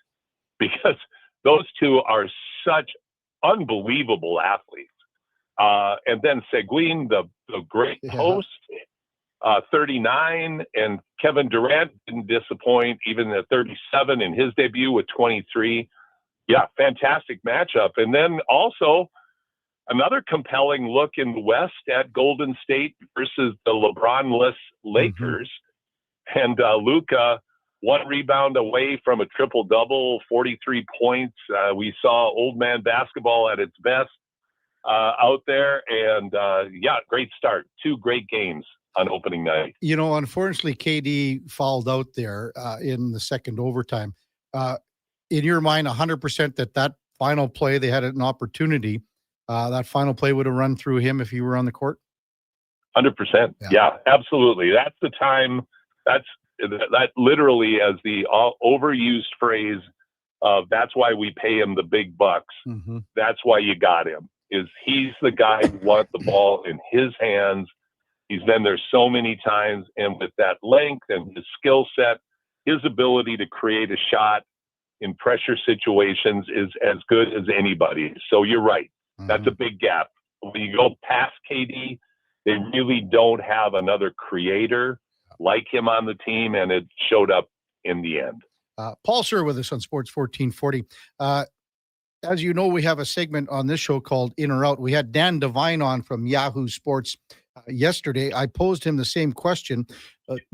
because those two are such unbelievable athletes. And then Seguin, the great post. 39, and Kevin Durant didn't disappoint, even at 37 in his debut with 23. Yeah, fantastic matchup. And then also another compelling look in the West at Golden State versus the LeBron-less Lakers. And Luka, 1 rebound away from a triple-double, 43 points. We saw old man basketball at its best out there. And, great start. 2 great games on opening night. You know, unfortunately, KD fouled out there in the second overtime. In your mind, 100% that final play, they had an opportunity. That final play would have run through him if he were on the court? 100%. Yeah, absolutely. That's the time. That literally, as the overused phrase of that's why we pay him the big bucks. That's why you got him, is he's the guy who wants the ball in his hands. He's been there so many times, and with that length and his skill set, his ability to create a shot in pressure situations is as good as anybody. So you're right. That's a big gap. When you go past KD, they really don't have another creator like him on the team, and it showed up in the end. Paul Sir with us on Sports 1440. As you know, we have a segment on this show called In or Out. We had Dan Devine on from Yahoo Sports yesterday. I posed him the same question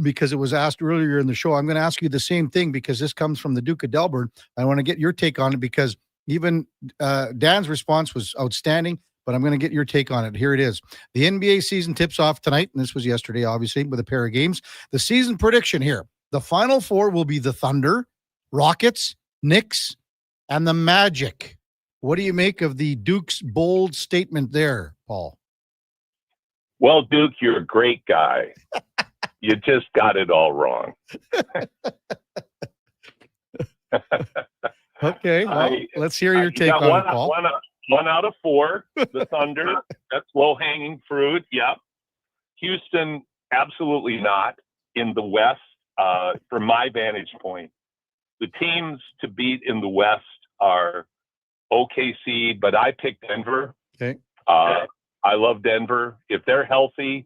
because it was asked earlier in the show. I'm going to ask you the same thing because this comes from the Duke of Delburne. I want to get your take on it because even Dan's response was outstanding, but I'm going to get your take on it. Here it is. The NBA season tips off tonight, and this was yesterday, obviously, with a pair of games. The season prediction here. The Final Four will be the Thunder, Rockets, Knicks, and the Magic. What do you make of the Duke's bold statement there, Paul? Well, Duke, you're a great guy. You just got it all wrong. Okay, well, let's hear your take on it, Paul. One out of 4, the Thunder. That's low-hanging fruit. Yep. Houston, absolutely not in the West, from my vantage point. The teams to beat in the West are OKC, but I picked Denver. Okay. I love Denver. If they're healthy,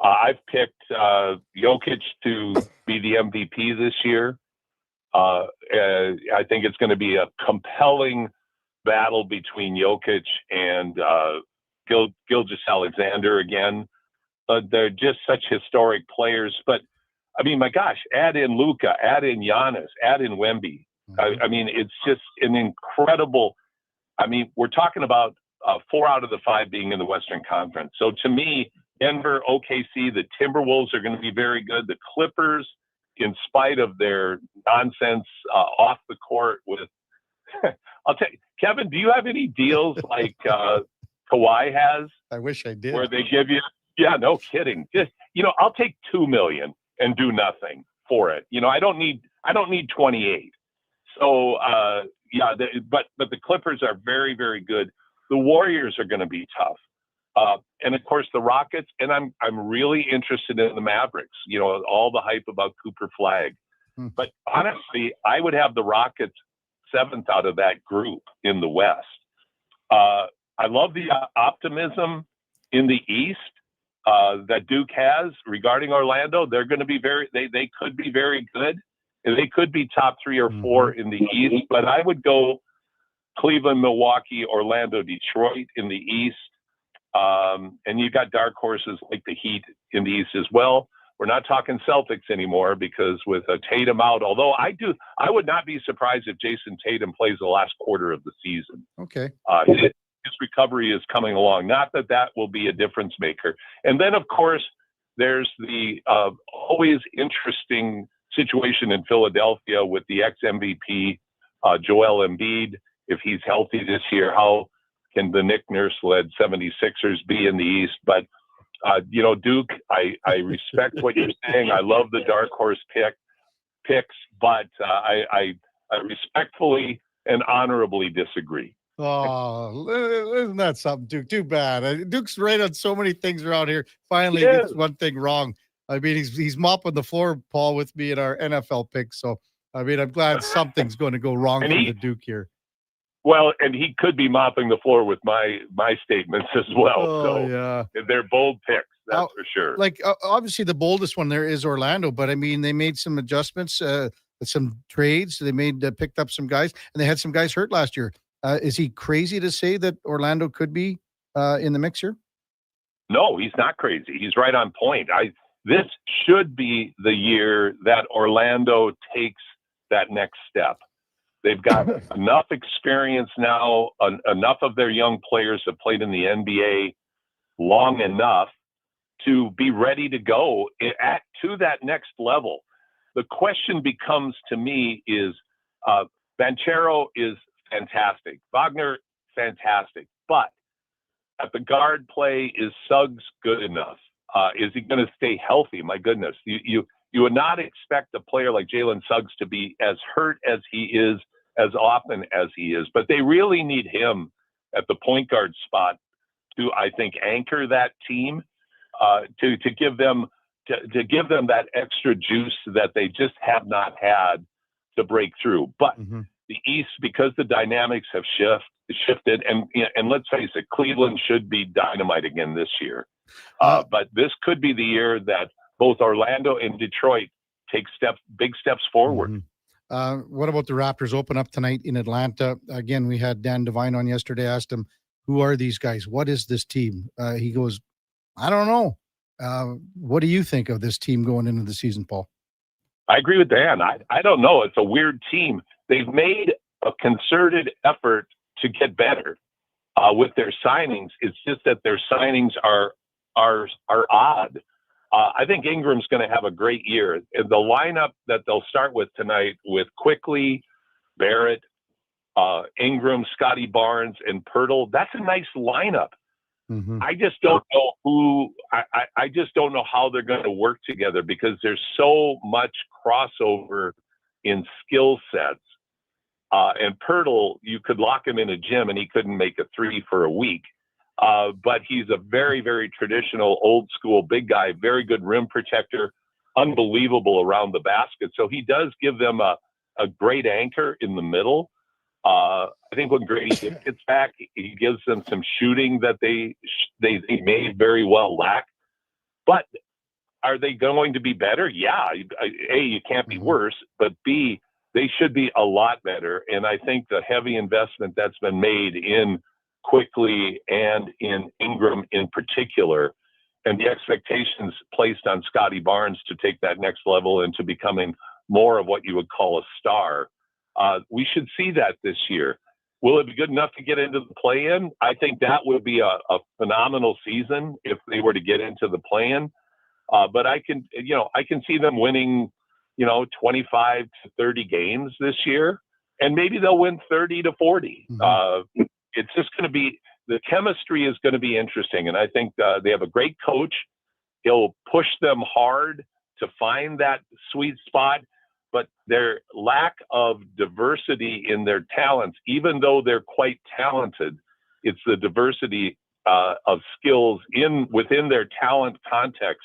I've picked Jokic to be the MVP this year. I think it's going to be a compelling battle between Jokic and Gilgeous-Alexander again. They're just such historic players. But, I mean, my gosh, add in Luka, add in Giannis, add in Wemby. I mean, it's just an incredible – I mean, we're talking about 4 out of the 5 being in the Western Conference. So, to me, Denver, OKC, the Timberwolves are going to be very good. The Clippers, in spite of their nonsense off the court with I'll tell you, Kevin, do you have any deals like Kawhi has? I wish I did. Where they give you, no kidding. Just, I'll take $2 million and do nothing for it. I don't need 28. So, but the Clippers are very, very good. The Warriors are going to be tough. And of course the Rockets, and I'm really interested in the Mavericks, all the hype about Cooper Flag. But honestly, I would have the Rockets 7th out of that group in the West. I love the optimism in the East that Duke has regarding Orlando. They're going to be they could be very good. And they could be top 3 or 4 in the East, but I would go Cleveland, Milwaukee, Orlando, Detroit in the East. And you got dark horses like the Heat in the East as well. We're not talking Celtics anymore because with Tatum out, although I would not be surprised if Jason Tatum plays the last quarter of the season. Okay. His recovery is coming along. Not that will be a difference maker. And then, of course, there's the always interesting situation in Philadelphia with the ex-MVP, Joel Embiid. If he's healthy this year, how can the Nick Nurse-led 76ers be in the East? But, Duke, I respect what you're saying. I love the dark horse picks, but I respectfully and honorably disagree. Oh, isn't that something, Duke? Too bad. Duke's right on so many things around here. Finally, he gets one thing wrong. I mean, he's mopping the floor, Paul, with me in our NFL picks. So, I mean, I'm glad something's going to go wrong for the Duke here. Well, and he could be mopping the floor with my statements as well. Oh, so they're bold picks. That's for sure. Like obviously the boldest one there is Orlando, but I mean they made some adjustments, some trades. They picked up some guys, and they had some guys hurt last year. Is he crazy to say that Orlando could be in the mix here? No, he's not crazy. He's right on point. This should be the year that Orlando takes that next step. They've got enough experience now. Enough of their young players have played in the NBA long enough to be ready to go to that next level. The question becomes to me is, Banchero is fantastic. Wagner, fantastic. But at the guard play, is Suggs good enough? Is he going to stay healthy? My goodness. You would not expect a player like Jalen Suggs to be as hurt as he is, as often as he is. But they really need him at the point guard spot to, I think, anchor that team, to give them that extra juice that they just have not had to break through. But the East, because the dynamics have shifted, and let's face it, Cleveland should be dynamite again this year. But this could be the year that both Orlando and Detroit take big steps forward. What about the Raptors open up tonight in Atlanta? Again, we had Dan Devine on yesterday, asked him, who are these guys? What is this team? He goes, I don't know. What do you think of this team going into the season, Paul? I agree with Dan. I don't know. It's a weird team. They've made a concerted effort to get better with their signings. It's just that their signings are odd. I think Ingram's going to have a great year. The lineup that they'll start with tonight with Quickly, Barrett, Ingram, Scotty Barnes, and Pirtle, that's a nice lineup. I just don't know who. I just don't know how they're going to work together because there's so much crossover in skill sets. And Pirtle, you could lock him in a gym and he couldn't make a three for a week. But he's a very, very traditional, old school big guy, very good rim protector, unbelievable around the basket. So he does give them a great anchor in the middle. I think when Grady Dick gets back, he gives them some shooting that they may very well lack. But are they going to be better? Yeah. A, you can't be worse, but B, they should be a lot better. And I think the heavy investment that's been made in Quickly and in Ingram in particular, and the expectations placed on Scotty Barnes to take that next level into becoming more of what you would call a star, we should see that this year. Will it be good enough to get into the play-in? I think that would be a phenomenal season if they were to get into the play-in. But I can see them winning, 25 to 30 games this year, and maybe they'll win 30 to 40. It's just going to be, the chemistry is going to be interesting. And I think they have a great coach. He'll push them hard to find that sweet spot, but their lack of diversity in their talents, even though they're quite talented, it's the diversity of skills within their talent context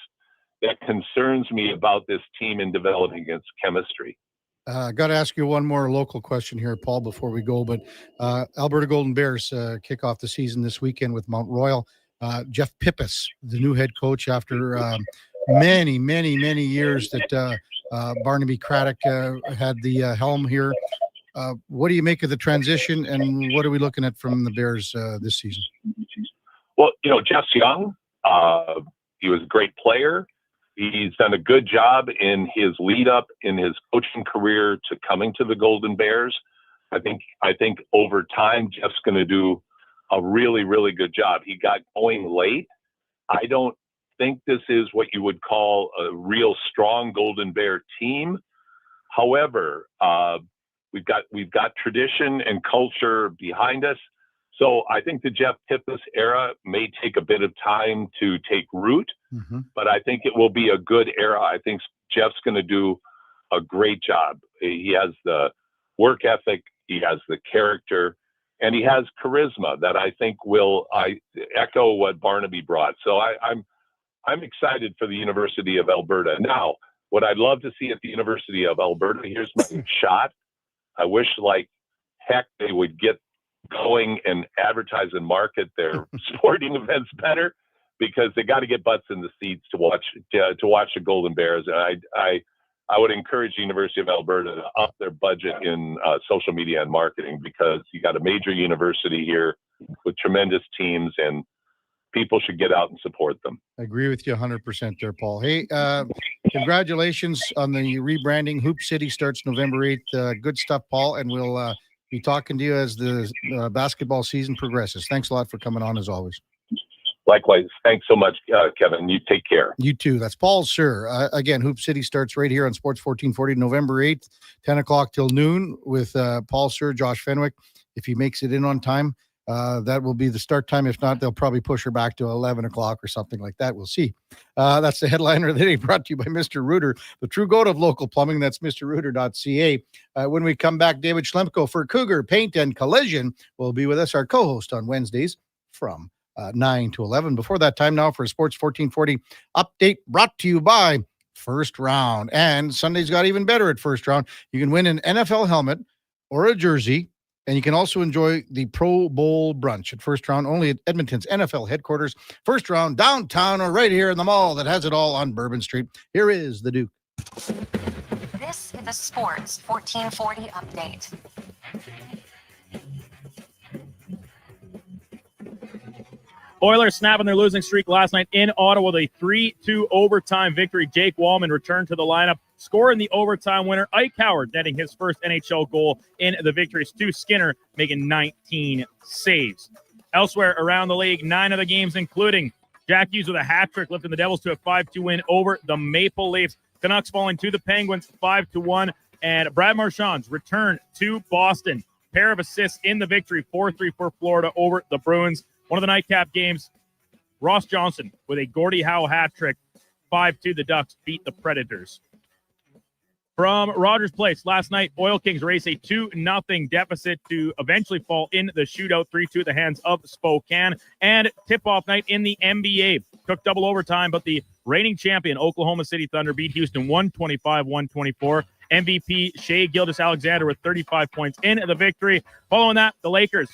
that concerns me about this team in developing its chemistry. Got to ask you one more local question here, Paul, before we go. But Alberta Golden Bears kick off the season this weekend with Mount Royal. Jeff Pippis, the new head coach after many, many, many years that Barnaby Craddock had the helm here. What do you make of the transition, and what are we looking at from the Bears this season? Well, Jeff's young. He was a great player. He's done a good job in his lead up in his coaching career to coming to the Golden Bears. I think over time, Jeff's going to do a really, really good job. He got going late. I don't think this is what you would call a real strong Golden Bear team. However, we've got tradition and culture behind us. So I think the Jeff Pippis era may take a bit of time to take root, but I think it will be a good era. I think Jeff's going to do a great job. He has the work ethic, he has the character, and he has charisma that I think will echo what Barnaby brought. So I'm excited for the University of Alberta. Now, what I'd love to see at the University of Alberta, here's my shot. I wish like heck they would get going and advertise and market their sporting events better, because they got to get butts in the seats to watch the Golden Bears. And I would encourage the University of Alberta to up their budget in social media and marketing, because you got a major university here with tremendous teams, and people should get out and support them. I agree with you 100% there, Paul. Hey, congratulations on the rebranding. Hoop City starts November 8th. Good stuff, Paul, and we'll be talking to you as the basketball season progresses. Thanks a lot for coming on, as always. Likewise. Thanks so much, Kevin. You take care. You too. That's Paul Sir. Again, Hoop City starts right here on Sports 1440, November 8th, 10 o'clock till noon with Paul Sir, Josh Fenwick. If he makes it in on time, that will be the start time. If not, they'll probably push her back to 11 o'clock or something like that. We'll see. That's the headliner of the day, brought to you by Mr. Reuter, the true goat of local plumbing. That's mrreuter.ca. When we come back, David Schlemko for Cougar Paint and Collision will be with us, our co-host on Wednesdays from 9 to 11. Before that, time now for a Sports 1440 update brought to you by First Round. And Sunday's got even better at First Round. You can win an NFL helmet or a jersey, and you can also enjoy the Pro Bowl brunch at First Round, only at Edmonton's NFL headquarters. First Round, downtown, or right here in the mall that has it all on Bourbon Street. Here is the Duke. This is the Sports 1440 update. Oilers snapping their losing streak last night in Ottawa with a 3-2 overtime victory. Jake Walman returned to the lineup, scoring the overtime winner. Ike Howard netting his first NHL goal in the victory. Stu Skinner making 19 saves. Elsewhere around the league, 9 of the games, including Jack Hughes with a hat trick, lifting the Devils to a 5-2 win over the Maple Leafs. Canucks falling to the Penguins 5-1. And Brad Marchand's return to Boston. Pair of assists in the victory, 4-3 for Florida over the Bruins. One of the nightcap games, Ross Johnson with a Gordie Howe hat trick. 5-2, the Ducks beat the Predators. From Rogers Place last night, Oil Kings race a 2-0 deficit to eventually fall in the shootout 3-2 at the hands of Spokane. And tip-off night in the NBA. Took double overtime, but the reigning champion Oklahoma City Thunder beat Houston 125-124. MVP Shai Gilgeous-Alexander with 35 points in the victory. Following that, the Lakers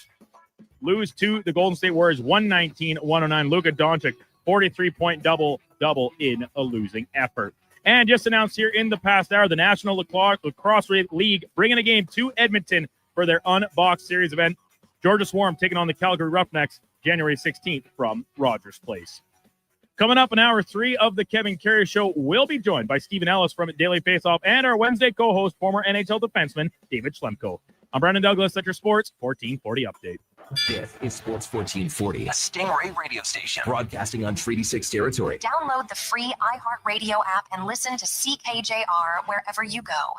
lose to the Golden State Warriors 119-109. Luka Doncic, 43-point double-double in a losing effort. And just announced here in the past hour, the National Lacrosse League bringing a game to Edmonton for their Unboxed Series event. Georgia Swarm taking on the Calgary Roughnecks January 16th from Rogers Place. Coming up in hour 3 of the Kevin Karius Show, we'll be joined by Stephen Ellis from Daily Faceoff and our Wednesday co-host, former NHL defenseman David Schlemko. I'm Brandon Douglas at your Sports 1440 update. This is Sports 1440, a Stingray radio station broadcasting on Treaty 6 territory. Download the free iHeartRadio app and listen to CKJR wherever you go.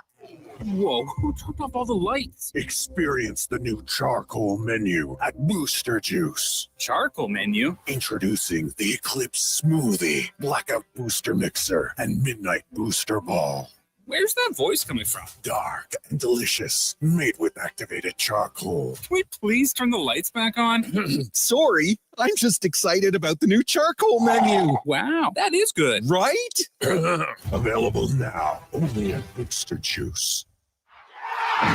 Whoa, who took off all the lights? Experience the new charcoal menu at Booster Juice. Charcoal menu? Introducing the Eclipse Smoothie, Blackout Booster Mixer, and Midnight Booster Ball. Where's that voice coming from? Dark and delicious, made with activated charcoal. Can we please turn the lights back on? Sorry, I'm just excited about the new charcoal menu. Wow, that is good. Right? Available now, only at Booster Juice.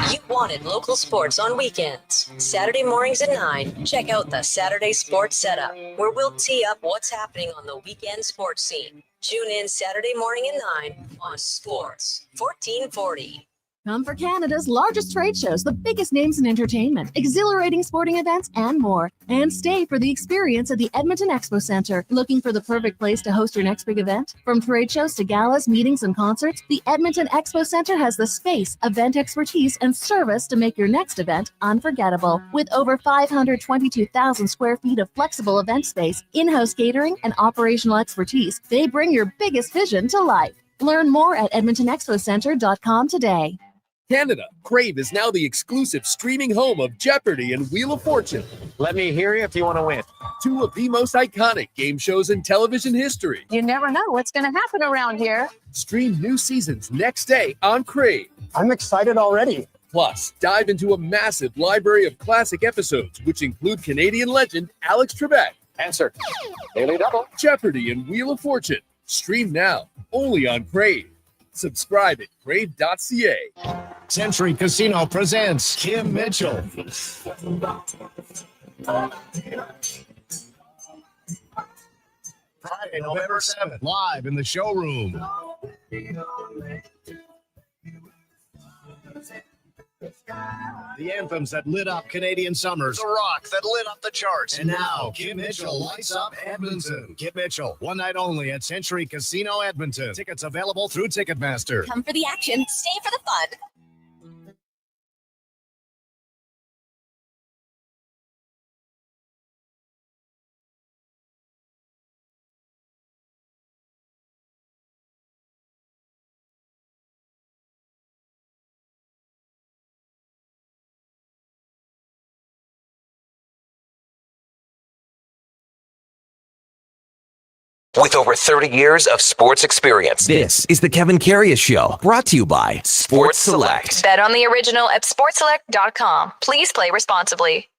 You wanted local sports on weekends. Saturday mornings at 9, check out the Saturday Sports Setup, where we'll tee up what's happening on the weekend sports scene. Tune in Saturday morning at 9 on Sports 1440. Come for Canada's largest trade shows, the biggest names in entertainment, exhilarating sporting events, and more. And stay for the experience at the Edmonton Expo Centre. Looking for the perfect place to host your next big event? From trade shows to galas, meetings, and concerts, the Edmonton Expo Centre has the space, event expertise, and service to make your next event unforgettable. With over 522,000 square feet of flexible event space, in-house catering, and operational expertise, they bring your biggest vision to life. Learn more at edmontonexpocentre.com today. Canada, Crave is now the exclusive streaming home of Jeopardy and Wheel of Fortune. Let me hear you if you want to win. 2 of the most iconic game shows in television history. You never know what's going to happen around here. Stream new seasons next day on Crave. I'm excited already. Plus, dive into a massive library of classic episodes, which include Canadian legend Alex Trebek. Answer. Daily Double. Jeopardy and Wheel of Fortune. Stream now, only on Crave. Subscribe at crave.ca. Century Casino presents Kim Mitchell. Friday, November 7th, live in the showroom. The anthems that lit up Canadian summers, the rock that lit up the charts. And now, Kim Mitchell lights up Edmonton. Kim Mitchell, one night only at Century Casino Edmonton. Tickets available through Ticketmaster. Come for the action, stay for the fun. With over 30 years of sports experience, this is the Kevin Karius Show, brought to you by Sports Select. Bet on the original at sportselect.com. Please play responsibly.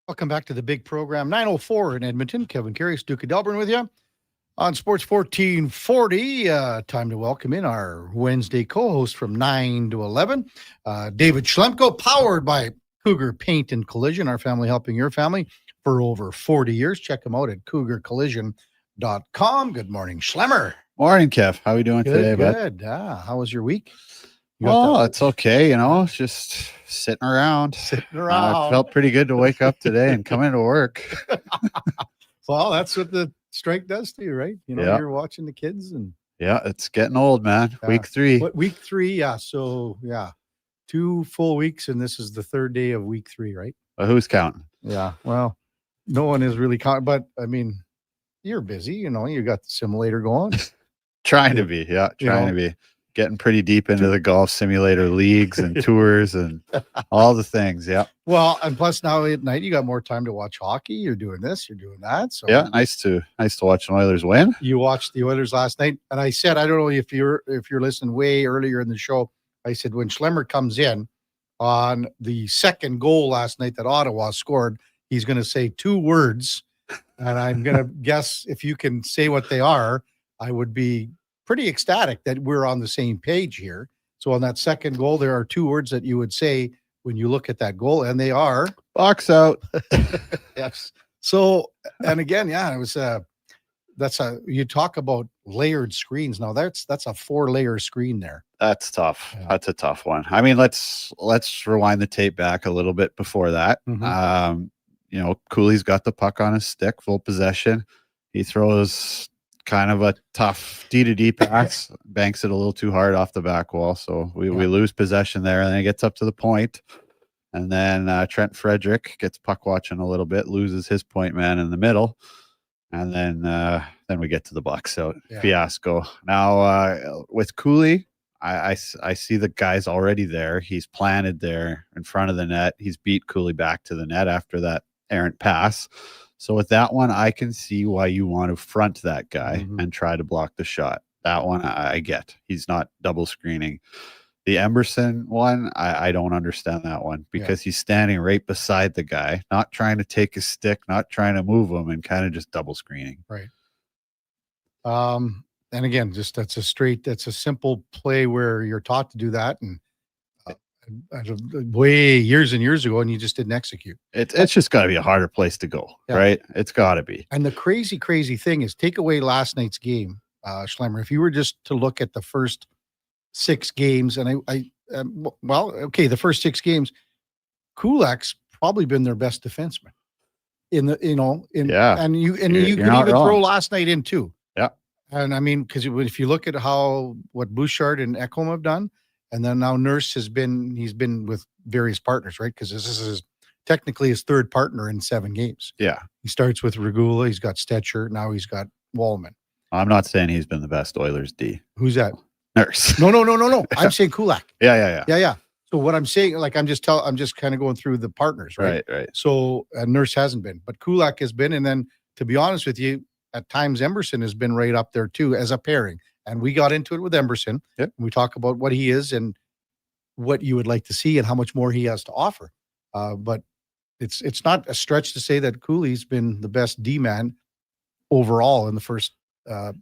Welcome back to the big program. 9:04 in Edmonton. Kevin Karius, Duke of Delburne with you on Sports 1440. Time to welcome in our Wednesday co-host from 9 to 11, David Schlemko, powered by Cougar Paint and Collision, our family helping your family for over 40 years. Check them out at cougarcollision.com. Good morning, Schlemmer. Morning, Kev. How are we doing today, bud? Good. How was your week? Oh, it's okay. Just sitting around. around. Felt pretty good to wake up today and come into work. Well, that's what the strike does to you, right? Yeah. You're watching the kids and Yeah, it's getting old, man. Week 3. What, week 3? Yeah. So, 2 full weeks, and this is the third day of week 3, right? Who's counting? Yeah. Well, no one is really counting, but I mean, you're busy. You got the simulator going. Trying to be. Yeah, trying to be. Getting pretty deep into the golf simulator leagues and tours and all the things. Yeah. Well, and plus now at night you got more time to watch hockey. You're doing this, you're doing that. So yeah, nice to watch the Oilers win. You watched the Oilers last night, and I said, I don't know if you're listening way earlier in the show. I said when Schlemmer comes in on the second goal last night that Ottawa scored, he's going to say 2 words, and I'm going to guess if you can say what they are. I would be pretty ecstatic that we're on the same page here. So on that second goal, there are 2 words that you would say when you look at that goal, and they are box out. Yes. So, and again, it was you talk about layered screens. Now that's a 4-layer screen there. That's tough. Yeah. That's a tough one. I mean, let's rewind the tape back a little bit before that. Mm-hmm. Cooley's got the puck on his stick, full possession. He throws kind of a tough D-to-D pass, banks it a little too hard off the back wall. So we lose possession there, and then it gets up to the point. And then Trent Frederick gets puck watching a little bit, loses his point man in the middle. And then we get to the box out fiasco. Now with Cooley, I see the guy's already there. He's planted there in front of the net. He's beat Cooley back to the net after that errant pass. So with that one, I can see why you want to front that guy and try to block the shot. That one I get. He's not double screening. The Emberson one, I don't understand that one because he's standing right beside the guy, not trying to take his stick, not trying to move him, and kind of just double screening. Right. And again, that's a simple play where you're taught to do that, and way years and years ago, and you just didn't execute. It's just got to be a harder place to go, right? It's got to be. And the crazy thing is, take away last night's game, Schlemmer. If you were just to look at the first 6 games, and the first 6 games, Kulak's probably been their best defenseman. And you could even throw last night in too. Yeah. And I mean, because if you look at what Bouchard and Ekholm have done. And then now Nurse he's been with various partners, right? Because this is technically his 3rd partner in 7 games. Yeah. He starts with Regula. He's got Stetcher. Now he's got Walman. I'm not saying he's been the best Oilers D. Who's that? Nurse. No. I'm saying Kulak. Yeah. So what I'm saying, like I'm just kind of going through the partners, right? Right. So Nurse hasn't been, but Kulak has been. And then to be honest with you, at times Emberson has been right up there too as a pairing. And we got into it with Emberson. Yep. We talk about what he is and what you would like to see and how much more he has to offer. But it's not a stretch to say that Cooley's been the best D-man overall in the first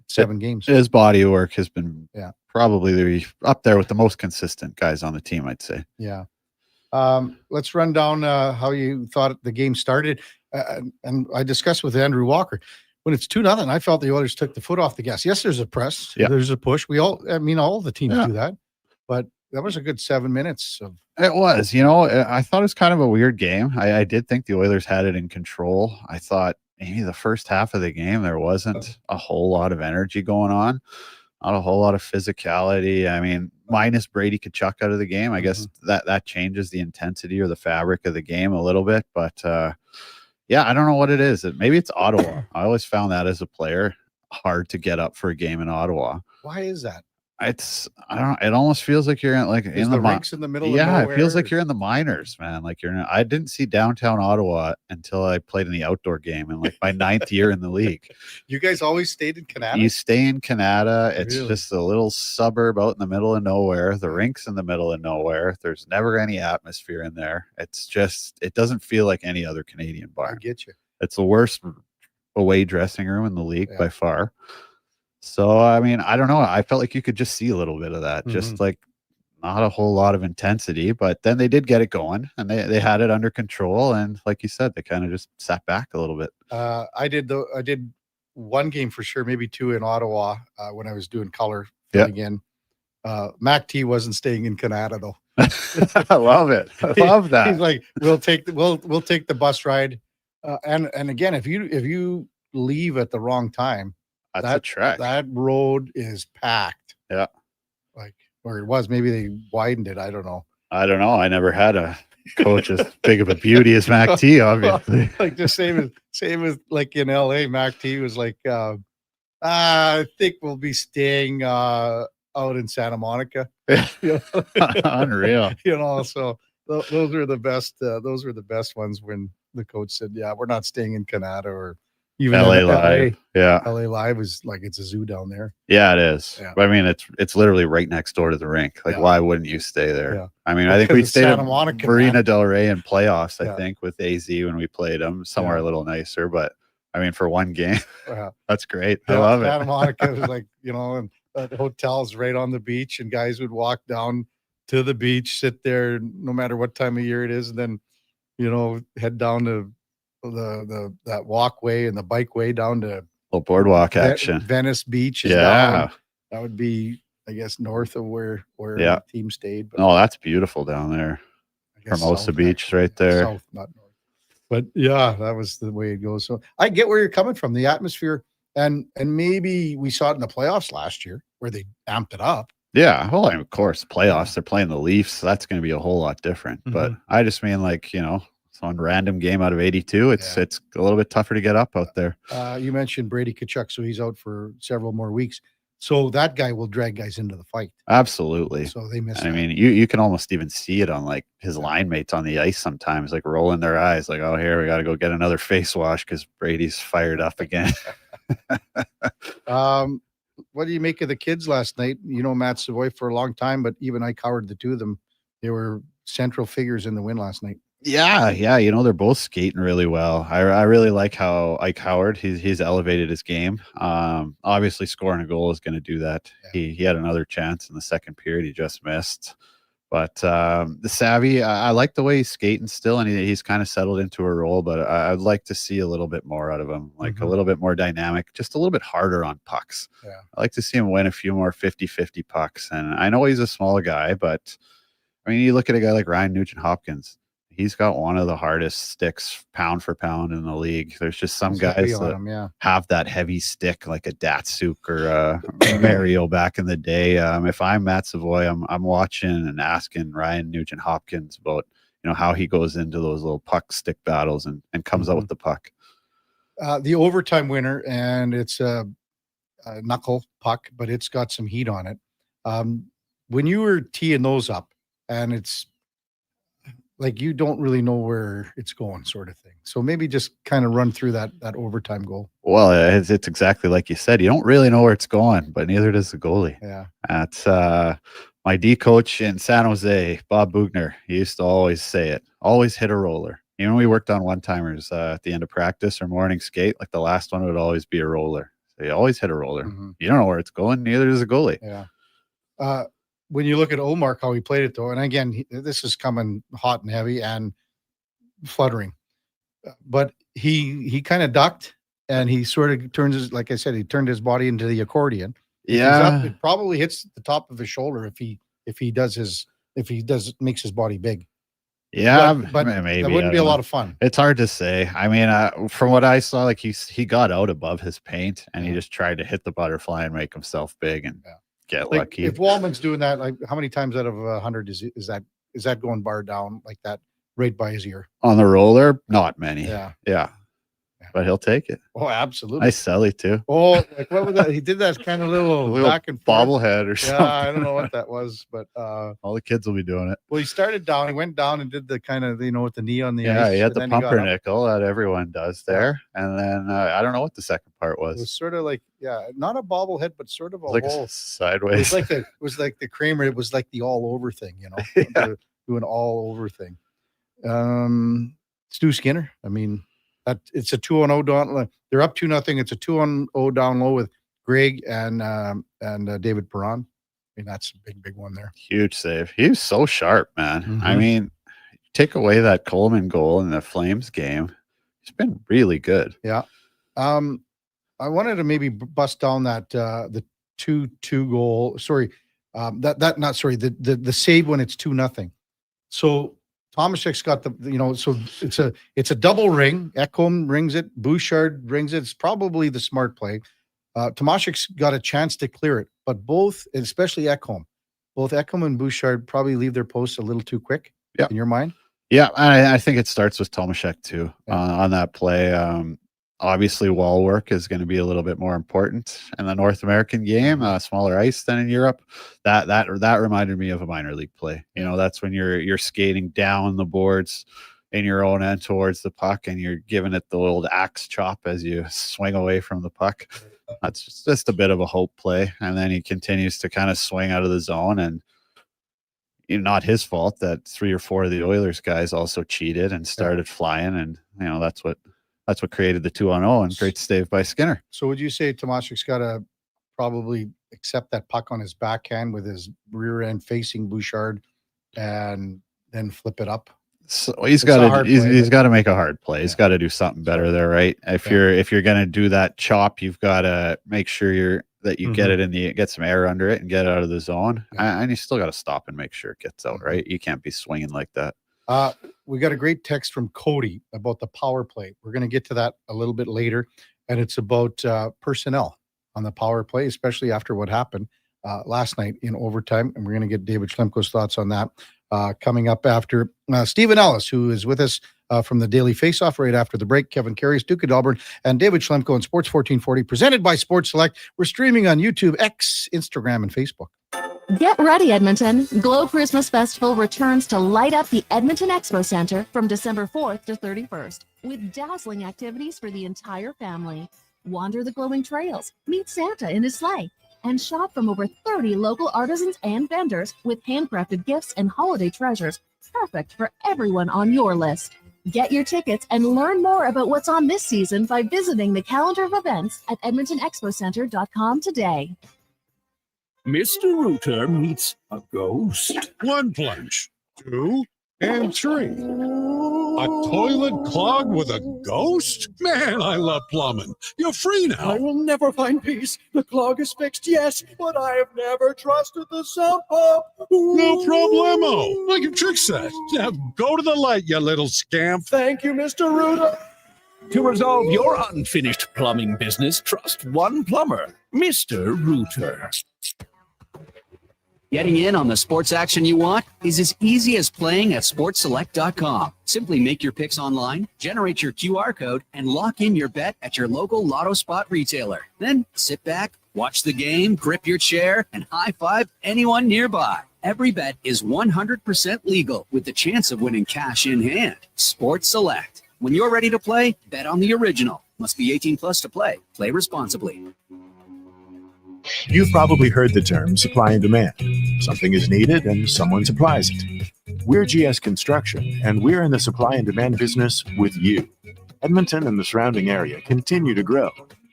7 games. His body of work has been Yeah. probably up there with the most consistent guys on the team, I'd say. Yeah. Let's run down how you thought the game started. And I discussed with Andrew Walker. When it's 2-0, I felt the Oilers took the foot off the gas. Yes, there's a press. Yeah. There's a push. All the teams do that. But that was a good 7 minutes of. It was, I thought it was kind of a weird game. I did think the Oilers had it in control. I thought maybe the first half of the game, there wasn't a whole lot of energy going on, not a whole lot of physicality. I mean, minus Brady Tkachuk out of the game, I guess that changes the intensity or the fabric of the game a little bit. But yeah, I don't know what it is. Maybe it's Ottawa. I always found that as a player hard to get up for a game in Ottawa. Why is that? I don't know. It almost feels like you're in the rinks in the middle. Yeah, of it feels like you're in the minors, man. Like I didn't see downtown Ottawa until I played in the outdoor game in like my 9th year in the league. You guys always stayed in Canada? You stay in Canada. It's Really? just a little suburb out in the middle of nowhere. The rink's in the middle of nowhere. There's never any atmosphere in there. It doesn't feel like any other Canadian bar. I get you. It's the worst away dressing room in the league by far. So, I mean, I don't know. I felt like you could just see a little bit of that, just like not a whole lot of intensity, but then they did get it going and they had it under control. And like you said, they kind of just sat back a little bit. I did one game for sure, maybe 2 in Ottawa when I was doing color again. Mac T wasn't staying in Canada though. I love it. I love that. He's like, we'll take the bus ride. And again, if you leave at the wrong time, that's a trek. That road is packed. Yeah. Or it was. Maybe they widened it. I don't know. I never had a coach as big of a beauty as Mac T, obviously. Like the same as like in LA, Mac T was like, I think we'll be staying out in Santa Monica. Unreal. So those were the best. Those were the best ones when the coach said, "Yeah, we're not staying in Canada or." Even LA Live. Yeah. LA Live is like it's a zoo down there. Yeah, it is. Yeah. I mean, it's literally right next door to the rink. Like, why wouldn't you stay there? Yeah. I mean, I think we stayed at Monica, Marina Del Rey in playoffs, I think, with AZ when we played them, somewhere a little nicer. But I mean, for one game, that's great. I love Santa it. Monica was like, and the hotel's right on the beach, and guys would walk down to the beach, sit there, no matter what time of year it is, and then, head down to that walkway and the bikeway down to little boardwalk action. Venice Beach is down. That would be, I guess, north of where the team stayed. But that's beautiful down there. Hermosa Beach right there. South, not north. But yeah, that was the way it goes. So I get where you're coming from. The atmosphere, and maybe we saw it in the playoffs last year where they amped it up. Yeah, well, of course, playoffs. They're playing the Leafs. So that's going to be a whole lot different. But I just mean on random game out of 82, it's a little bit tougher to get up out there. You mentioned Brady Tkachuk, so he's out for several more weeks. So that guy will drag guys into the fight. Absolutely. So they miss. I mean, you can almost even see it on like his line mates on the ice sometimes, like rolling their eyes, like, oh, here we got to go get another face wash because Brady's fired up again. What do you make of the kids last night? Matt Savoy for a long time, but even I covered the two of them. They were central figures in the win last night. Yeah, they're both skating really well. I really like how Ike Howard he's elevated his game. Obviously scoring a goal is going to do that. Yeah. He had another chance in the second period he just missed. But the Savvy, I like the way he's skating still, and he's kind of settled into a role. But I'd like to see a little bit more out of him, like a little bit more dynamic, just a little bit harder on pucks. Yeah. I like to see him win a few more 50-50 pucks. And I know he's a small guy, but I mean, you look at a guy like Ryan Nugent-Hopkins. He's got one of the hardest sticks pound for pound in the league. There's just some guys that have that heavy stick like a Datsuk or Mario back in the day. If I'm Matt Savoy, I'm watching and asking Ryan Nugent-Hopkins about how he goes into those little puck stick battles and comes out with the puck. The overtime winner, and it's a knuckle puck, but it's got some heat on it. When you were teeing those up, and it's like you don't really know where it's going, sort of thing. So maybe just kind of run through that overtime goal. Well, it's exactly like you said. You don't really know where it's going, but neither does the goalie. Yeah. That's my D coach in San Jose, Bob Bugner. He used to always say it. Always hit a roller. Even when we worked on one-timers at the end of practice or morning skate, like the last one would always be a roller. So you always hit a roller. You don't know where it's going. Neither does a goalie. Yeah. When you look at Omar, how he played it, though, and again, this is coming hot and heavy and fluttering, but he kind of ducked and he sort of turns his, like I said, he turned his body into the accordion. If he's up, it probably hits the top of his shoulder if he makes his body big. Yeah, but maybe that wouldn't be a lot of fun. It's hard to say. I mean, from what I saw, like he got out above his paint and he just tried to hit the butterfly and make himself big and get Like, lucky. if Walman's doing that, like how many times out of 100 is that going bar down like that right by his ear? On the roller, not many. Yeah. But he'll take it. Oh, absolutely. Nice celly too. Oh, like what was that? He did that kind of little back and forth. bobblehead or something. Yeah, I don't know what that was, but all the kids will be doing it. well, he started down. He went down and did the kind of, with the knee on the Yeah, ice. he had and the then he got up. pumpernickel that everyone does there, and then I don't know what the second part It was was. sort of like, not a bobblehead, but sort of a Like whole. sideways. It was like the Kramer. It was like the all over thing, the, do an all over thing. Stu Skinner. I mean, it's a 2-0 down. They're up 2-0. It's a 2-0 down low with Greg and David Perron. I mean, that's a big one there. Huge save. He was so sharp, man. I mean, take away that Coleman goal in the Flames game, he's been really good. Yeah. I wanted to maybe bust down that the 2-2 goal. Sorry, the save when it's 2-0. So Tomaszek's got so it's a double ring. Ekholm rings it. Bouchard rings it. It's probably the smart play. Tomaszek's got a chance to clear it, but both, especially Ekholm, both Ekholm and Bouchard probably leave their posts a little too quick. In your mind? Yeah, I think it starts with Tomaszek too on that play. Obviously, wall work is going to be a little bit more important in the North American game, smaller ice than in Europe. That reminded me of a minor league play. That's when you're skating down the boards in your own end towards the puck, and you're giving it the old axe chop as you swing away from the puck. That's just a bit of a hope play, and then he continues to kind of swing out of the zone, and not his fault that 3 or 4 of the Oilers guys also cheated and started flying, and that's what created the 2-0 and great save by Skinner. So would you say Tomaszek's got to probably accept that puck on his backhand with his rear end facing Bouchard and then flip it up? So he's got to make a hard play. He's got to do something better there, right? If you're going to do that chop, you've got to make sure you get it get some air under it and get it out of the zone. And you still got to stop and make sure it gets out, right? You can't be swinging like that. We got a great text from Cody about the power play. We're going to get to that a little bit later, and it's about personnel on the power play, especially after what happened last night in overtime. And we're going to get David Schlemko's thoughts on that coming up after Stephen Ellis, who is with us from the Daily Faceoff right after the break. Kevin Karius, Duke of Delburne, and David Schlemko on Sports 1440, presented by Sports Select. We're streaming on YouTube, X, Instagram, and Facebook. Get ready, Edmonton. Glow Christmas Festival returns to light up the Edmonton Expo Center from December 4th to 31st with dazzling activities for the entire family. Wander the glowing trails, meet Santa in his sleigh, and shop from over 30 local artisans and vendors with handcrafted gifts and holiday treasures, perfect for everyone on your list. Get your tickets and learn more about what's on this season by visiting the calendar of events at edmontonexpocenter.com today. Mr. Rooter meets a ghost. 1 plunge, 2, and 3. A toilet clogged with a ghost? Man, I love plumbing. You're free now. I will never find peace. The clog is fixed, yes, but I have never trusted the sump pump. No problemo. I can fix that. Now go to the light, you little scamp. Thank you, Mr. Rooter. To resolve your unfinished plumbing business, trust one plumber, Mr. Rooter. Getting in on the sports action you want is as easy as playing at sportselect.com. Simply make your picks online, generate your QR code, and lock in your bet at your local Lotto Spot retailer. Then sit back, watch the game, grip your chair, and high-five anyone nearby. Every bet is 100% legal with the chance of winning cash in hand. Sports Select. When you're ready to play, bet on the original. Must be 18 plus to play. Play responsibly. You've probably heard the term supply and demand. Something is needed and someone supplies it. We're GS Construction, and we're in the supply and demand business with you. Edmonton and the surrounding area continue to grow.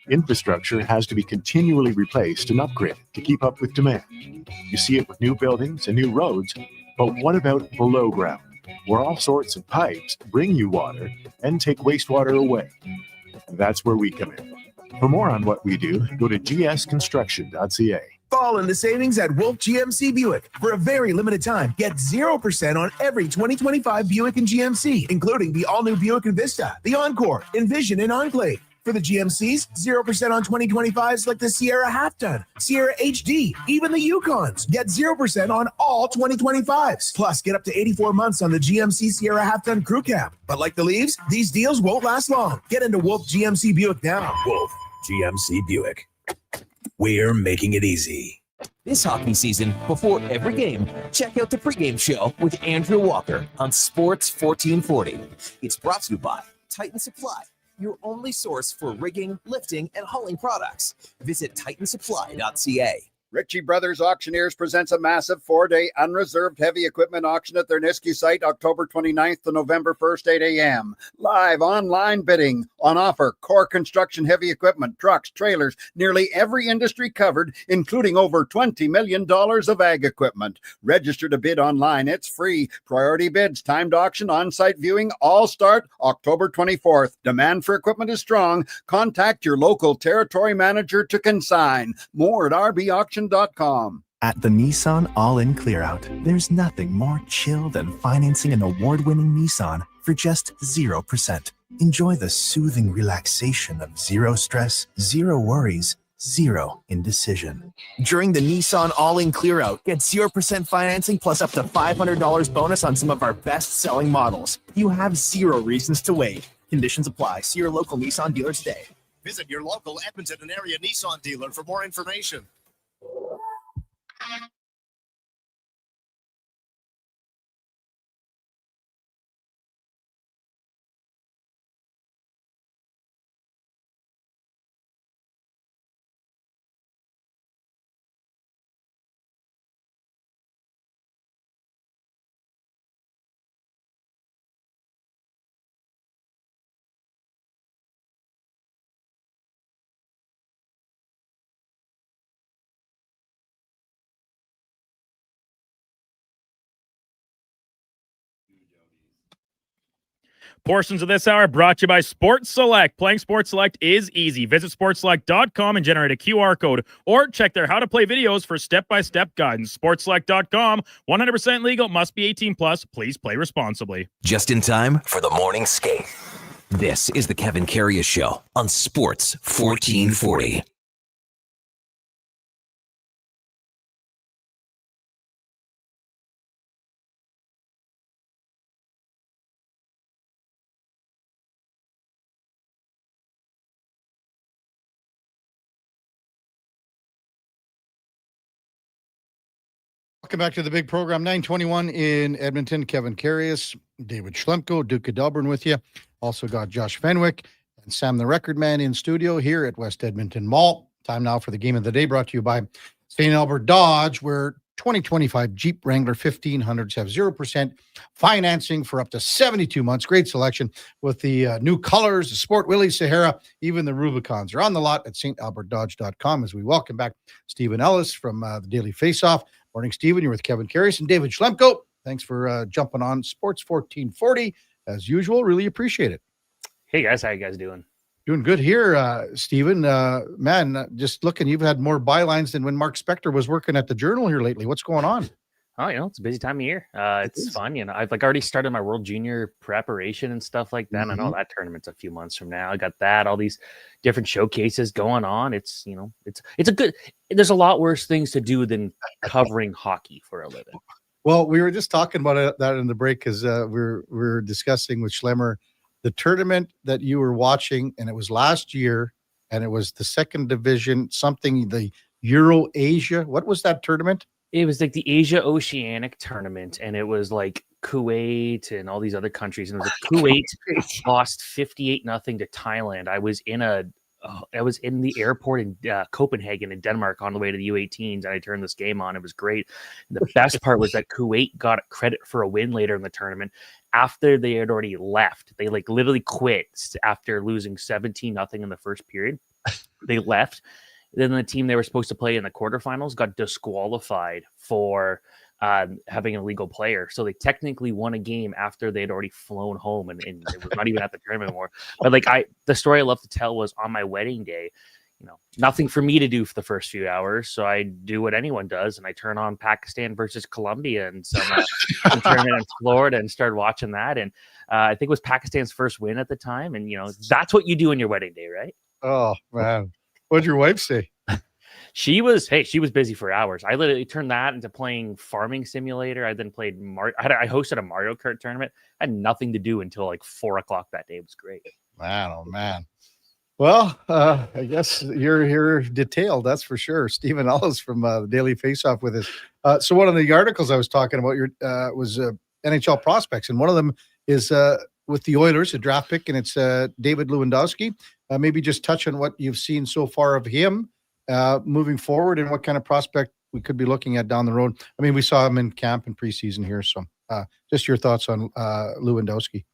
Infrastructure has to be continually replaced and upgraded to keep up with demand. You see it with new buildings and new roads, but what about below ground, where all sorts of pipes bring you water and take wastewater away? That's where we come in. For more on what we do, go to gsconstruction.ca. Fall into savings at Wolf GMC Buick. For a very limited time, get 0% on every 2025 Buick and GMC, including the all-new Buick Envista, the Encore, Envision, and Enclave. For the GMCs, 0% on 2025s like the Sierra Half-Ton, Sierra HD, even the Yukons. Get 0% on all 2025s. Plus, get up to 84 months on the GMC Sierra Half-Ton Crew Cab. But like the Leaves, these deals won't last long. Get into Wolf GMC Buick now. Wolf GMC Buick. We're making it easy. This hockey season, before every game, check out the pregame show with Andrew Walker on Sports 1440. It's brought to you by Titan Supply, your only source for rigging, lifting, and hauling products. Visit titansupply.ca. Ritchie Brothers Auctioneers presents a massive 4-day unreserved heavy equipment auction at their Nisku site, October 29th to November 1st, 8 a.m. Live online bidding on offer. Core construction heavy equipment, trucks, trailers, nearly every industry covered, including over $20 million of ag equipment. Register to bid online. It's free. Priority bids, timed auction, on-site viewing, all start October 24th. Demand for equipment is strong. Contact your local territory manager to consign. More at rbauction.com. At the Nissan All-In Clearout, there's nothing more chill than financing an award-winning Nissan for just 0%. Enjoy the soothing relaxation of zero stress, zero worries, zero indecision. During the Nissan All-In Clearout, get 0% financing plus up to $500 bonus on some of our best-selling models. You have zero reasons to wait. Conditions apply. See your local Nissan dealer today. Visit your local Edmonton and area Nissan dealer for more information. Portions of this hour brought to you by Sports Select. Playing Sports Select is easy. Visit sportselect.com and generate a QR code, or check their how to play videos for step-by-step guidance. Sportselect.com, 100% legal, must be 18 plus. Please play responsibly. Just in time for the morning skate. This is the Kevin Karius Show on Sports 1440. Welcome back to the big program. 921 in Edmonton. Kevin Karius, David Schlemko, Duke of Delburne with you. Also got Josh Fenwick and Sam the Record Man in studio here at West Edmonton Mall. Time now for the game of the day, brought to you by St. Albert Dodge, where 2025 Jeep Wrangler 1500s have 0% financing for up to 72 months. Great selection with the new colors, the Sport Willys, Sahara, even the Rubicons are on the lot at stalbertdodge.com. As we welcome back Stephen Ellis from the Daily Faceoff. Morning, Stephen. You're with Kevin Karius and David Schlemko. Thanks for jumping on Sports 1440 as usual. Really appreciate it. Hey guys, how you guys doing? Doing good here, Stephen. Man, just looking, you've had more bylines than when Mark Spector was working at the Journal here lately. What's going on? Oh, it's a busy time of year. It's fun. I've already started my World Junior preparation and stuff like that. I know that tournament's a few months from now. I got that, all these different showcases going on. It's a good, there's a lot worse things to do than covering hockey for a living. Well, we were just talking about that in the break because we're discussing with Schlemmer the tournament that you were watching, and it was last year, and it was the second division, the Euro Asia. What was that tournament? It was like the Asia Oceanic tournament, and it was like Kuwait and all these other countries. And it was like Kuwait lost 58-0 to Thailand. I was in a I was in the airport in Copenhagen in Denmark on the way to the U18s, and I turned this game on. It was great. And the best part was that Kuwait got credit for a win later in the tournament after they had already left. They like literally quit after losing 17-0 in the first period. They left. Then the team they were supposed to play in the quarterfinals got disqualified for having an illegal player. So they technically won a game after they'd already flown home and it was not even at the tournament anymore. But like the story I love to tell was on my wedding day, nothing for me to do for the first few hours. So I do what anyone does. And I turn on Pakistan versus Colombia and some tournament in Florida and started watching that. And I think it was Pakistan's first win at the time. And, that's what you do on your wedding day, right? Oh, man. What'd your wife say? She was busy for hours. I literally turned that into playing Farming Simulator. I then played I hosted a Mario Kart tournament. I had nothing to do until like 4:00 that day. It was great. Man, oh man. Well, I guess you're here detailed, that's for sure. Stephen Ellis from the Daily Faceoff with us. So one of the articles I was talking about was NHL prospects, and one of them is with the Oilers, a draft pick, and it's David Lewandowski. Maybe just touch on what you've seen so far of him moving forward and what kind of prospect we could be looking at down the road. I mean, we saw him in camp and preseason here, so just your thoughts on Lewandowski.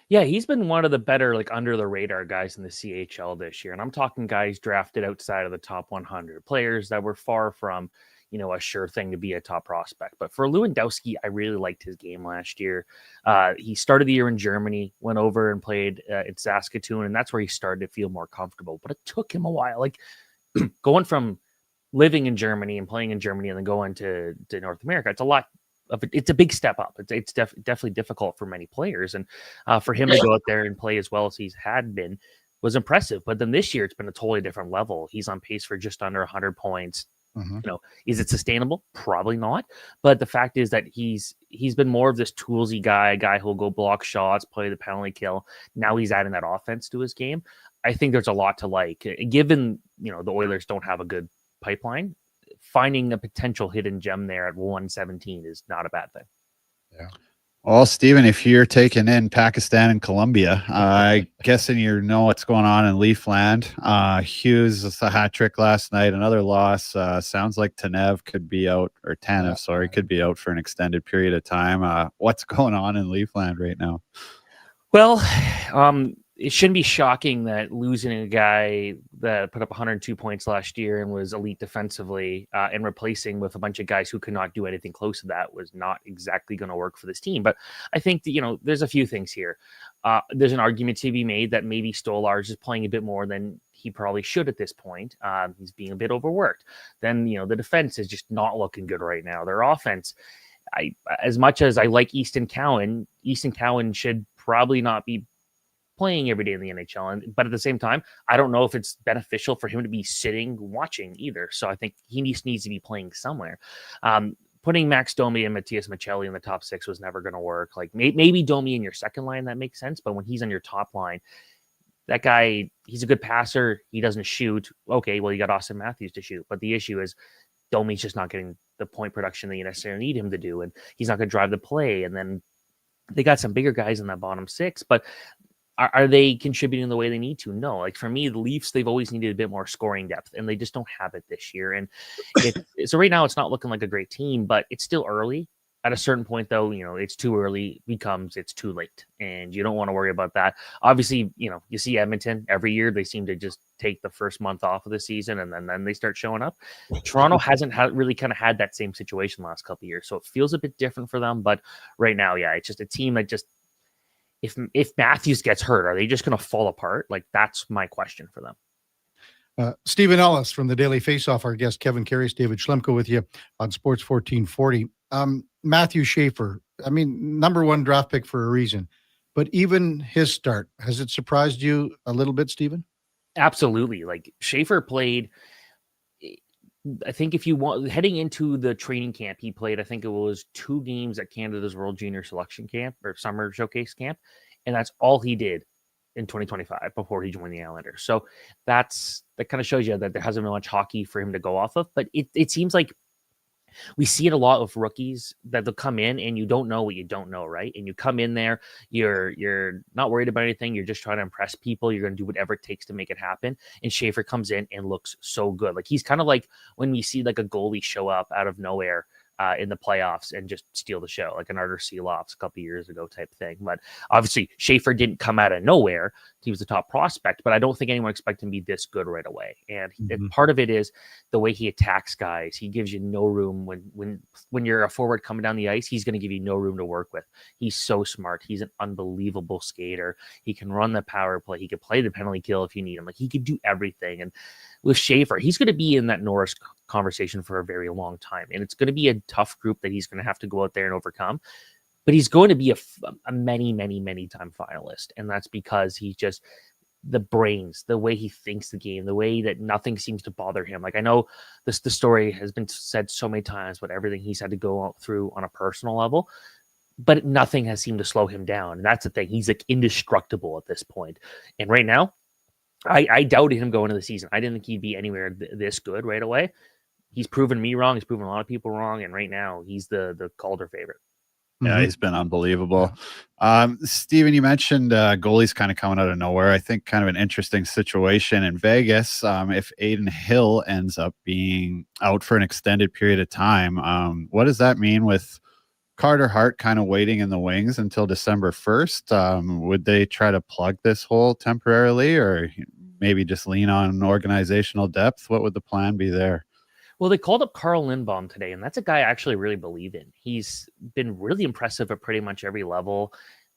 Yeah, he's been one of the better, like, under the radar guys in the CHL this year. And I'm talking guys drafted outside of the top 100, players that were far from, a sure thing to be a top prospect. But for Lewandowski, I really liked his game last year. He started the year in Germany, went over and played in Saskatoon, and that's where he started to feel more comfortable. But it took him a while. Like, going from living in Germany and playing in Germany and then going to North America, it's a big step up. It's definitely difficult for many players. And for him to go out there and play as well as he's had been was impressive. But then this year, it's been a totally different level. He's on pace for just under 100 points. Mm-hmm. Is it sustainable? Probably not. But the fact is that he's been more of this toolsy guy, a guy who'll go block shots, play the penalty kill. Now he's adding that offense to his game. I think there's a lot to like. Given, the Oilers don't have a good pipeline, finding a potential hidden gem there at 117 is not a bad thing. Yeah. Well, Stephen, if you're taking in Pakistan and Colombia, I guessing you know what's going on in Leafland. Hughes, a hat trick last night, another loss. Sounds like Tanev could be out, or Tanev, could be out for an extended period of time. What's going on in Leafland right now? Well, it shouldn't be shocking that losing a guy that put up 102 points last year and was elite defensively and replacing with a bunch of guys who could not do anything close to that was not exactly going to work for this team. But I think that, there's a few things here. There's an argument to be made that maybe Stolarz is playing a bit more than he probably should at this point. He's being a bit overworked. Then, the defense is just not looking good right now. Their offense, as much as I like Easton Cowan should probably not be playing every day in the NHL. But at the same time, I don't know if it's beneficial for him to be sitting watching either. So I think he needs to be playing somewhere. Putting Max Domi and Matthias Michelli in the top 6 was never going to work. Like maybe Domi in your second line, that makes sense. But when he's on your top line, that guy, he's a good passer. He doesn't shoot. Okay, well, you got Austin Matthews to shoot. But the issue is Domi's just not getting the point production that you necessarily need him to do. And he's not going to drive the play. And then they got some bigger guys in that bottom 6. But are they contributing the way they need to? No. Like for me, the Leafs, they've always needed a bit more scoring depth, and they just don't have it this year. And so right now, it's not looking like a great team, but it's still early. At a certain point, though, it's too early becomes it's too late, and you don't want to worry about that. Obviously, you see Edmonton every year; they seem to just take the first month off of the season, and then they start showing up. Toronto hasn't really kind of had that same situation the last couple of years, so it feels a bit different for them. But right now, yeah, it's just a team that just. If Matthews gets hurt, are they just going to fall apart? Like, that's my question for them. Stephen Ellis from the Daily Faceoff, our guest Kevin Karius, David Schlemko with you on Sports 1440. Matthew Schaefer, I mean, number 1 draft pick for a reason, but even his start, has it surprised you a little bit, Stephen? Absolutely. Like Schaefer played, I think if you want, heading into the training camp, he played, I think it was 2 games at Canada's World Junior Selection Camp or Summer Showcase Camp. And that's all he did in 2025 before he joined the Islanders. So that kind of shows you that there hasn't been much hockey for him to go off of, but it seems like we see it a lot of rookies that they'll come in and you don't know what you don't know, right? And you come in there, you're not worried about anything. You're just trying to impress people. You're going to do whatever it takes to make it happen. And Schaefer comes in and looks so good. Like he's kind of like when we see like a goalie show up out of nowhere in the playoffs and just steal the show, like an Artur Silovs a couple years ago type thing. But obviously Schaefer didn't come out of nowhere. He was the top prospect, but I don't think anyone expected him to be this good right away. And part of it is the way he attacks guys. He gives you no room when you're a forward coming down the ice. He's going to give you no room to work with. He's so smart. He's an unbelievable skater. He can run the power play. He could play the penalty kill if you need him. Like he could do everything. And with Schaefer, he's going to be in that Norris conversation for a very long time. And it's going to be a tough group that he's going to have to go out there and overcome. But he's going to be a many, many, many time finalist. And that's because he just, the brains, the way he thinks the game, the way that nothing seems to bother him. Like I know the story has been said so many times, but everything he's had to go through on a personal level, but nothing has seemed to slow him down. And that's the thing. He's like indestructible at this point. And right now, I doubted him going into the season. I didn't think he'd be anywhere this good right away. He's proven me wrong. He's proven a lot of people wrong. And right now, he's the Calder favorite. Yeah, he's been unbelievable. Steven, you mentioned goalies kind of coming out of nowhere. I think kind of an interesting situation in Vegas. If Aiden Hill ends up being out for an extended period of time, what does that mean with Carter Hart kind of waiting in the wings until December 1st? Would they try to plug this hole temporarily or maybe just lean on organizational depth? What would the plan be there? Well, they called up Carl Lindbaum today, and that's a guy I actually really believe in. He's been really impressive at pretty much every level.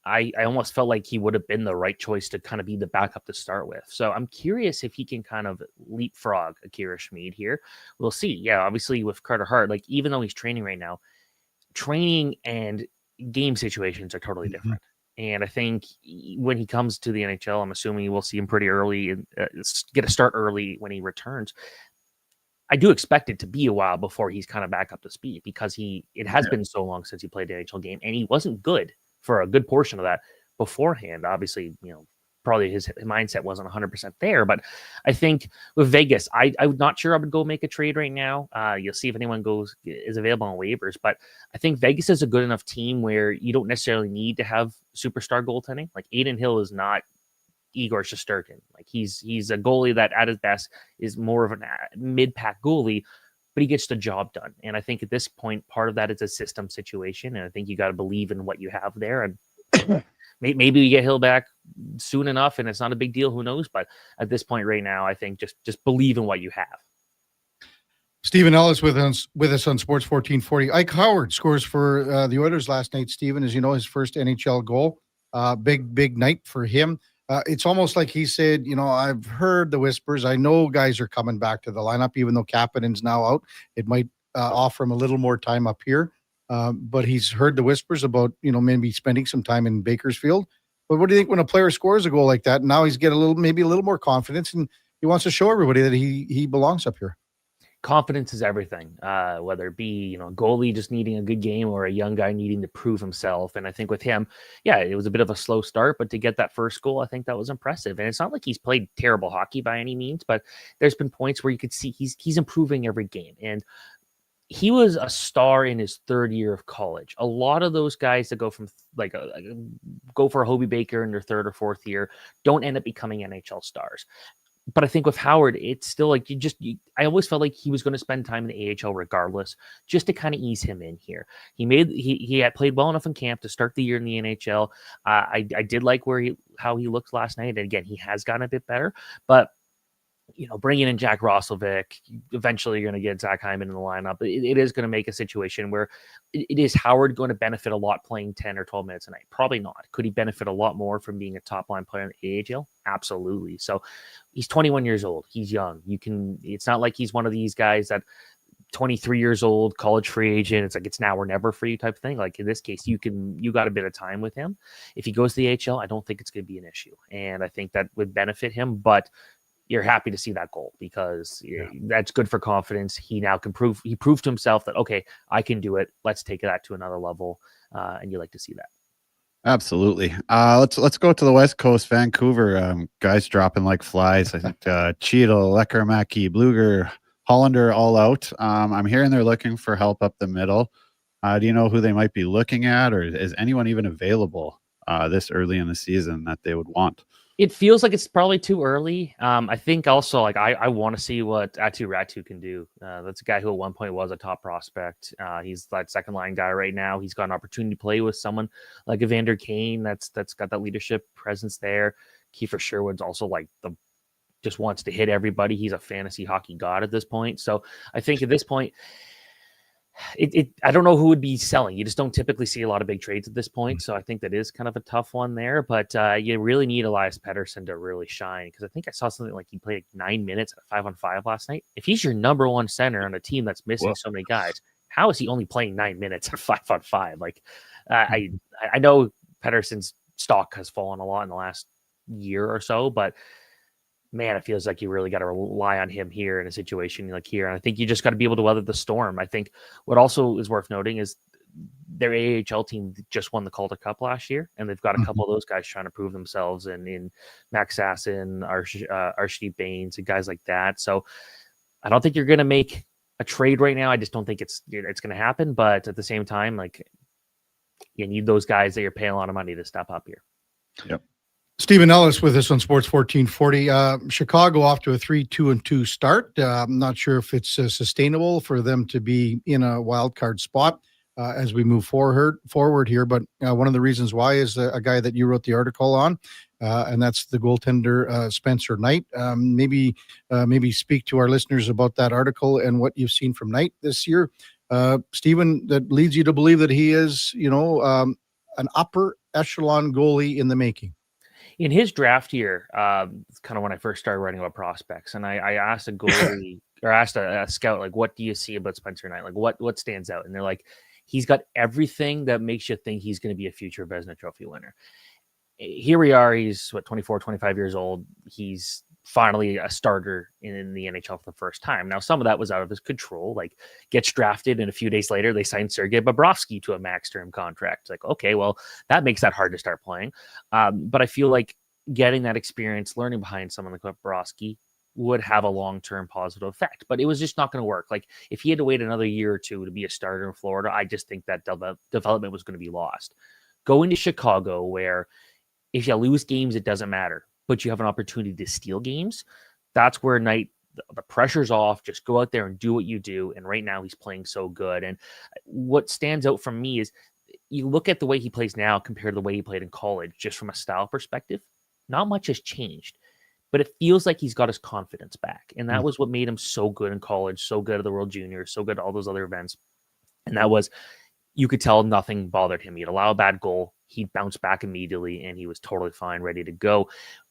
I almost felt like he would have been the right choice to kind of be the backup to start with. So I'm curious if he can kind of leapfrog Akira Schmid here. We'll see. Yeah, obviously with Carter Hart, like even though he's training right now, training and game situations are totally different. And I think when he comes to the NHL, I'm assuming we'll see him pretty early and get a start early when he returns. I do expect it to be a while before he's kind of back up to speed because it has been so long since he played the NHL game and he wasn't good for a good portion of that beforehand. Obviously, probably his mindset wasn't 100% there, but I think with Vegas, I'm not sure I would go make a trade right now. You'll see if anyone is available on waivers, but I think Vegas is a good enough team where you don't necessarily need to have superstar goaltending. Like Aiden Hill is not Igor Shesterkin. Like he's a goalie that at his best is more of a mid-pack goalie, but he gets the job done. And I think at this point, part of that is a system situation. And I think you got to believe in what you have there. And maybe we get Hill back soon enough and it's not a big deal. Who knows? But at this point right now, I think just believe in what you have. Stephen Ellis with us on Sports 1440. Ike Howard scores for the Oilers last night, Stephen, as you know, his first NHL goal. Big night for him. It's almost like he said, I've heard the whispers. I know guys are coming back to the lineup, even though Kapanen's now out. It might offer him a little more time up here. But he's heard the whispers about, maybe spending some time in Bakersfield. But what do you think when a player scores a goal like that? Now he's getting maybe a little more confidence and he wants to show everybody that he belongs up here. Confidence is everything, whether it be, a goalie just needing a good game or a young guy needing to prove himself. And I think with him, it was a bit of a slow start, but to get that first goal, I think that was impressive. And it's not like he's played terrible hockey by any means, but there's been points where you could see he's improving every game. And he was a star in his third year of college. A lot of those guys that go from go for a Hobie Baker in their third or fourth year don't end up becoming NHL stars. But I think with Howard, it's still like I always felt like he was going to spend time in the AHL regardless, just to kind of ease him in here. He had played well enough in camp to start the year in the NHL. I did like how he looked last night. And again, he has gotten a bit better, but bringing in Jack Roslovic, eventually you're going to get Zach Hyman in the lineup. It is going to make a situation where it is Howard going to benefit a lot playing 10 or 12 minutes a night? Probably not. Could he benefit a lot more from being a top line player in the AHL? Absolutely. So he's 21 years old. He's young. It's not like he's one of these guys that 23 years old, college free agent. It's like it's now or never for you type of thing. Like in this case, you got a bit of time with him. If he goes to the AHL, I don't think it's going to be an issue. And I think that would benefit him, but you're happy to see that goal because that's good for confidence. He now can he proved to himself that, okay, I can do it. Let's take that to another level. And you like to see that. Absolutely. Let's go to the West Coast, Vancouver. Guys dropping like flies. I think Cheadle, Lekkermaki, Bluger, Hollander all out. I'm hearing they're looking for help up the middle. Do you know who they might be looking at, or is anyone even available this early in the season that they would want? It feels like it's probably too early. I think also like I want to see what Atu Ratu can do. That's a guy who at one point was a top prospect. He's that second line guy right now. He's got an opportunity to play with someone like Evander Kane that's got that leadership presence there. Kiefer Sherwood's also like just wants to hit everybody. He's a fantasy hockey god at this point. So I think at this point, I don't know who would be selling. You just don't typically see a lot of big trades at this point. So I think that is kind of a tough one there. But you really need Elias Pettersson to really shine, because I think I saw something like he played like 9 minutes at 5-on-5 last night. If he's your number one center on a team that's missing so many guys, how is he only playing 9 minutes at 5-on-5? Like I know Pettersson's stock has fallen a lot in the last year or so, but man, it feels like you really got to rely on him here in a situation like here. And I think you just got to be able to weather the storm. I think what also is worth noting is their AHL team just won the Calder Cup last year, and they've got a couple of those guys trying to prove themselves in Max Sasson, Arshdeep Baines, and guys like that. So I don't think you're going to make a trade right now. I just don't think it's going to happen. But at the same time, like, you need those guys that you're paying a lot of money to step up here. Yep. Stephen Ellis with us on Sports 1440. Chicago off to a 3-2-2 start. I'm not sure if it's sustainable for them to be in a wild card spot as we move forward here. But one of the reasons why is a guy that you wrote the article on, and that's the goaltender Spencer Knight. Maybe speak to our listeners about that article and what you've seen from Knight this year. Stephen, that leads you to believe that he is, an upper echelon goalie in the making. In his draft year, it's kind of when I first started writing about prospects, and I asked a goalie or asked a scout, like, what do you see about Spencer Knight? Like, what stands out? And they're like, he's got everything that makes you think he's going to be a future Vezina Trophy winner. Here we are. He's 24, 25 years old. He's finally a starter in the NHL for the first time. Now, some of that was out of his control. Like, gets drafted, and a few days later, they signed Sergei Bobrovsky to a max term contract. It's like, okay, well, that makes that hard to start playing. But I feel like getting that experience, learning behind someone like Bobrovsky would have a long-term positive effect. But it was just not going to work. Like, if he had to wait another year or two to be a starter in Florida, I just think that development was going to be lost. Going to Chicago, where if you lose games, it doesn't matter, but you have an opportunity to steal games. That's where Knight, the pressure's off. Just go out there and do what you do. And right now he's playing so good. And what stands out from me is you look at the way he plays now compared to the way he played in college, just from a style perspective, not much has changed, but it feels like he's got his confidence back. And that was what made him so good in college, so good at the World Juniors, so good at all those other events. And that was, you could tell nothing bothered him. He'd allow a bad goal, he'd bounce back immediately, and he was totally fine, ready to go.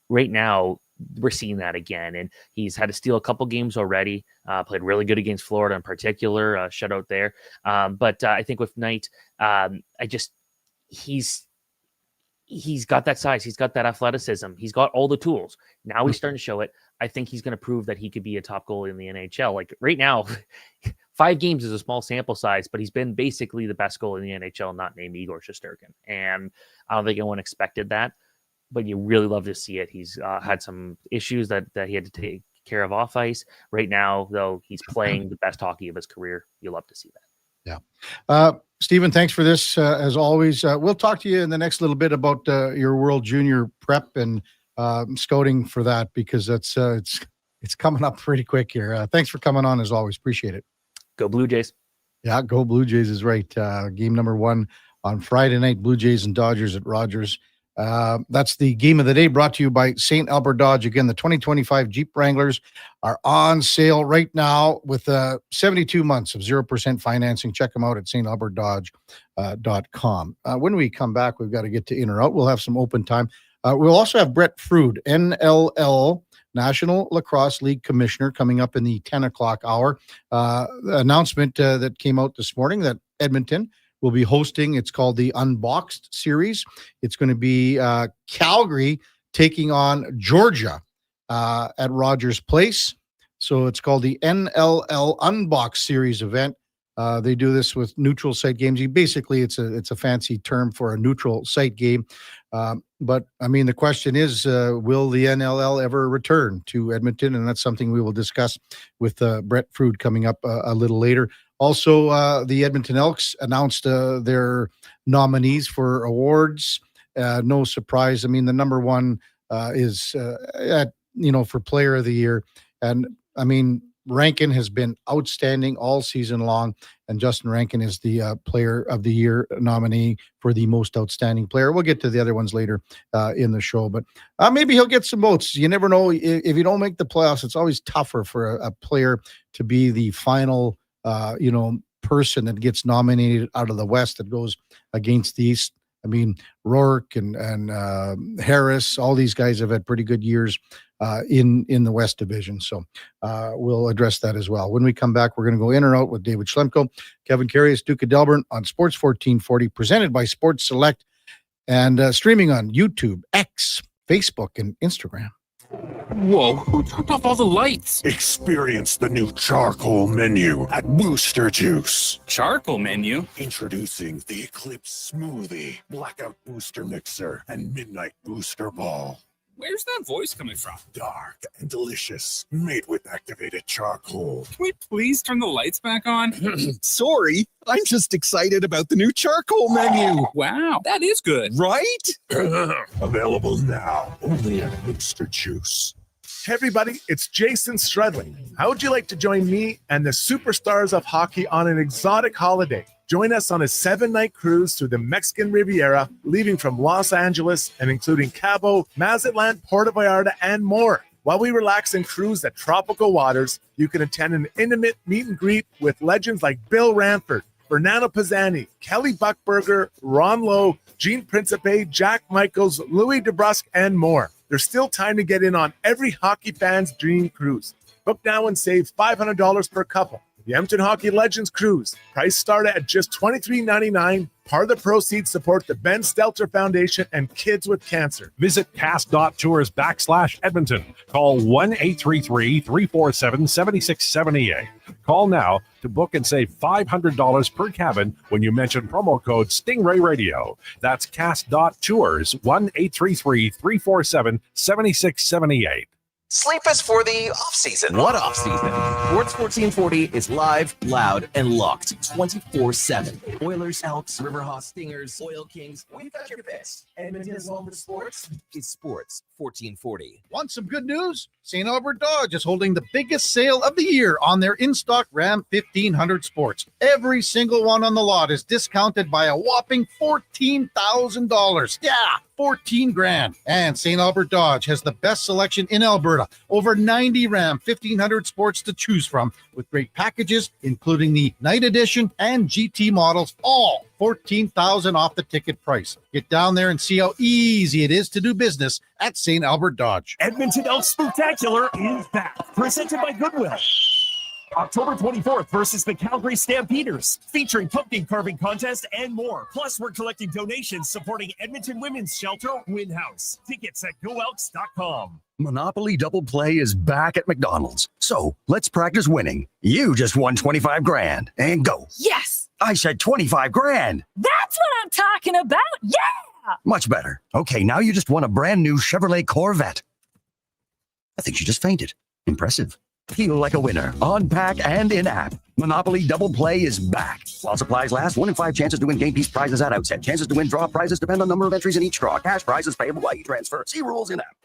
Right now, we're seeing that again, and he's had to steal a couple games already. Played really good against Florida in particular, shutout there. But I think with Knight, he's got that size, he's got that athleticism, he's got all the tools. Now he's starting to show it. I think he's going to prove that he could be a top goalie in the NHL. Like right now, 5 games is a small sample size, but he's been basically the best goalie in the NHL, not named Igor Shesterkin. And I don't think anyone expected that, but you really love to see it. He's had some issues that he had to take care of off ice. Right now, though, he's playing the best hockey of his career. You love to see that. Yeah. Stephen, thanks for this. As always, we'll talk to you in the next little bit about your World Junior prep and scouting for that, because that's it's coming up pretty quick here. Thanks for coming on as always. Appreciate it. Go Blue Jays. Yeah, go Blue Jays is right. Game number 1 on Friday night, Blue Jays and Dodgers at Rogers. That's the game of the day, brought to you by St. Albert Dodge. Again, the 2025 Jeep Wranglers are on sale right now with 72 months of 0% financing. Check them out at stalbertdodge.com. When we come back, we've got to get to in or out. We'll have some open time. We'll also have Brett Frood, NLL, National Lacrosse League Commissioner, coming up in the 10 o'clock hour. Announcement that came out this morning that Edmonton will be hosting. It's called the Unboxed Series. It's going to be Calgary taking on Georgia at Rogers Place. So it's called the NLL Unboxed Series event. They do this with neutral site games. Basically, it's a fancy term for a neutral site game. But I mean, the question is, will the NLL ever return to Edmonton? And that's something we will discuss with Brett Frood coming up a little later. Also, the Edmonton Elks announced their nominees for awards. No surprise. I mean, the number one is for Player of the Year, and I mean, Rankin has been outstanding all season long, and Justin Rankin is the Player of the Year nominee for the most outstanding player. We'll get to the other ones later in the show, but maybe he'll get some votes. You never know. If you don't make the playoffs, it's always tougher for a player to be the final, person that gets nominated out of the West that goes against the East. I mean, Rourke and Harris, all these guys have had pretty good years in the West Division. So we'll address that as well. When we come back, we're going to go in or out with David Schlemko, Kevin Karius, Duke of Delburne on Sports 1440, presented by Sports Select, and streaming on YouTube, X, Facebook, and Instagram. Whoa, who turned off all the lights? Experience the new charcoal menu at Booster Juice. Charcoal menu? Introducing the Eclipse Smoothie, Blackout Booster Mixer, and Midnight Booster Ball. Where's that voice coming from? Dark and delicious, made with activated charcoal. Can we please turn the lights back on? Sorry, I'm just excited about the new charcoal menu. Wow, that is good. Right? Available now, only at Booster Juice. Hey everybody, it's Jason Strudling. How would you like to join me and the superstars of hockey on an exotic holiday? Join us on a 7-night cruise through the Mexican Riviera, leaving from Los Angeles and including Cabo, Mazatlan, Puerto Vallarta, and more. While we relax and cruise the tropical waters, you can attend an intimate meet and greet with legends like Bill Ranford, Fernando Pisani, Kelly Buckberger, Ron Lowe, Gene Principe, Jack Michaels, Louis DeBrusque, and more. There's still time to get in on every hockey fan's dream cruise. Book now and save $500 per couple. The Edmonton Hockey Legends Cruise. Price start at just $23.99. Part of the proceeds support the Ben Stelter Foundation and Kids with Cancer. Visit cast.tours/Edmonton. Call 1-833-347-7678. Call now to book and save $500 per cabin when you mention promo code Stingray Radio. That's cast.tours, 1-833-347-7678. Sleep is for the off-season. What off-season? Sports 1440 is live, loud, and locked 24/7. Oilers, Elks, Riverhawks, Stingers, Oil Kings. We've got your picks. Edmonton's home for sports is Sports 1440. Want some good news? St. Albert Dodge is holding the biggest sale of the year on their in-stock Ram 1500 Sports. Every single one on the lot is discounted by a whopping $14,000. Yeah, 14 grand. And St. Albert Dodge has the best selection in Alberta. Over 90 Ram 1500 Sports to choose from, with great packages, including the Night Edition and GT models, all $14,000 off the ticket price. Get down there and see how easy it is to do business at St. Albert Dodge. Edmonton Elks Spectacular is back, presented by Goodwill. October 24th versus the Calgary Stampeders, featuring pumpkin carving contest and more. Plus, we're collecting donations supporting Edmonton Women's Shelter Win House. Tickets at goelks.com. Monopoly Double Play is back at McDonald's. So let's practice winning. You just won 25 grand and go. Yes! I said 25 grand. That's what I'm talking about. Yeah! Much better. Okay, now you just won a brand new Chevrolet Corvette. I think she just fainted. Impressive. Feel like a winner on pack and in-app. Monopoly Double Play is back. While supplies last, 1 in 5 chances to win game piece prizes at outset. Chances to win draw prizes depend on number of entries in each draw. Cash prizes payable by e-transfer. See rules in-app.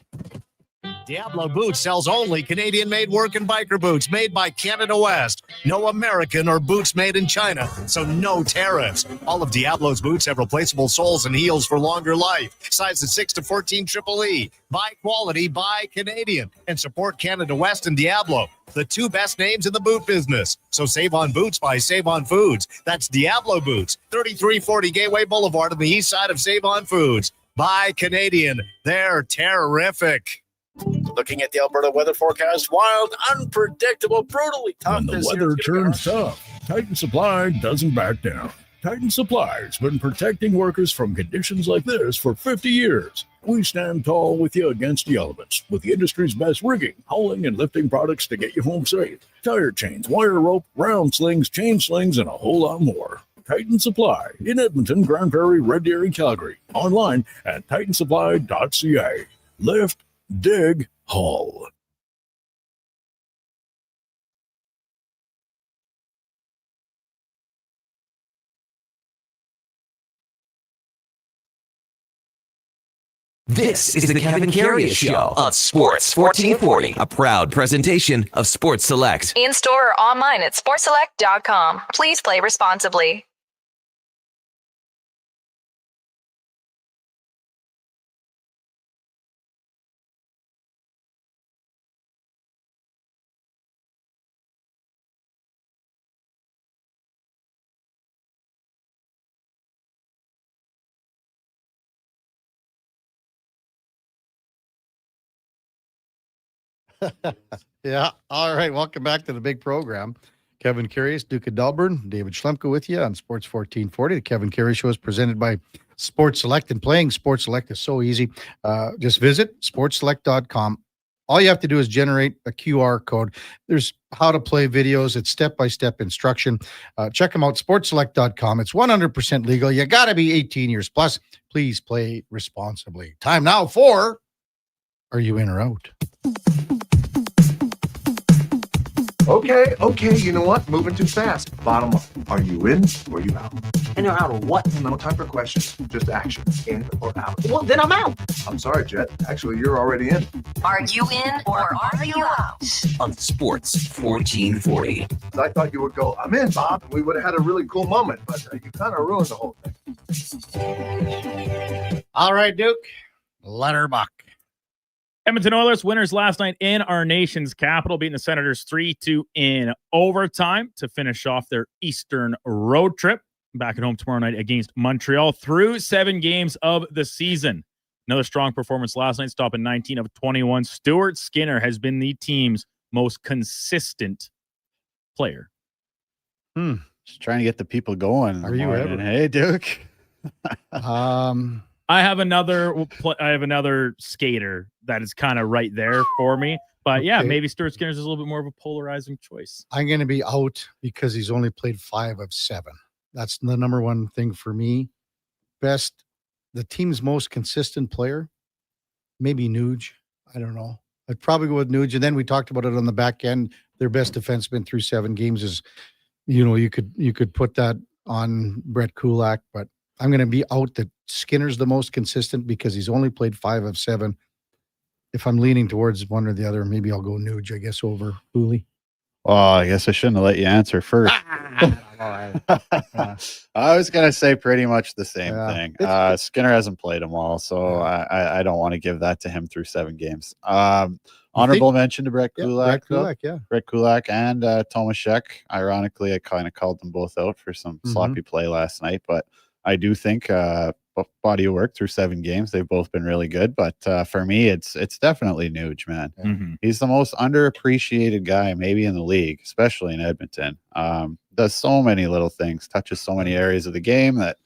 Diablo Boots sells only Canadian-made work and biker boots made by Canada West. No American or boots made in China, so no tariffs. All of Diablo's boots have replaceable soles and heels for longer life. Sizes 6 to 14 EEE. Buy quality, buy Canadian. And support Canada West and Diablo, the two best names in the boot business. So save on boots by Save On Foods. That's Diablo Boots, 3340 Gateway Boulevard on the east side of Save On Foods. Buy Canadian. They're terrific. Looking at the Alberta weather forecast, wild, unpredictable, brutally tough. When the weather turns tough, Titan Supply doesn't back down. Titan Supply's been protecting workers from conditions like this for 50 years. We stand tall with you against the elements with the industry's best rigging, hauling, and lifting products to get you home safe. Tire chains, wire rope, round slings, chain slings, and a whole lot more. Titan Supply in Edmonton, Grand Prairie, Red Deer, and Calgary. Online at titansupply.ca. Lift, dig, haul. This is the Kevin Karius Show on Sports 1440, a proud presentation of Sports Select. In store or online at sportselect.com. Please play responsibly. Yeah. All right. Welcome back to the big program. Kevin Karius, Duke of Delburne, David Schlemko with you on Sports 1440. The Kevin Karius Show is presented by Sports Select, and playing Sports Select is so easy. Just visit sportselect.com. All you have to do is generate a QR code. There's how to play videos. It's step-by-step instruction. Check them out, sportselect.com. It's 100% legal. You got to be 18 years plus. Please play responsibly. Time now for Are You In or Out? Okay, you know what? Moving too fast. Bottom up. Are you in or you out? In or out of what? No time for questions, just action. In or out? Well, then I'm out. I'm sorry, Jet. Actually, you're already in. Are you in or are you out? On Sports 1440. I thought you would go, I'm in, Bob. We would have had a really cool moment, but you kind of ruined the whole thing. All right, Duke. Letterbuck. Edmonton Oilers winners last night in our nation's capital, beating the Senators 3-2 in overtime to finish off their Eastern road trip. Back at home tomorrow night against Montreal through 7 games of the season. Another strong performance last night, stopping 19 of 21. Stuart Skinner has been the team's most consistent player. Just trying to get the people going. Are you ever? Hey, Duke. I have another skater that is kind of right there for me. But yeah, maybe Stuart Skinner's is a little bit more of a polarizing choice. I'm going to be out because he's only played 5 of 7. That's the number one thing for me. The team's most consistent player, maybe Nuge. I don't know. I'd probably go with Nuge. And then we talked about it on the back end. Their best defenseman through 7 games is, you could put that on Brett Kulak, but I'm going to be out that Skinner's the most consistent because he's only played 5 of 7. If I'm leaning towards one or the other, maybe I'll go Nuge, I guess, over Hooley. Oh, I guess I shouldn't have let you answer first. I was going to say pretty much the same thing. Skinner hasn't played them all, so I don't want to give that to him through 7 games. Honorable mention to Brett Kulak. Brett Kulak and Tomaszek. Ironically, I kind of called them both out for some sloppy play last night, but I do think body of work through 7 games, they've both been really good. But for me, it's definitely Nuge, man. Mm-hmm. He's the most underappreciated guy maybe in the league, especially in Edmonton. Does so many little things, touches so many areas of the game that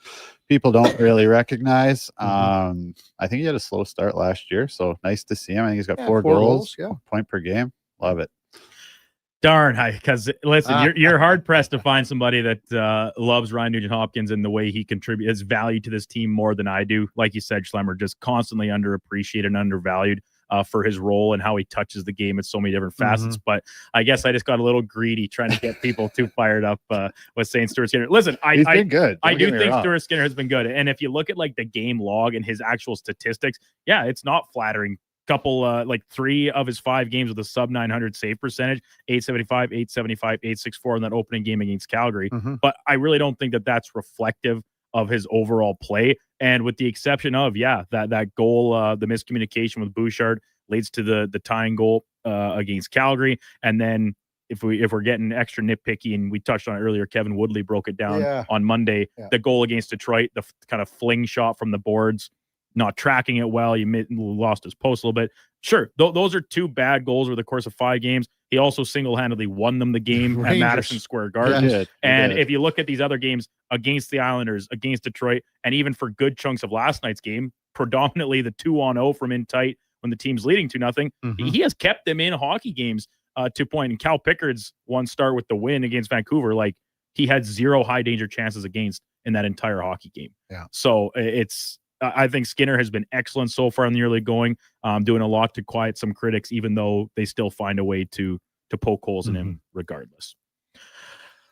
people don't really recognize. I think he had a slow start last year, so nice to see him. I think he's got 4 goals, point per game. Love it. Darn, because listen, you're hard pressed to find somebody that loves Ryan Nugent-Hopkins and the way he contributes his value to this team more than I do. Like you said, Schlemmer, just constantly underappreciated and undervalued for his role and how he touches the game at so many different facets. But I guess I just got a little greedy trying to get people too fired up with saying Stuart Skinner. Listen, He's been good. I do think Stuart Skinner has been good. And if you look at like the game log and his actual statistics, yeah, it's not flattering. Couple 3 of his 5 games with a sub 900 save percentage, 875, 875, 864 in that opening game against Calgary. But I really don't think that that's reflective of his overall play. And with the exception of that goal, the miscommunication with Bouchard leads to the tying goal against Calgary. And then if we're getting extra nitpicky, and we touched on it earlier, Kevin Woodley broke it down on Monday. The goal against Detroit, the kind of fling shot from the boards, not tracking it well. You lost his post a little bit. Sure, those are 2 bad goals over the course of 5 games. He also single-handedly won them the game at Rangers. Madison Square Garden. He did. And if you look at these other games against the Islanders, against Detroit, and even for good chunks of last night's game, predominantly the 2-on-0 from in tight when the team's leading 2-0, he has kept them in hockey games to point. And Cal Pickard's one start with the win against Vancouver, like he had 0 high danger chances against in that entire hockey game. Yeah. So I think Skinner has been excellent so far in the early going, doing a lot to quiet some critics, even though they still find a way to poke holes in him regardless.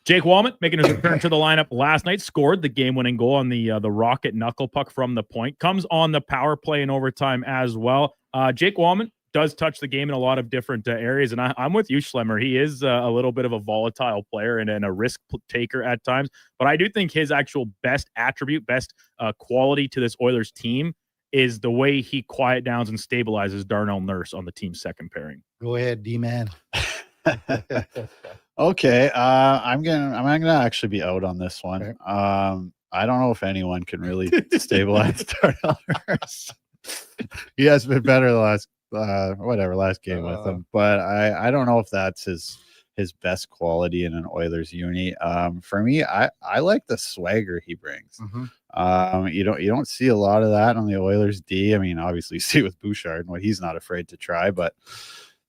Jake Walman making his return to the lineup last night, scored the game-winning goal on the rocket knuckle puck from the point. Comes on the power play in overtime as well. Jake Walman does touch the game in a lot of different areas, and I'm with you, Schlemmer. He is a little bit of a volatile player and a risk taker at times, but I do think his actual best attribute, best quality to this Oilers team is the way he quiet downs and stabilizes Darnell Nurse on the team's second pairing. Go ahead, D-man. Okay, I'm gonna actually be out on this one. Okay. I don't know if anyone can really stabilize Darnell Nurse. He has been better the last game with him, but I don't know if that's his best quality in an Oilers uni. For me, I like the swagger he brings. You don't see a lot of that on the Oilers D. I mean, obviously you see with Bouchard and what he's not afraid to try, but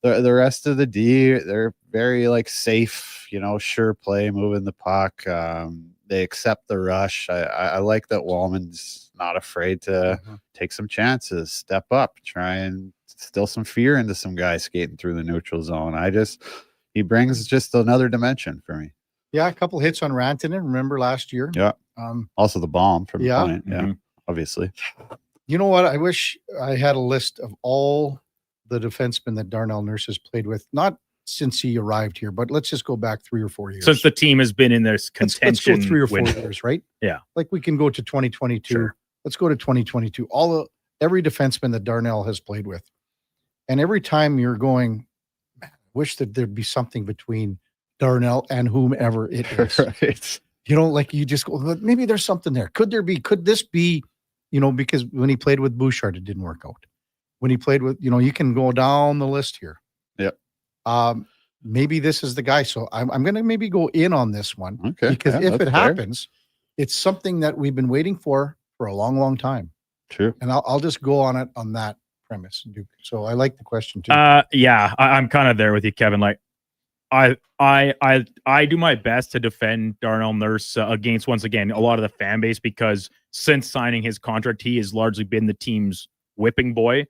the rest of the D, they're very like safe, sure play, moving the puck. They accept the rush. I like that Walman's not afraid to take some chances, step up, try and instill some fear into some guys skating through the neutral zone. He brings just another dimension for me. Yeah, a couple hits on Rantanen. Remember last year? Yeah. Also the bomb from the point. Yeah, obviously. You know what? I wish I had a list of all the defensemen that Darnell Nurse has played with, not since he arrived here, but let's just go back 3 or 4 years. Since the team has been in this contention. Let's go 3 or 4 years, right? Yeah. Like we can go to 2022. Sure. Let's go to 2022. Every defenseman that Darnell has played with. And every time you're going, man, I wish that there'd be something between Darnell and whomever it is. Right. Like you just go, maybe there's something there. Could this be, because when he played with Bouchard, it didn't work out. When he played with, you can go down the list here. Yep. Maybe this is the guy. So I'm going to maybe go in on this one. Okay. Because if it fair. happens, it's something that we've been waiting for a long, long time. True. And I'll just go on it on that premise, Duke. So I like the question too. Yeah, I'm kind of there with you, Kevin. Like, I do my best to defend Darnell Nurse against, once again, a lot of the fan base, because since signing his contract, he has largely been the team's whipping boy.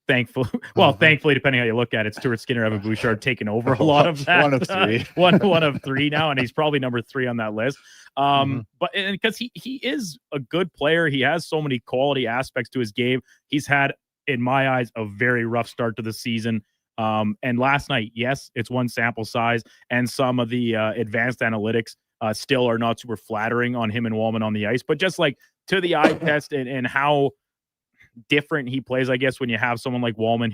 Thankfully, depending how you look at it, Stuart Skinner, Evan Bouchard taking over a lot of that. One of three. one of three now, and he's probably number 3 on that list. But because he is a good player, he has so many quality aspects to his game. He's had, in my eyes, a very rough start to the season. And last night, yes, it's one sample size, and some of the advanced analytics still are not super flattering on him and Walman on the ice. But just like to the eye test and how different he plays, I guess, when you have someone like Walman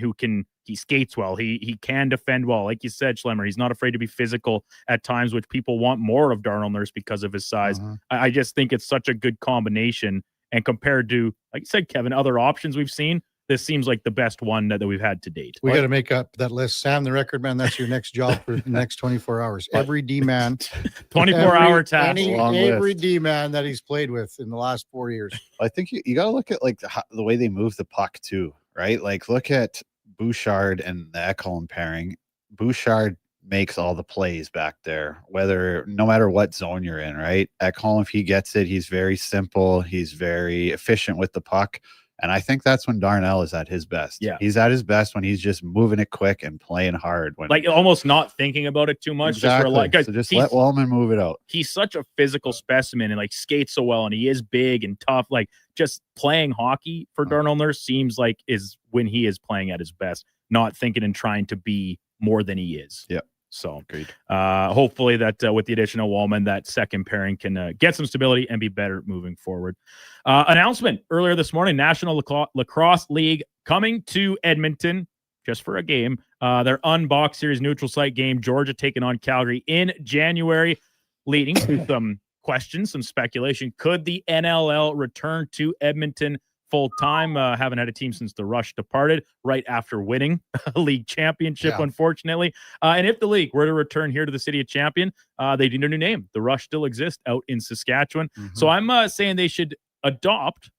he skates well, he can defend well, like you said, Schlemmer, he's not afraid to be physical at times, which people want more of Darnell Nurse because of his size. I just think it's such a good combination, and compared to, like you said, Kevin, other options we've seen, this seems like the best one that we've had to date. We got to make up that list. Sam, the record man, that's your next job for the next 24 hours. Every D-man. 24-hour task. Every D-man that he's played with in the last 4 years. I think you got to look at like the way they move the puck too, right? Like look at Bouchard and the Ekholm pairing. Bouchard makes all the plays back there, no matter what zone you're in, right? Ekholm, if he gets it, he's very simple. He's very efficient with the puck. And I think that's when Darnell is at his best. Yeah. He's at his best when he's just moving it quick and playing hard. Like almost not thinking about it too much. Exactly. So just let Walman move it out. He's such a physical specimen and like skates so well, and he is big and tough. Like just playing hockey for Darnell Nurse seems like is when he is playing at his best, not thinking and trying to be more than he is. Yeah. So hopefully that with the addition of Walman, that second pairing can get some stability and be better moving forward. Announcement earlier this morning, National Lacrosse League coming to Edmonton just for a game. Their Unbox Series neutral site game, Georgia taking on Calgary in January, leading to some questions, some speculation. Could the NLL return to Edmonton full time. Haven't had a team since the Rush departed right after winning a league championship, unfortunately. And if the league were to return here to the city of Champion, they need a new name. The Rush still exist out in Saskatchewan. So I'm saying they should adopt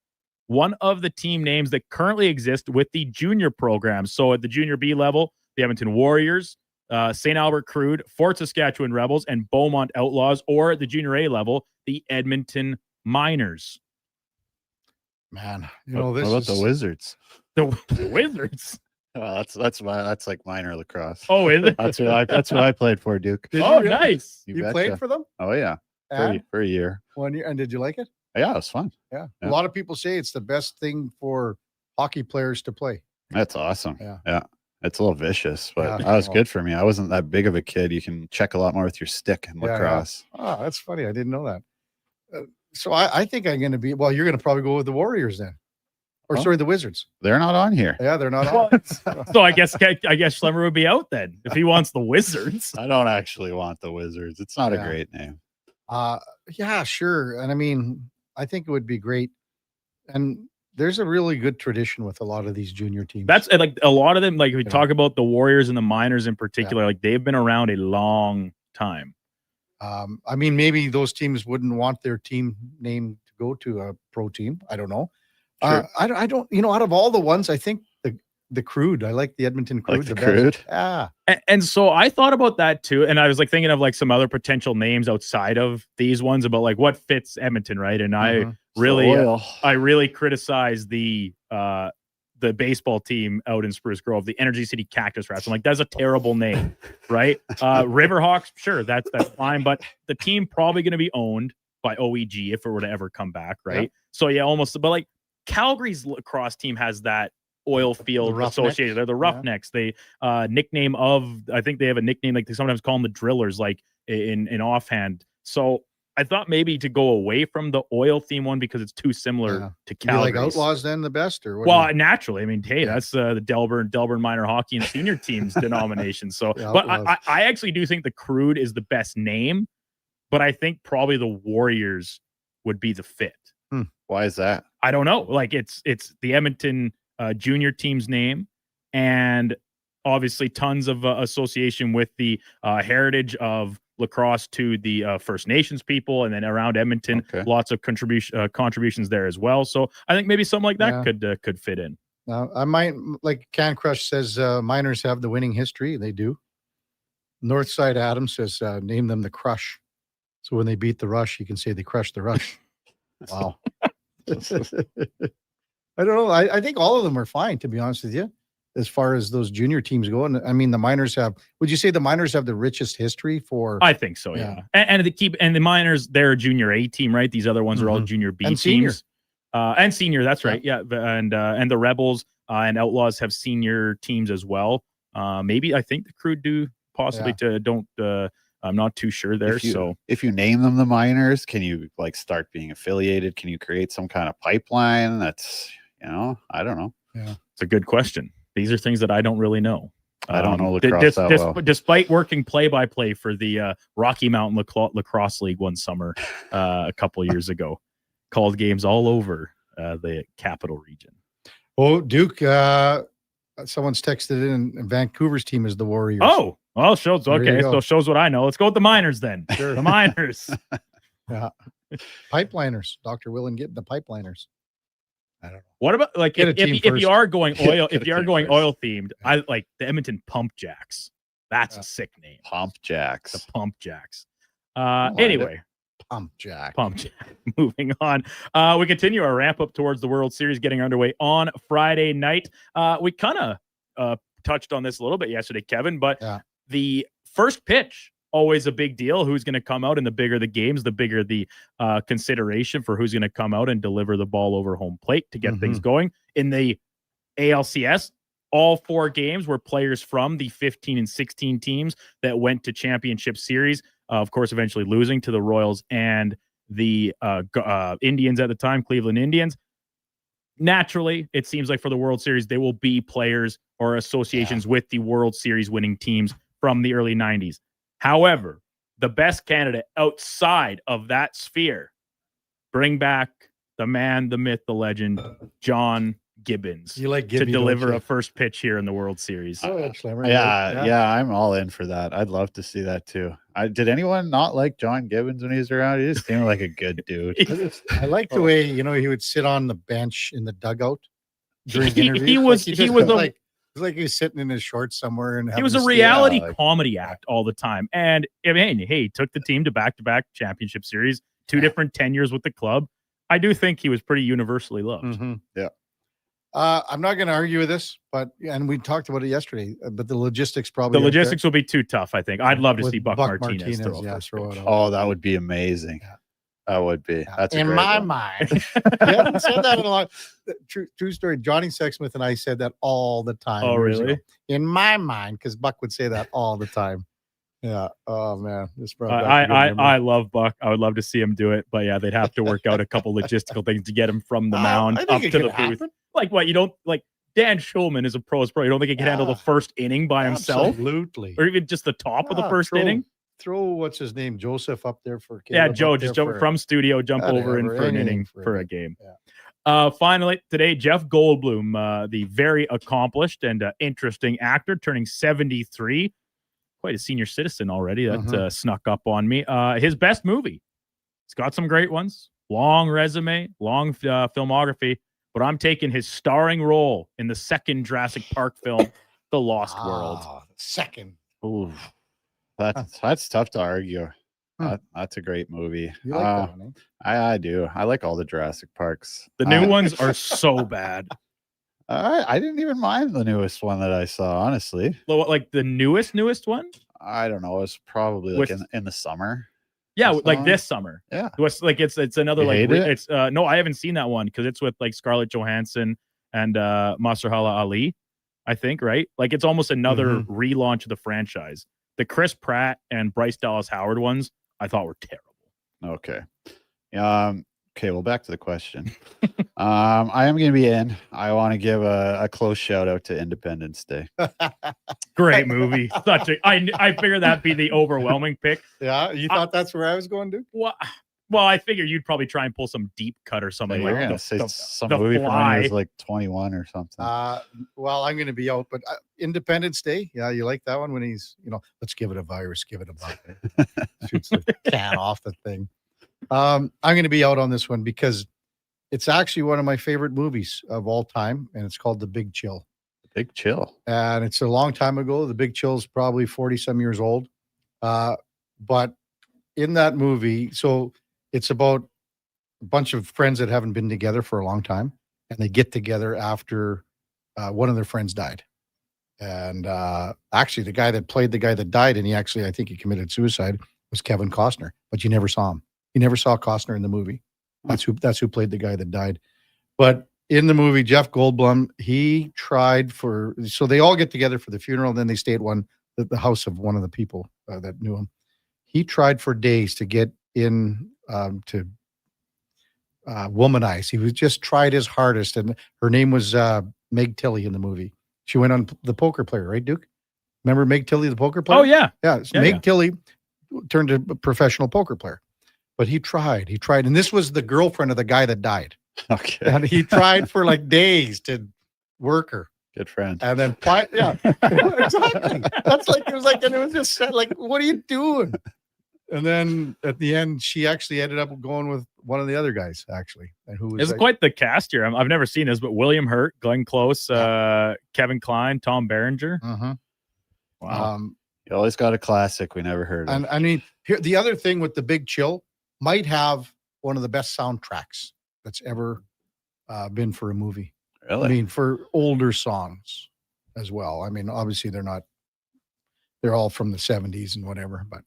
one of the team names that currently exist with the junior programs. So at the junior B level, the Edmonton Warriors, St. Albert Crude, Fort Saskatchewan Rebels, and Beaumont Outlaws, or at the junior A level, the Edmonton Miners. Man, what about the Wizards? The Wizards? Well, that's like minor lacrosse. Oh, is it? That's what I played for, Duke. Nice. You played for them? Oh yeah, for a year. 1 year. And did you like it? Yeah, it was fun. Yeah. A lot of people say it's the best thing for hockey players to play. That's awesome. Yeah. It's a little vicious, but that was good for me. I wasn't that big of a kid. You can check a lot more with your stick in lacrosse. Oh, that's funny. I didn't know that. So I think I'm going to be, you're going to probably go with the Warriors then. Or sorry, the Wizards. They're not on here. Yeah, they're not on. So I guess Schlemmer would be out then if he wants the Wizards. I don't actually want the Wizards. It's not a great name. Yeah, sure. And I mean, I think it would be great. And there's a really good tradition with a lot of these junior teams. That's like a lot of them. Like we talk about the Warriors and the Miners in particular, like they've been around a long time. I mean, maybe those teams wouldn't want their team name to go to a pro team. I don't know. Sure. I don't, out of all the ones, I think the Crude, I like the Edmonton Crude. Like the Crude? Yeah. And so I thought about that too. And I was like thinking of like some other potential names outside of these ones about like what fits Edmonton, right? And I really criticize the baseball team out in Spruce Grove, the Energy City Cactus Rats. I'm like, that's a terrible name, right? Riverhawks, sure, that's fine, but the team probably going to be owned by OEG if it were to ever come back, right? Yeah. So yeah, almost. But like Calgary's lacrosse team has that oil field associated. They're the Roughnecks. They nickname of, I think they have a nickname, like they sometimes call them the Drillers, like in offhand. So I thought maybe to go away from the oil theme one because it's too similar to Calgary. You like Outlaws then the best, or what? Well, naturally, I mean, hey, that's the Delburne Minor Hockey and Senior Teams denomination. So, but I actually do think the Crude is the best name, but I think probably the Warriors would be the fit. Why is that? I don't know. Like it's the Edmonton junior team's name, and obviously tons of association with the heritage of lacrosse to the First Nations people, and then around Edmonton, lots of contributions there as well. So I think maybe something like that could fit in. I might, like Can Crush says, Miners have the winning history. They do. Northside Adams says, name them the Crush. So when they beat the Rush, you can say they crushed the Rush. Wow. I don't know. I think all of them are fine, to be honest with you, as far as those junior teams go. And I mean, the Miners have, would you say the Miners have the richest history for? I think so, yeah. And the Miners, they're a junior A team, right? These other ones are all junior B teams. And senior, that's right. Yeah. And the Rebels and Outlaws have senior teams as well. Maybe I think the Crude do possibly I'm not too sure there. If you name them the Miners, can you like start being affiliated? Can you create some kind of pipeline? That's, I don't know. Yeah. It's a good question. These are things that I don't really know. I don't know lacrosse that well. Despite working play-by-play for the Rocky Mountain Lacrosse League one summer a couple years ago, called games all over the capital region. Oh, Duke, someone's texted in, Vancouver's team is the Warriors. Oh, well, shows. Okay, so shows what I know. Let's go with the Miners then. Sure. The Miners. Yeah. Pipeliners. Dr. Willen getting the Pipeliners. I don't know. What about like if you are going oil, if you are going oil themed, I like the Edmonton Pump Jacks. That's a sick name. Pump Jacks. The Pump Jacks. Anyway. Pump Jack. Moving on. We continue our ramp up towards the World Series getting underway on Friday night. We kind of touched on this a little bit yesterday, Kevin, but the first pitch, always a big deal. Who's going to come out, and the bigger the games, the bigger the consideration for who's going to come out and deliver the ball over home plate to get things going. In the ALCS, all 4 games were players from the 15 and 16 teams that went to championship series. Of course, eventually losing to the Royals and the Indians at the time, Cleveland Indians. Naturally, it seems like for the World Series, they will be players or associations with the World Series winning teams from the early 90s. However, the best candidate outside of that sphere, bring back the man, the myth, the legend, John Gibbons. You like to Gibby, deliver don't you? a first pitch here in the World Series. Yeah, I'm all in for that. I'd love to see that too. Did anyone not like John Gibbons when he was around? He just seemed like a good dude. I like the way he would sit on the bench in the dugout during interviews. He was like he was sitting in his shorts somewhere, and he was a reality comedy act all the time. And I mean, hey, he took the team to back-to-back championship series, 2 different tenures with the club. I do think he was pretty universally loved. Mm-hmm. Yeah. I'm not going to argue with this, and we talked about it yesterday. But the logistics probably will be too tough. I think I'd love to see Buck Martinez throw it out. Oh, that would be amazing. Yeah. That would be. That's in my mind. I haven't said that in a lot. True story. Johnny Sexsmith and I said that all the time. Oh, really? In my mind, because Buck would say that all the time. Yeah. Oh man, this I love Buck. I would love to see him do it, but yeah, they'd have to work out a couple logistical things to get him from the mound up to the booth. Like what? You don't like Dan Schulman is a pro. You don't think he can handle the first inning by himself? Absolutely. Or even just the top of the first inning? Throw what's his name, Joseph, up there for Joe. Just jump from studio, jump over in for an inning for a game. Yeah. Finally, today, Jeff Goldblum, the very accomplished and interesting actor, turning 73. Quite a senior citizen already. That snuck up on me. His best movie. It's got some great ones. Long resume, long filmography. But I'm taking his starring role in the second Jurassic Park film, The Lost World. Second. Ooh. That's tough to argue. That's a great movie. You like that one, eh? I do. I like all the Jurassic Parks. The new ones are so bad. I didn't even mind the newest one that I saw, honestly. Like the newest one? I don't know. It was probably like in the summer. Yeah, like this summer. Yeah. It was like it's another You hate it? it's no, I haven't seen that one because it's with like Scarlett Johansson and Mahershala Ali, I think, right? Like it's almost another relaunch of the franchise. The Chris Pratt and Bryce Dallas Howard ones I thought were terrible. Okay. Okay, well, back to the question. I am going to be in. I want to give a close shout out to Independence Day. Great movie. I figured that'd be the overwhelming pick. Yeah, you thought that's where I was going to? Well, I figured you'd probably try and pull some deep cut or something. You're like going to say some the movie from when Fly. he was like 21 or something. Well, I'm going to be out, but Independence Day. Yeah, you like that one when he's, let's give it a virus, give it a bug. Shoots the can off the thing. I'm going to be out on this one because it's actually one of my favorite movies of all time, and it's called The Big Chill. Big Chill. And it's a long time ago. The Big Chill is probably 40-some years old. But in that movie, so it's about a bunch of friends that haven't been together for a long time, and they get together after one of their friends died. And actually, the guy that played the guy that died, and I think he committed suicide, was Kevin Costner, but you never saw him. You never saw Costner in the movie. That's who played the guy that died. But in the movie, Jeff Goldblum, he tried so they all get together for the funeral, and then they stay at the house of one of the people that knew him. He tried for days to get in to womanize. He was just tried his hardest, and her name was Meg Tilly in the movie. She went on The Poker Player, right, Duke? Remember Meg Tilly, the poker player? Oh yeah, yeah. Meg Tilly turned to a professional poker player. But he tried, and this was the girlfriend of the guy that died. Okay. And he tried for like days to work her. Good friend. And then, exactly. That's like, and it was just said, like, what are you doing? And then at the end, she actually ended up going with one of the other guys, actually. And who was it's quite the cast here. I've never seen this, but William Hurt, Glenn Close, Kevin Kline, Tom Berenger. Wow. You always got a classic we never heard of. And I mean, here the other thing with The Big Chill, might have one of the best soundtracks that's ever been for a movie. Really? I mean, for older songs as well. I mean, obviously they're all from the 70s and whatever, but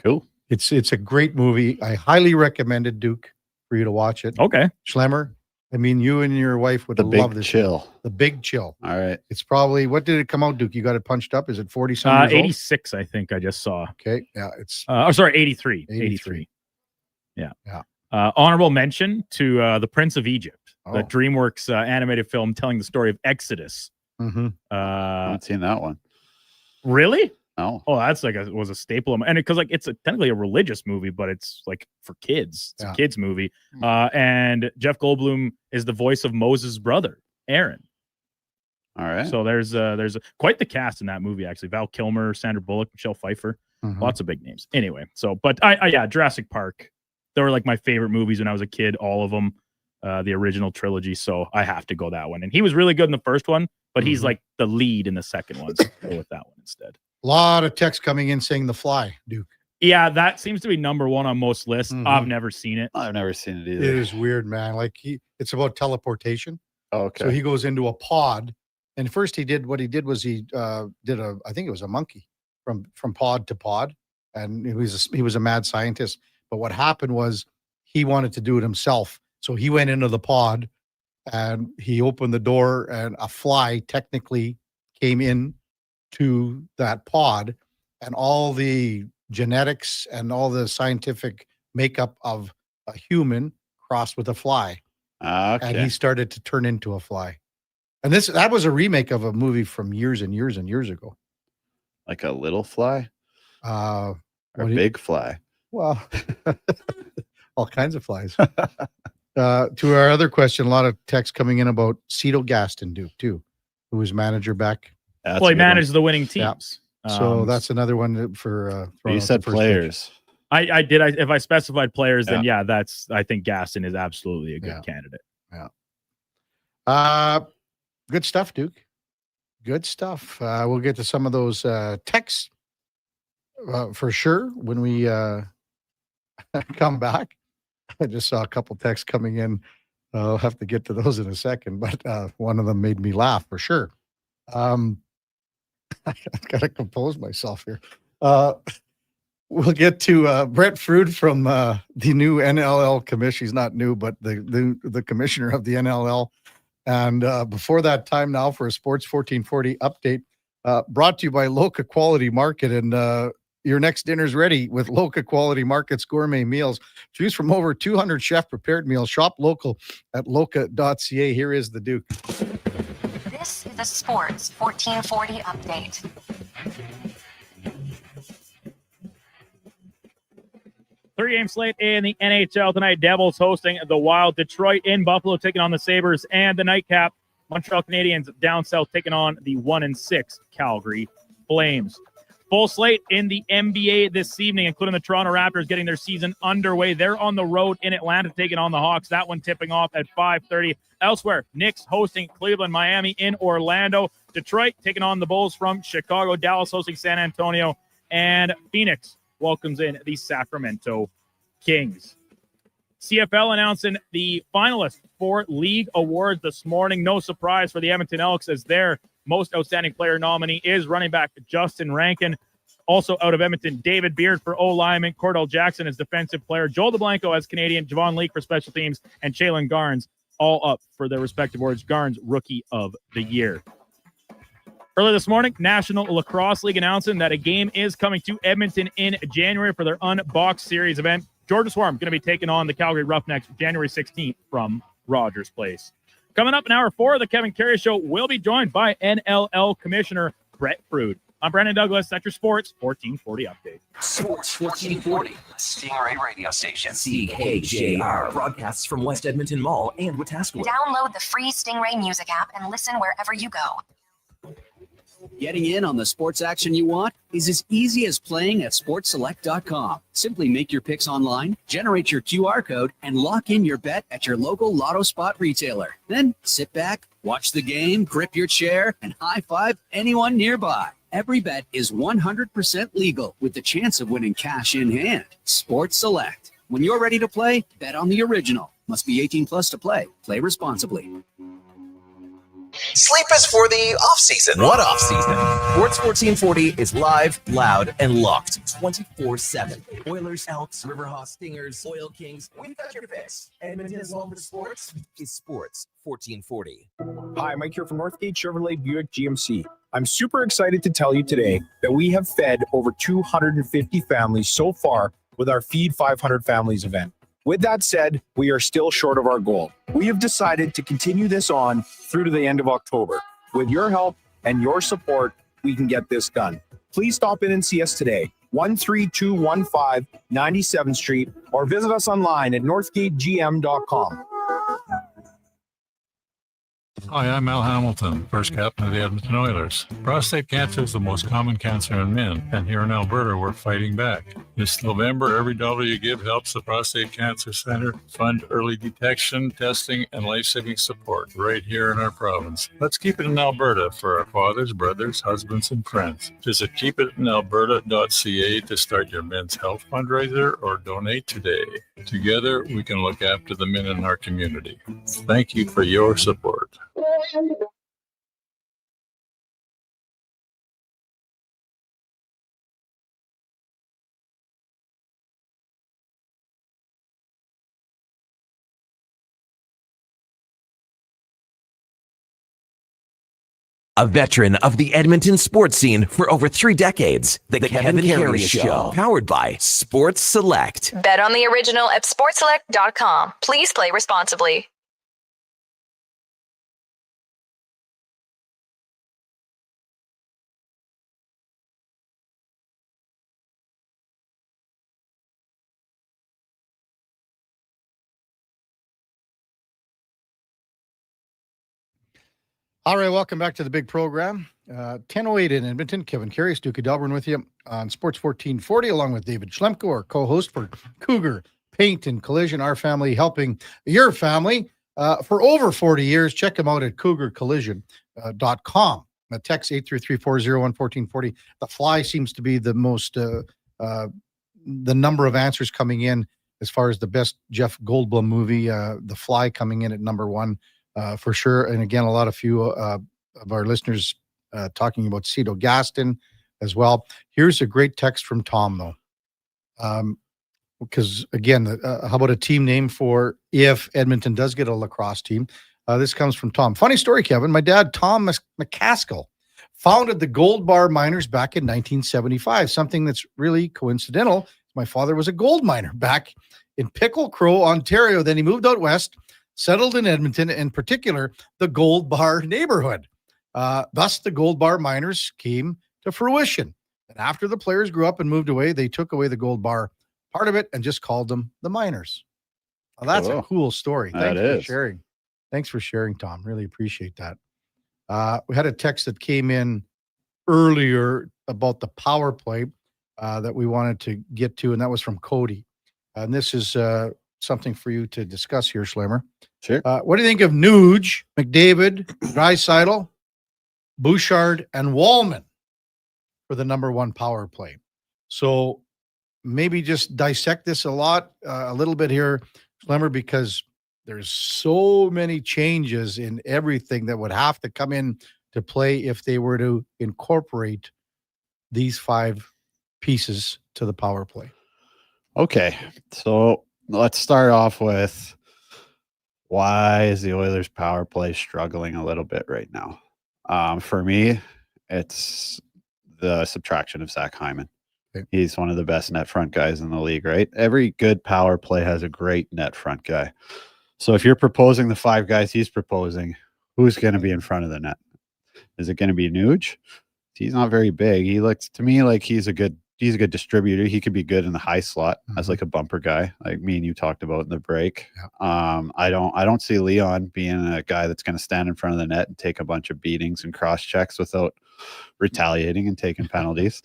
cool. It's a great movie. I highly recommend it, Duke, for you to watch it. Okay. Schlemmer, I mean, you and your wife would love this. Chill. The Big Chill. All right. It's probably, what did it come out, Duke? You got it punched up? Is it 40-some years 86, I think I just saw. Okay. Yeah, it's... sorry, 83. 83. Yeah. Honorable mention to The Prince of Egypt, the DreamWorks animated film telling the story of Exodus. I haven't seen that one. Really? Oh, that's like was a staple of, and because like it's technically a religious movie, but it's like for kids. It's a kids movie. And Jeff Goldblum is the voice of Moses' brother, Aaron. All right. So there's quite the cast in that movie actually. Val Kilmer, Sandra Bullock, Michelle Pfeiffer, lots of big names. Anyway, so but I Jurassic Park. They were like my favorite movies when I was a kid. All of them, the original trilogy. So I have to go that one. And he was really good in the first one, but he's like the lead in the second one. So go with that one instead. A lot of text coming in saying The Fly, Duke. Yeah, that seems to be number one on most lists. I've never seen it. I've never seen it either. It is weird, man. Like it's about teleportation. Oh, okay. So he goes into a pod, and first he did I think it was a monkey from pod to pod, and he was a mad scientist. But what happened was he wanted to do it himself, so he went into the pod, and he opened the door, and a fly technically came in to that pod, and all the genetics and all the scientific makeup of a human crossed with a fly. Okay. And he started to turn into a fly. And that was a remake of a movie from years and years and years ago. Like a little fly? Or a big fly? Well, all kinds of flies. To our other question, a lot of text coming in about Cito Gaston, Duke, too, who was manager back. Well, he managed the winning teams. Yeah. So that's another one for. You said players. I did. If I specified players, then I think Gaston is absolutely a good candidate. Yeah. Good stuff, Duke. Good stuff. We'll get to some of those texts for sure when we come back. I just saw a couple texts coming in. I'll have to get to those in a second, but one of them made me laugh for sure. I've got to compose myself here. We'll get to Brett Frude from the new NLL commission. He's not new, but the commissioner of the NLL. And before that, time now for a Sports 1440 update brought to you by Loca Quality Market. And your next dinner's ready with Loca Quality Market's gourmet meals. Choose from over 200 chef-prepared meals. Shop local at loca.ca. Here is the Duke. This is the Sports 1440 update. Three-game slate in the NHL tonight. Devils hosting the Wild. Detroit in Buffalo taking on the Sabres. And the nightcap, Montreal Canadiens down south taking on the 1-6 Calgary Flames. Full slate in the NBA this evening, including the Toronto Raptors getting their season underway. They're on the road in Atlanta taking on the Hawks. That one tipping off at 5:30. Elsewhere, Knicks hosting Cleveland, Miami in Orlando. Detroit taking on the Bulls from Chicago. Dallas hosting San Antonio. And Phoenix welcomes in the Sacramento Kings. CFL announcing the finalists for league awards this morning. No surprise for the Edmonton Elks as their most outstanding player nominee is running back Justin Rankin. Also out of Edmonton, David Beard for O-lineman, Cordell Jackson as defensive player, Joel DeBlanco as Canadian, Javon Leake for special teams, and Jalen Garnes all up for their respective awards. Garnes, Rookie of the Year. Earlier this morning, National Lacrosse League announcing that a game is coming to Edmonton in January for their Unboxed Series event. Georgia Swarm going to be taking on the Calgary Roughnecks January 16th from Rogers Place. Coming up in hour 4 of the Kevin Karius Show, we'll be joined by NLL Commissioner Brett Frude. I'm Brandon Douglas. That's your Sports 1440 update. Sports 1440, Stingray radio station. CKJR broadcasts from West Edmonton Mall and Wetaskiwin. Download the free Stingray music app and listen wherever you go. Getting in on the sports action you want is as easy as playing at sportselect.com. Simply make your picks online, generate your QR code, and lock in your bet at your local Lotto Spot retailer. Then sit back, watch the game, grip your chair, and high-five anyone nearby. Every bet is 100% legal with the chance of winning cash in hand. Sports Select. When you're ready to play, bet on the original. Must be 18 plus to play. Play responsibly. Sleep is for the off-season. What off-season? Sports 1440 is live, loud, and locked 24/7. Oilers, Elks, Riverhawks, Stingers, Oil Kings. We've got your picks. Edmonton's home for sports is Sports 1440. Hi, Mike here from Northgate Chevrolet Buick GMC. I'm super excited to tell you today that we have fed over 250 families so far with our Feed 500 Families event. With that said, we are still short of our goal. We have decided to continue this on through to the end of October. With your help and your support, we can get this done. please stop in and see us today. 13215 97th Street, or visit us online at northgategm.com. Hi, I'm Al Hamilton, first captain of the Edmonton Oilers. Prostate cancer is the most common cancer in men, and here in Alberta, we're fighting back. This November, every dollar you give helps the Prostate Cancer Center fund early detection, testing, and life-saving support right here in our province. Let's keep it in Alberta for our fathers, brothers, husbands, and friends. Visit keepitinalberta.ca to start your men's health fundraiser or donate today. Together, we can look after the men in our community. Thank you for your support. A veteran of the Edmonton sports scene for over 3 decades, the Kevin Karius Show, powered by Sports Select. Bet on the original at sportselect.com. Please play responsibly. All right, welcome back to the big program. 10:08 in Edmonton. Kevin Karius, Duke of Delburne with you on Sports 1440, along with David Schlemko, our co-host for Cougar Paint and Collision, our family helping your family for over 40 years. Check them out at cougarcollision.com. Text 833-401-1440. The Fly seems to be the most, the number of answers coming in as far as the best Jeff Goldblum movie, The Fly coming in at number 1. For sure. And again, a lot of our listeners talking about Cito Gaston as well. Here's a great text from Tom, though. Because, again, how about a team name for if Edmonton does get a lacrosse team? This comes from Tom. Funny story, Kevin. My dad, Tom McCaskill, founded the Gold Bar Miners back in 1975, something that's really coincidental. My father was a gold miner back in Pickle Crow, Ontario. Then he moved out west, settled in Edmonton, in particular, the Gold Bar neighborhood. Thus, the Gold Bar Miners came to fruition. And after the players grew up and moved away, they took away the Gold Bar part of it and just called them the Miners. Well, that's a cool story. Thanks for sharing. Thanks for sharing, Tom. Really appreciate that. We had a text that came in earlier about the power play that we wanted to get to, and that was from Cody. And this is something for you to discuss here, Schlemmer. Sure. What do you think of Nuge, McDavid, Draisaitl, Bouchard, and Walman for the number 1 power play? So maybe just dissect this a little bit here, Schlemmer, because there's so many changes in everything that would have to come in to play if they were to incorporate these 5 pieces to the power play. Okay, so let's start off with why is the Oilers power play struggling a little bit right now? For me, it's the subtraction of Zach Hyman. Okay. He's one of the best net front guys in the league, right? Every good power play has a great net front guy. So if you're proposing the 5 guys he's proposing, who's going to be in front of the net? Is it going to be Nuge? He's not very big. He looks to me like he's a good distributor. He could be good in the high slot as like a bumper guy, like me and you talked about in the break. Yeah. I don't see Leon being a guy that's going to stand in front of the net and take a bunch of beatings and cross checks without retaliating and taking penalties.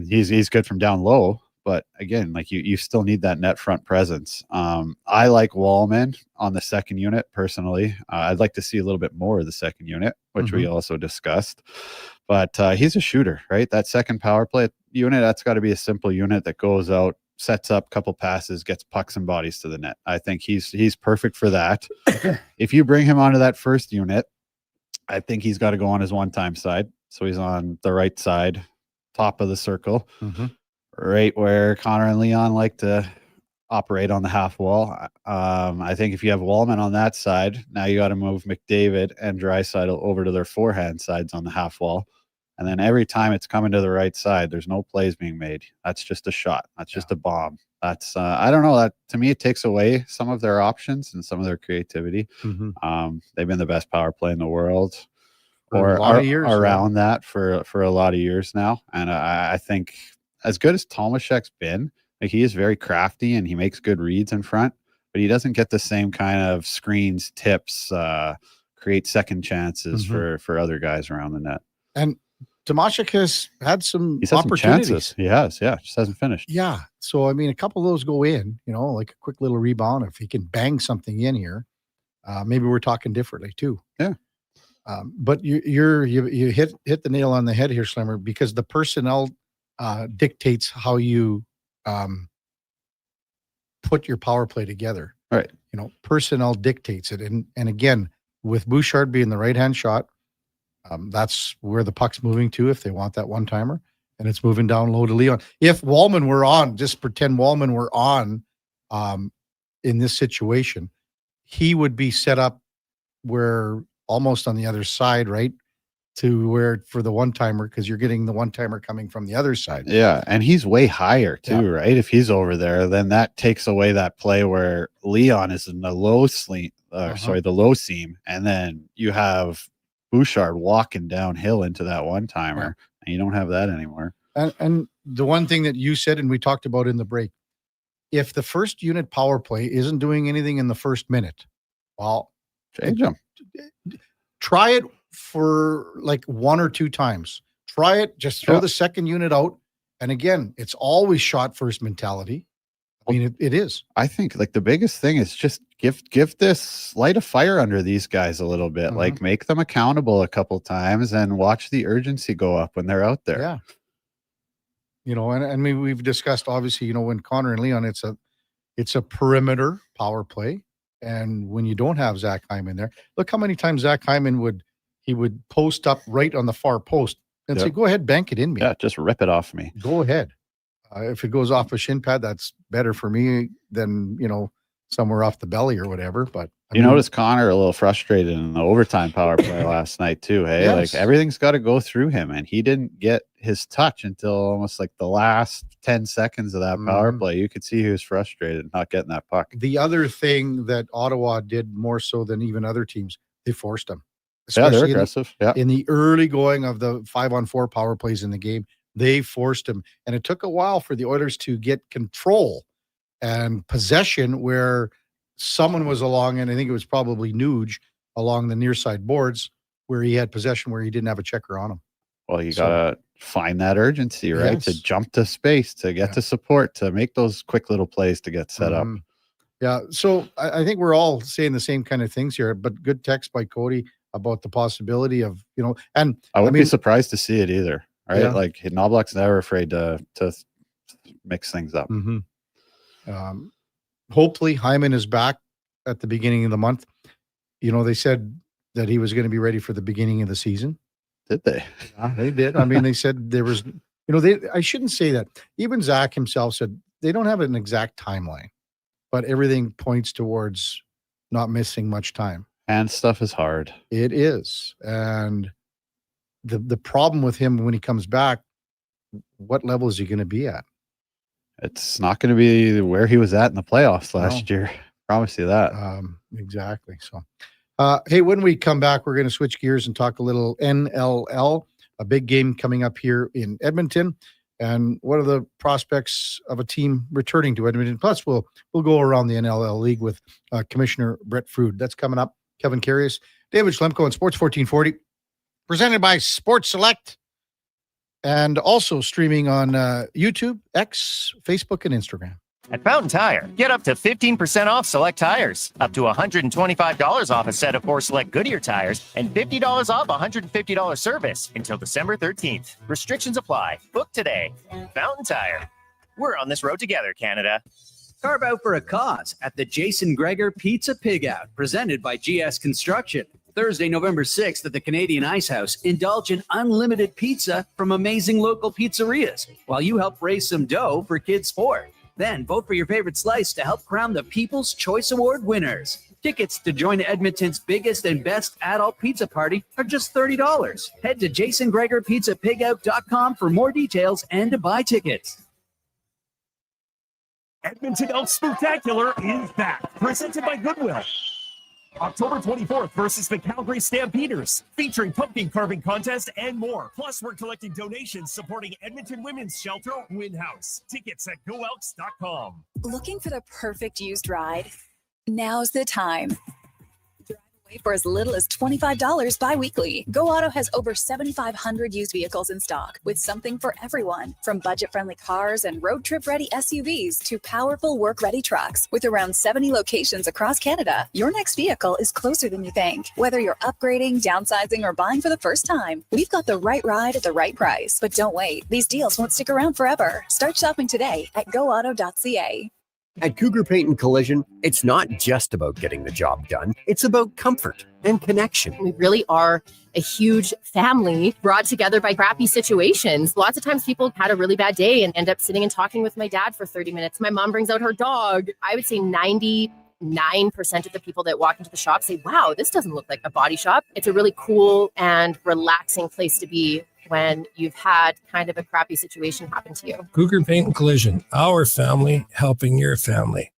He's good from down low, but again, like you still need that net front presence. I like Walman on the second unit personally. I'd like to see a little bit more of the second unit, which we also discussed. But he's a shooter, right? That second power play unit, that's got to be a simple unit that goes out, sets up a couple passes, gets pucks and bodies to the net. I think he's perfect for that. If you bring him onto that first unit, I think he's got to go on his one-time side. So he's on the right side, top of the circle, right where Connor and Leon like to operate on the half wall. I think if you have Walman on that side, now you got to move McDavid and Draisaitl over to their forehand sides on the half wall. And then every time it's coming to the right side, there's no plays being made. That's just a shot. That's just a bomb. That's, I don't know, that to me, it takes away some of their options and some of their creativity. They've been the best power play in the world or a lot of years, around that for a lot of years now. And I think as good as Tomaszek's been, like, he is very crafty and he makes good reads in front, but he doesn't get the same kind of screens, tips, create second chances for other guys around the net. And Tomaszek has had some He's had some opportunities. chances. He has, just hasn't finished. Yeah. So, I mean, a couple of those go in, like a quick little rebound. If he can bang something in here, maybe we're talking differently too. Yeah. But you hit the nail on the head here, Slimmer, because the personnel dictates how you put your power play together. Right. Personnel dictates it. And again, with Bouchard being the right-hand shot, that's where the puck's moving to if they want that one-timer, and it's moving down low to Leon. If Walman were on, just pretend Walman were on in this situation, he would be set up where almost on the other side, right? To where for the one-timer, because you're getting the one-timer coming from the other side. Yeah, and he's way higher too, right? If he's over there, then that takes away that play where Leon is in the low the low seam, and then you have Bouchard walking downhill into that one-timer, and you don't have that anymore. And the one thing that you said, and we talked about in the break, if the first unit power play isn't doing anything in the first minute, well, change them. Try it for like 1 or 2 times. Try it. Just throw the second unit out. And again, it's always shot first mentality. I mean, it is. I think like the biggest thing is just give this light a fire under these guys a little bit. Like make them accountable a couple times and watch the urgency go up when they're out there. Yeah. And I mean, we've discussed obviously, when Connor and Leon, it's a perimeter power play. And when you don't have Zach Hyman there, look how many times Zach Hyman would post up right on the far post and say, go ahead, bank it in me. Yeah, just rip it off me. Go ahead. If it goes off a shin pad, that's better for me than, somewhere off the belly or whatever. But you notice Connor a little frustrated in the overtime power play last night too. Hey, Yes. like everything's got to go through him, and he didn't get his touch until almost like the last 10 seconds of that power play. You could see he was frustrated not getting that puck. The other thing that Ottawa did more so than even other teams, they forced him. Yeah, they're Especially aggressive. in the early going of the 5-on-4 power plays in the game, they forced him. And it took a while for the Oilers to get control and possession where someone was along, and I think it was probably Nuge along the near side boards where he had possession where he didn't have a checker on him. Well, you got to find that urgency, right? Yes. To jump to space, to get to support, to make those quick little plays to get set up. Yeah. So I think we're all saying the same kind of things here, but good text by Cody about the possibility of, and I wouldn't be surprised to see it either, right? Yeah. Like Knobloch's never afraid to mix things up. Hopefully Hyman is back at the beginning of the month. They said that he was going to be ready for the beginning of the season. Did they? Yeah, they did. I mean, they said there was, I shouldn't say that. Even Zach himself said they don't have an exact timeline, but everything points towards not missing much time. And stuff is hard. It is. And the problem with him when he comes back, what level is he going to be at? It's not going to be where he was at in the playoffs last year. Promise you that. Exactly. So, hey, when we come back, we're going to switch gears and talk a little NLL, a big game coming up here in Edmonton. And what are the prospects of a team returning to Edmonton? Plus, we'll go around the NLL League with Commissioner Brett Frood. That's coming up. Kevin Karius, David Schlemko, and Sports 1440, presented by Sports Select, and also streaming on YouTube, X, Facebook, and Instagram. At Fountain Tire, get up to 15% off select tires, up to $125 off a set of 4 select Goodyear tires, and $50 off $150 service until December 13th. Restrictions apply. Book today. Fountain Tire. We're on this road together, Canada. Carve out for a cause at the Jason Greger Pizza Pig Out, presented by GS Construction. Thursday, November 6th at the Canadian Ice House, indulge in unlimited pizza from amazing local pizzerias while you help raise some dough for kids' sport. Then vote for your favorite slice to help crown the People's Choice Award winners. Tickets to join Edmonton's biggest and best adult pizza party are just $30. Head to jasongregerpizzapigout.com for more details and to buy tickets. Edmonton Elks Spectacular is back, presented by Goodwill. October 24th versus the Calgary Stampeders, featuring pumpkin carving contest and more. Plus, we're collecting donations supporting Edmonton Women's Shelter Win House. Tickets at goelks.com. Looking for the perfect used ride? Now's the time. Drive away for as little as $25 bi-weekly. Go Auto has over 7,500 used vehicles in stock with something for everyone. From budget-friendly cars and road trip-ready SUVs to powerful work-ready trucks. With around 70 locations across Canada, your next vehicle is closer than you think. Whether you're upgrading, downsizing, or buying for the first time, we've got the right ride at the right price. But don't wait. These deals won't stick around forever. Start shopping today at goauto.ca. At Cougar Paint and Collision, it's not just about getting the job done. It's about comfort and connection. We really are a huge family brought together by crappy situations. Lots of times people had a really bad day and end up sitting and talking with my dad for 30 minutes. My mom brings out her dog. I would say 99% of the people that walk into the shop say, wow, this doesn't look like a body shop. It's a really cool and relaxing place to be when you've had kind of a crappy situation happen to you. Cougar Paint and Collision, our family helping your family.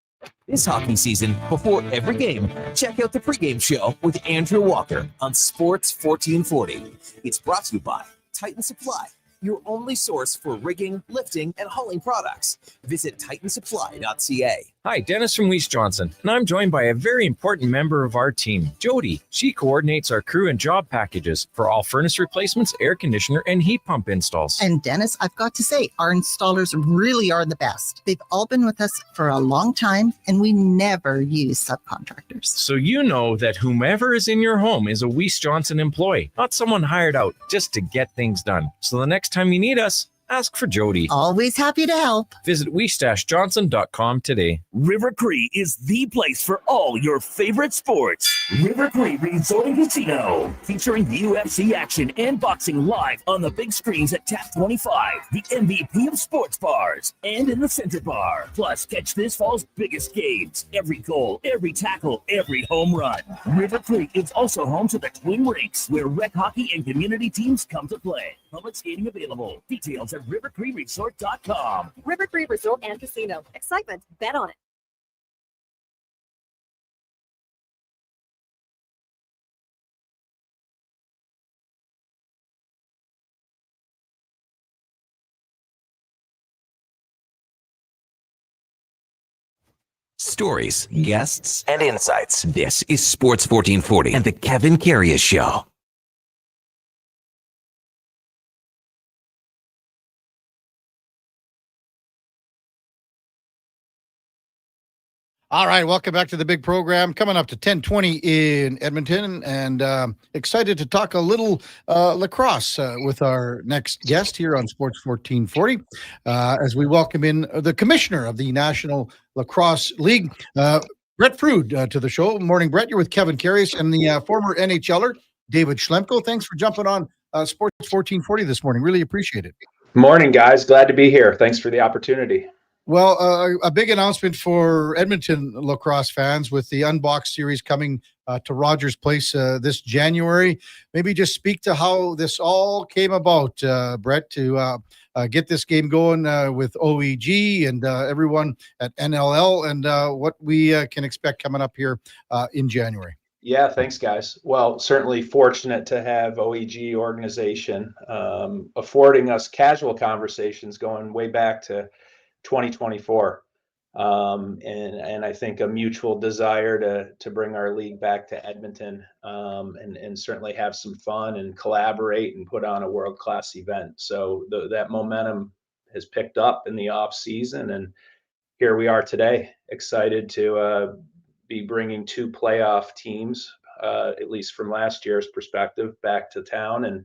This hockey season, before every game, check out the pregame show with Andrew Walker on Sports 1440. It's brought to you by Titan Supply, your only source for rigging, lifting, and hauling products. Visit titansupply.ca. Hi, Dennis from Weiss Johnson, and I'm joined by a very important member of our team, Jody. She coordinates our crew and job packages for all furnace replacements, air conditioner, and heat pump installs. And Dennis, I've got to say, our installers really are the best. They've all been with us for a long time, and we never use subcontractors. So you know that whomever is in your home is a Weiss Johnson employee, not someone hired out just to get things done. So the next time you need us, ask for Jody. Always happy to help. Visit weiss-johnson.com today. River Cree is the place for all your favorite sports. River Cree Resort and Casino, featuring UFC action and boxing live on the big screens at Tap 25, the MVP of sports bars, and in the Center Bar. Plus, catch this fall's biggest games. Every goal, every tackle, every home run. River Cree is also home to the Twin Rinks, where rec hockey and community teams come to play. Public skating available. Details at rivercreeresort.com. River Cree Resort and Casino. Excitement. Bet on it. Stories, guests, and insights. This is Sports 1440 and the Kevin Karius Show. All right, welcome back to the big program. Coming up to 10:20 in Edmonton, and excited to talk a little lacrosse with our next guest here on Sports 1440 as we welcome in the commissioner of the National Lacrosse League, Brett Frood, to the show. Morning, Brett. You're with Kevin Karius and the former NHLer, David Schlemko. Thanks for jumping on Sports 1440 this morning. Really appreciate it. Morning, guys. Glad to be here. Thanks for the opportunity. Well, a big announcement for Edmonton lacrosse fans with the Unboxed series coming to Rogers Place this January. Maybe just speak to how this all came about, Brett, to get this game going with OEG and everyone at NLL, and what we can expect coming up here in January. Yeah, thanks, guys. Well, certainly fortunate to have OEG organization affording us casual conversations going way back to 2024, and I think a mutual desire to bring our league back to Edmonton, and certainly have some fun and collaborate and put on a world-class event. So that momentum has picked up in the off season, and here we are today, excited to be bringing two playoff teams, at least from last year's perspective, back to town, and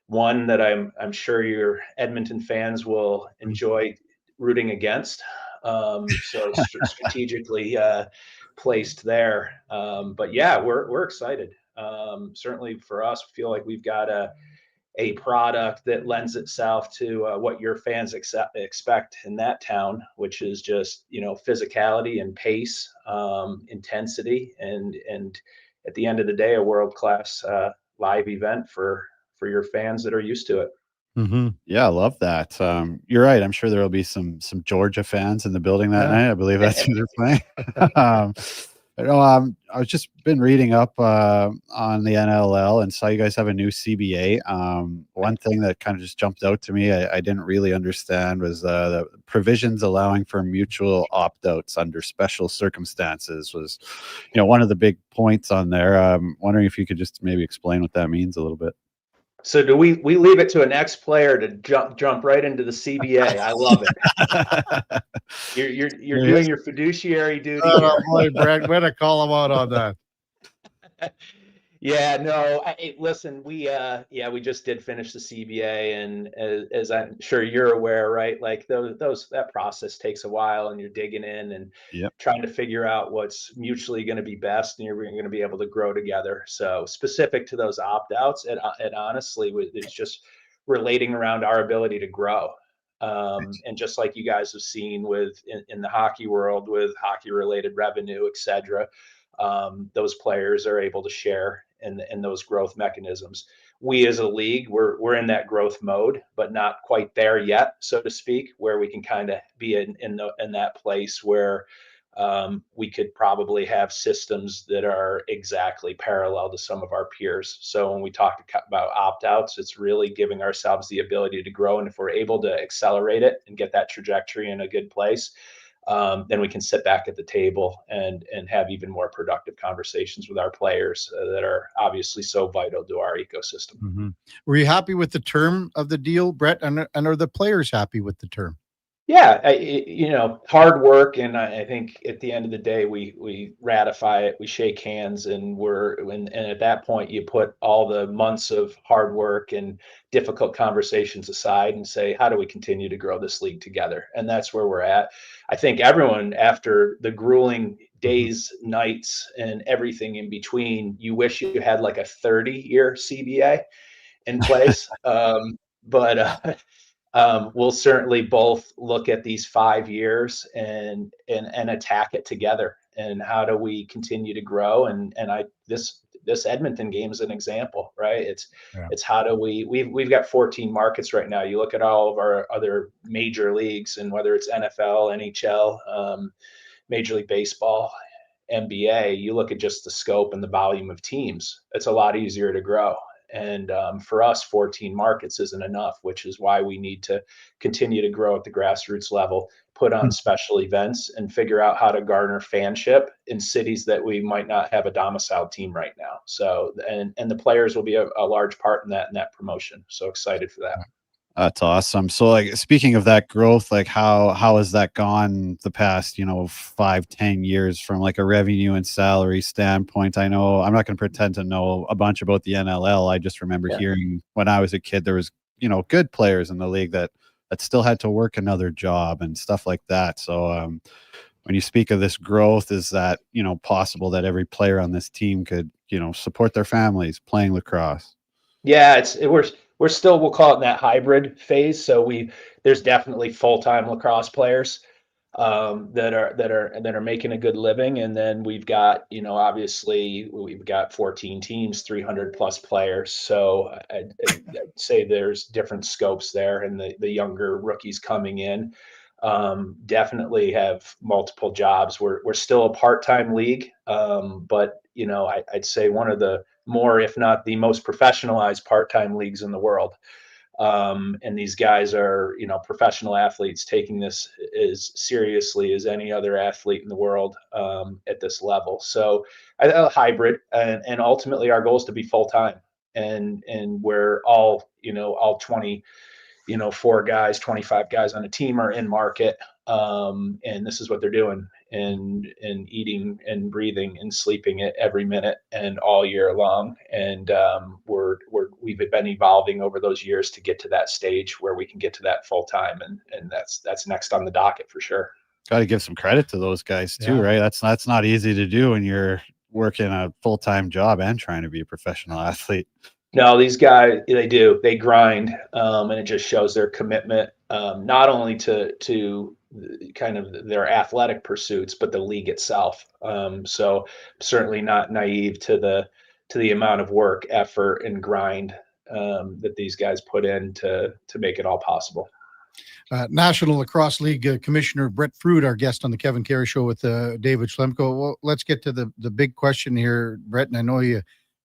one that I'm sure your Edmonton fans will enjoy rooting against, so strategically placed there. But yeah, we're excited. Certainly for us, feel like we've got a product that lends itself to what your fans expect in that town, which is just physicality and pace, intensity, and at the end of the day, a world-class live event for your fans that are used to it. Mm-hmm. Yeah, I love that. You're right. I'm sure there will be some Georgia fans in the building that night. I believe that's who they're playing. I was just been reading up on the NLL and saw you guys have a new CBA. One thing that kind of just jumped out to me, I didn't really understand, was the provisions allowing for mutual opt-outs under special circumstances was, one of the big points on there. Wondering if you could just maybe explain what that means a little bit. So do we leave it to an ex-player to jump right into the CBA? I love it. You're doing your fiduciary duty here. Boy, Brad, way to call him out on that. Yeah, no. Listen, we just did finish the CBA, and as I'm sure you're aware, right? Like that process takes a while, and you're digging in and trying to figure out what's mutually going to be best, and you're going to be able to grow together. So specific to those opt-outs, it honestly it's just relating around our ability to grow. And just like you guys have seen in the hockey world with hockey related revenue, et cetera, those players are able to share in those growth mechanisms. We as a league, we're in that growth mode, but not quite there yet, so to speak, where we can kind of be in that place where we could probably have systems that are exactly parallel to some of our peers. So when we talk about opt-outs, it's really giving ourselves the ability to grow. And if we're able to accelerate it and get that trajectory in a good place, then we can sit back at the table and have even more productive conversations with our players that are obviously so vital to our ecosystem. Mm-hmm. Were you happy with the term of the deal, Brett? And are the players happy with the term? Yeah, hard work, and I think at the end of the day, we ratify it, we shake hands, and at that point, you put all the months of hard work and difficult conversations aside and say, how do we continue to grow this league together? And that's where we're at. I think everyone, after the grueling days, nights, and everything in between, you wish you had like a 30-year CBA in place, but. We'll certainly both look at these 5 years and attack it together. And how do we continue to grow? And this Edmonton game is an example, right? It's how do we've got 14 markets right now. You look at all of our other major leagues, and whether it's NFL, NHL, Major League Baseball, NBA, you look at just the scope and the volume of teams, it's a lot easier to grow. And for us, 14 markets isn't enough, which is why we need to continue to grow at the grassroots level, put on special events, and figure out how to garner fanship in cities that we might not have a domiciled team right now. So, and the players will be a large part in that promotion. So excited for that. That's awesome. So, like, speaking of that growth, like how has that gone the past, 5-10 years from like a revenue and salary standpoint? I know I'm not going to pretend to know a bunch about the NLL. I just remember hearing when I was a kid, there was, good players in the league that still had to work another job and stuff like that. So, when you speak of this growth, is that, possible that every player on this team could, support their families playing lacrosse? Yeah, we're still, we'll call it in that hybrid phase. So there's definitely full-time lacrosse players that are making a good living. And then we've got, obviously we've got 14 teams, 300 plus players. So I'd say there's different scopes there, and the younger rookies coming in definitely have multiple jobs. We're still a part-time league, but I'd say one of the more, if not the most professionalized part-time leagues in the world. And these guys are, professional athletes taking this as seriously as any other athlete in the world at this level. So a hybrid, and ultimately our goal is to be full-time, and we're all 4 guys, 25 guys on a team are in market. And this is what they're doing, and eating and breathing and sleeping it every minute and all year long. And we've been evolving over those years to get to that stage where we can get to that full time, and that's next on the docket for sure. Got to give some credit to those guys too, right? That's not easy to do when you're working a full-time job and trying to be a professional athlete. No, these guys, they grind, and it just shows their commitment, not only to kind of their athletic pursuits, but the league itself. So certainly not naive to the amount of work, effort, and grind that these guys put in to make it all possible. National Lacrosse League Commissioner Brett Fruit, our guest on the Kevin Carey Show with David Schlemko. Well, let's get to the big question here, Brett, and I know you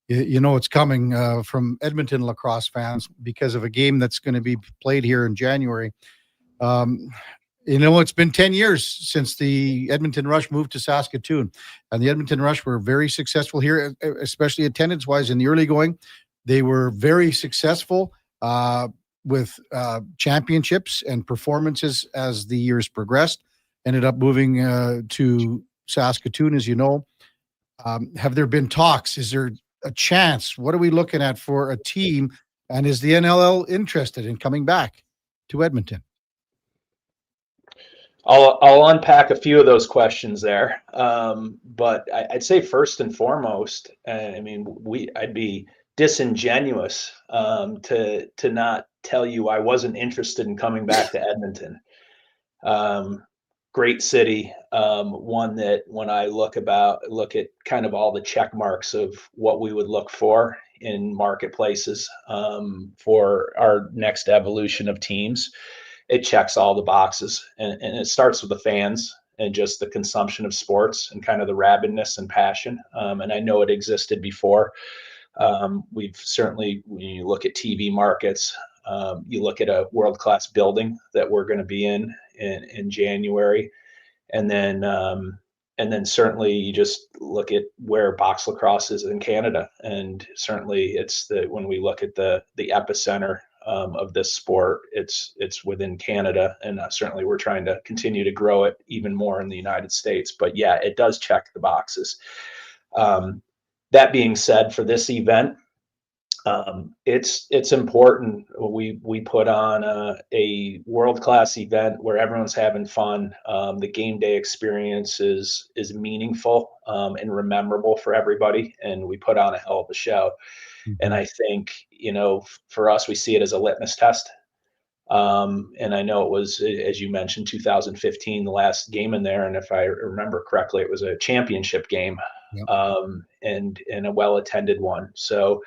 know it's coming from Edmonton lacrosse fans because of a game that's going to be played here in January. It's been 10 years since the Edmonton Rush moved to Saskatoon, and the Edmonton Rush were very successful here, especially attendance-wise in the early going. They were very successful with championships and performances as the years progressed. Ended up moving to Saskatoon, as you know. Have there been talks? Is there a chance? What are we looking at for a team? And is the NLL interested in coming back to Edmonton? I'll unpack a few of those questions there, but I'd say first and foremost, I'd be disingenuous to not tell you I wasn't interested in coming back to Edmonton. Great city, one that when I look at kind of all the check marks of what we would look for in marketplaces for our next evolution of teams, it checks all the boxes, and it starts with the fans and just the consumption of sports and kind of the rabidness and passion. And I know it existed before. We've certainly, when you look at TV markets, you look at a world-class building that we're going to be in January. And then certainly you just look at where box lacrosse is in Canada. And certainly when we look at the epicenter of this sport, it's within Canada, and certainly we're trying to continue to grow it even more in the United States. But yeah, it does check the boxes. That being said, for this event, it's important. We put on a world-class event where everyone's having fun. The game day experience is meaningful and rememberable for everybody, and we put on a hell of a show. And I think, for us, we see it as a litmus test. And I know it was, as you mentioned, 2015, the last game in there. And if I remember correctly, it was a championship game. Yep. And a well-attended one. So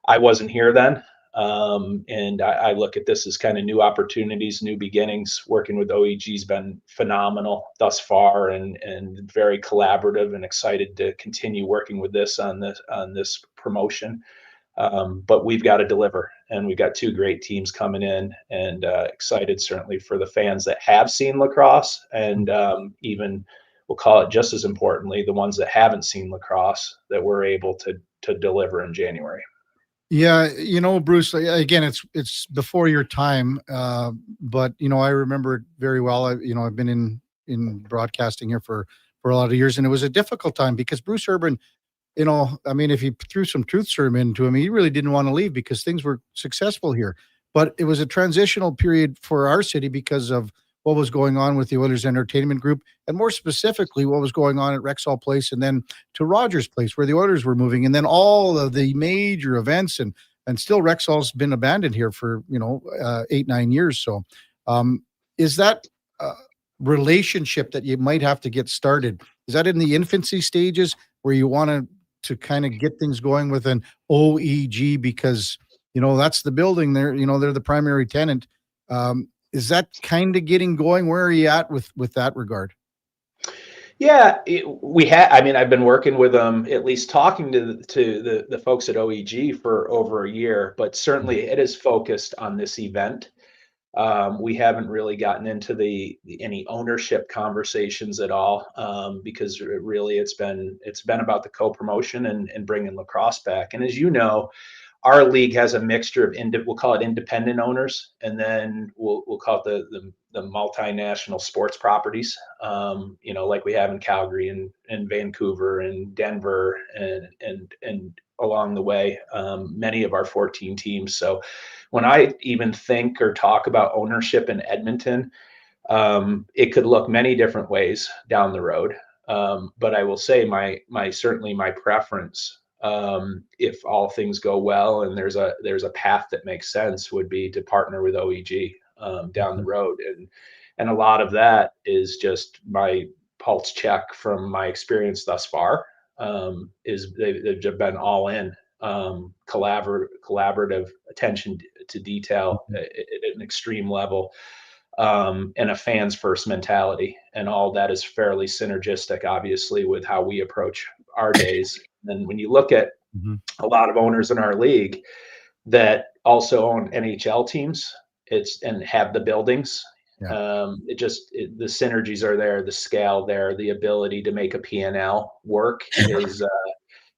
I wasn't here then. And I look at this as kind of new opportunities, new beginnings. Working with OEG has been phenomenal thus far, and very collaborative, and excited to continue working with this on this promotion. But we've got to deliver, and we've got two great teams coming in, and excited certainly for the fans that have seen lacrosse, and even, we'll call it just as importantly, the ones that haven't seen lacrosse, that we're able to deliver in January. Yeah, Bruce, again, it's before your time, but I remember it very well. I've been in broadcasting here for a lot of years, and it was a difficult time because Bruce Urban, if you threw some truth serum into him, he really didn't want to leave because things were successful here. But it was a transitional period for our city because of what was going on with the Oilers Entertainment Group, and more specifically, what was going on at Rexall Place and then to Rogers Place, where the Oilers were moving, and then all of the major events, and still Rexall's been abandoned here for 8-9 years. So, is that relationship that you might have to get started? Is that in the infancy stages where you want to kind of get things going with an OEG because that's the building there, they're the primary tenant? Is that kind of getting going? Where are you at with that regard? Yeah, I've been working with them, at least talking to the folks at OEG for over a year, but certainly it is focused on this event. We haven't really gotten into any ownership conversations at all, because really it's been about the co-promotion and bringing lacrosse back. And as you know, our league has a mixture of we'll call it independent owners, and then we'll call it the multinational sports properties, like we have in Calgary and Vancouver and Denver and along the way, many of our 14 teams. So when I even think or talk about ownership in Edmonton, it could look many different ways down the road. But I will say certainly my preference, if all things go well and there's a path that makes sense, would be to partner with OEG down the road. And a lot of that is just my pulse check from my experience thus far, is they've been all in, collaborative attention to detail at an extreme level. and a fans first mentality. And all that is fairly synergistic, obviously, with how we approach our days. And when you look at a lot of owners in our league that also own NHL teams, and have the buildings. The synergies are there, the scale there, the ability to make a P&L work is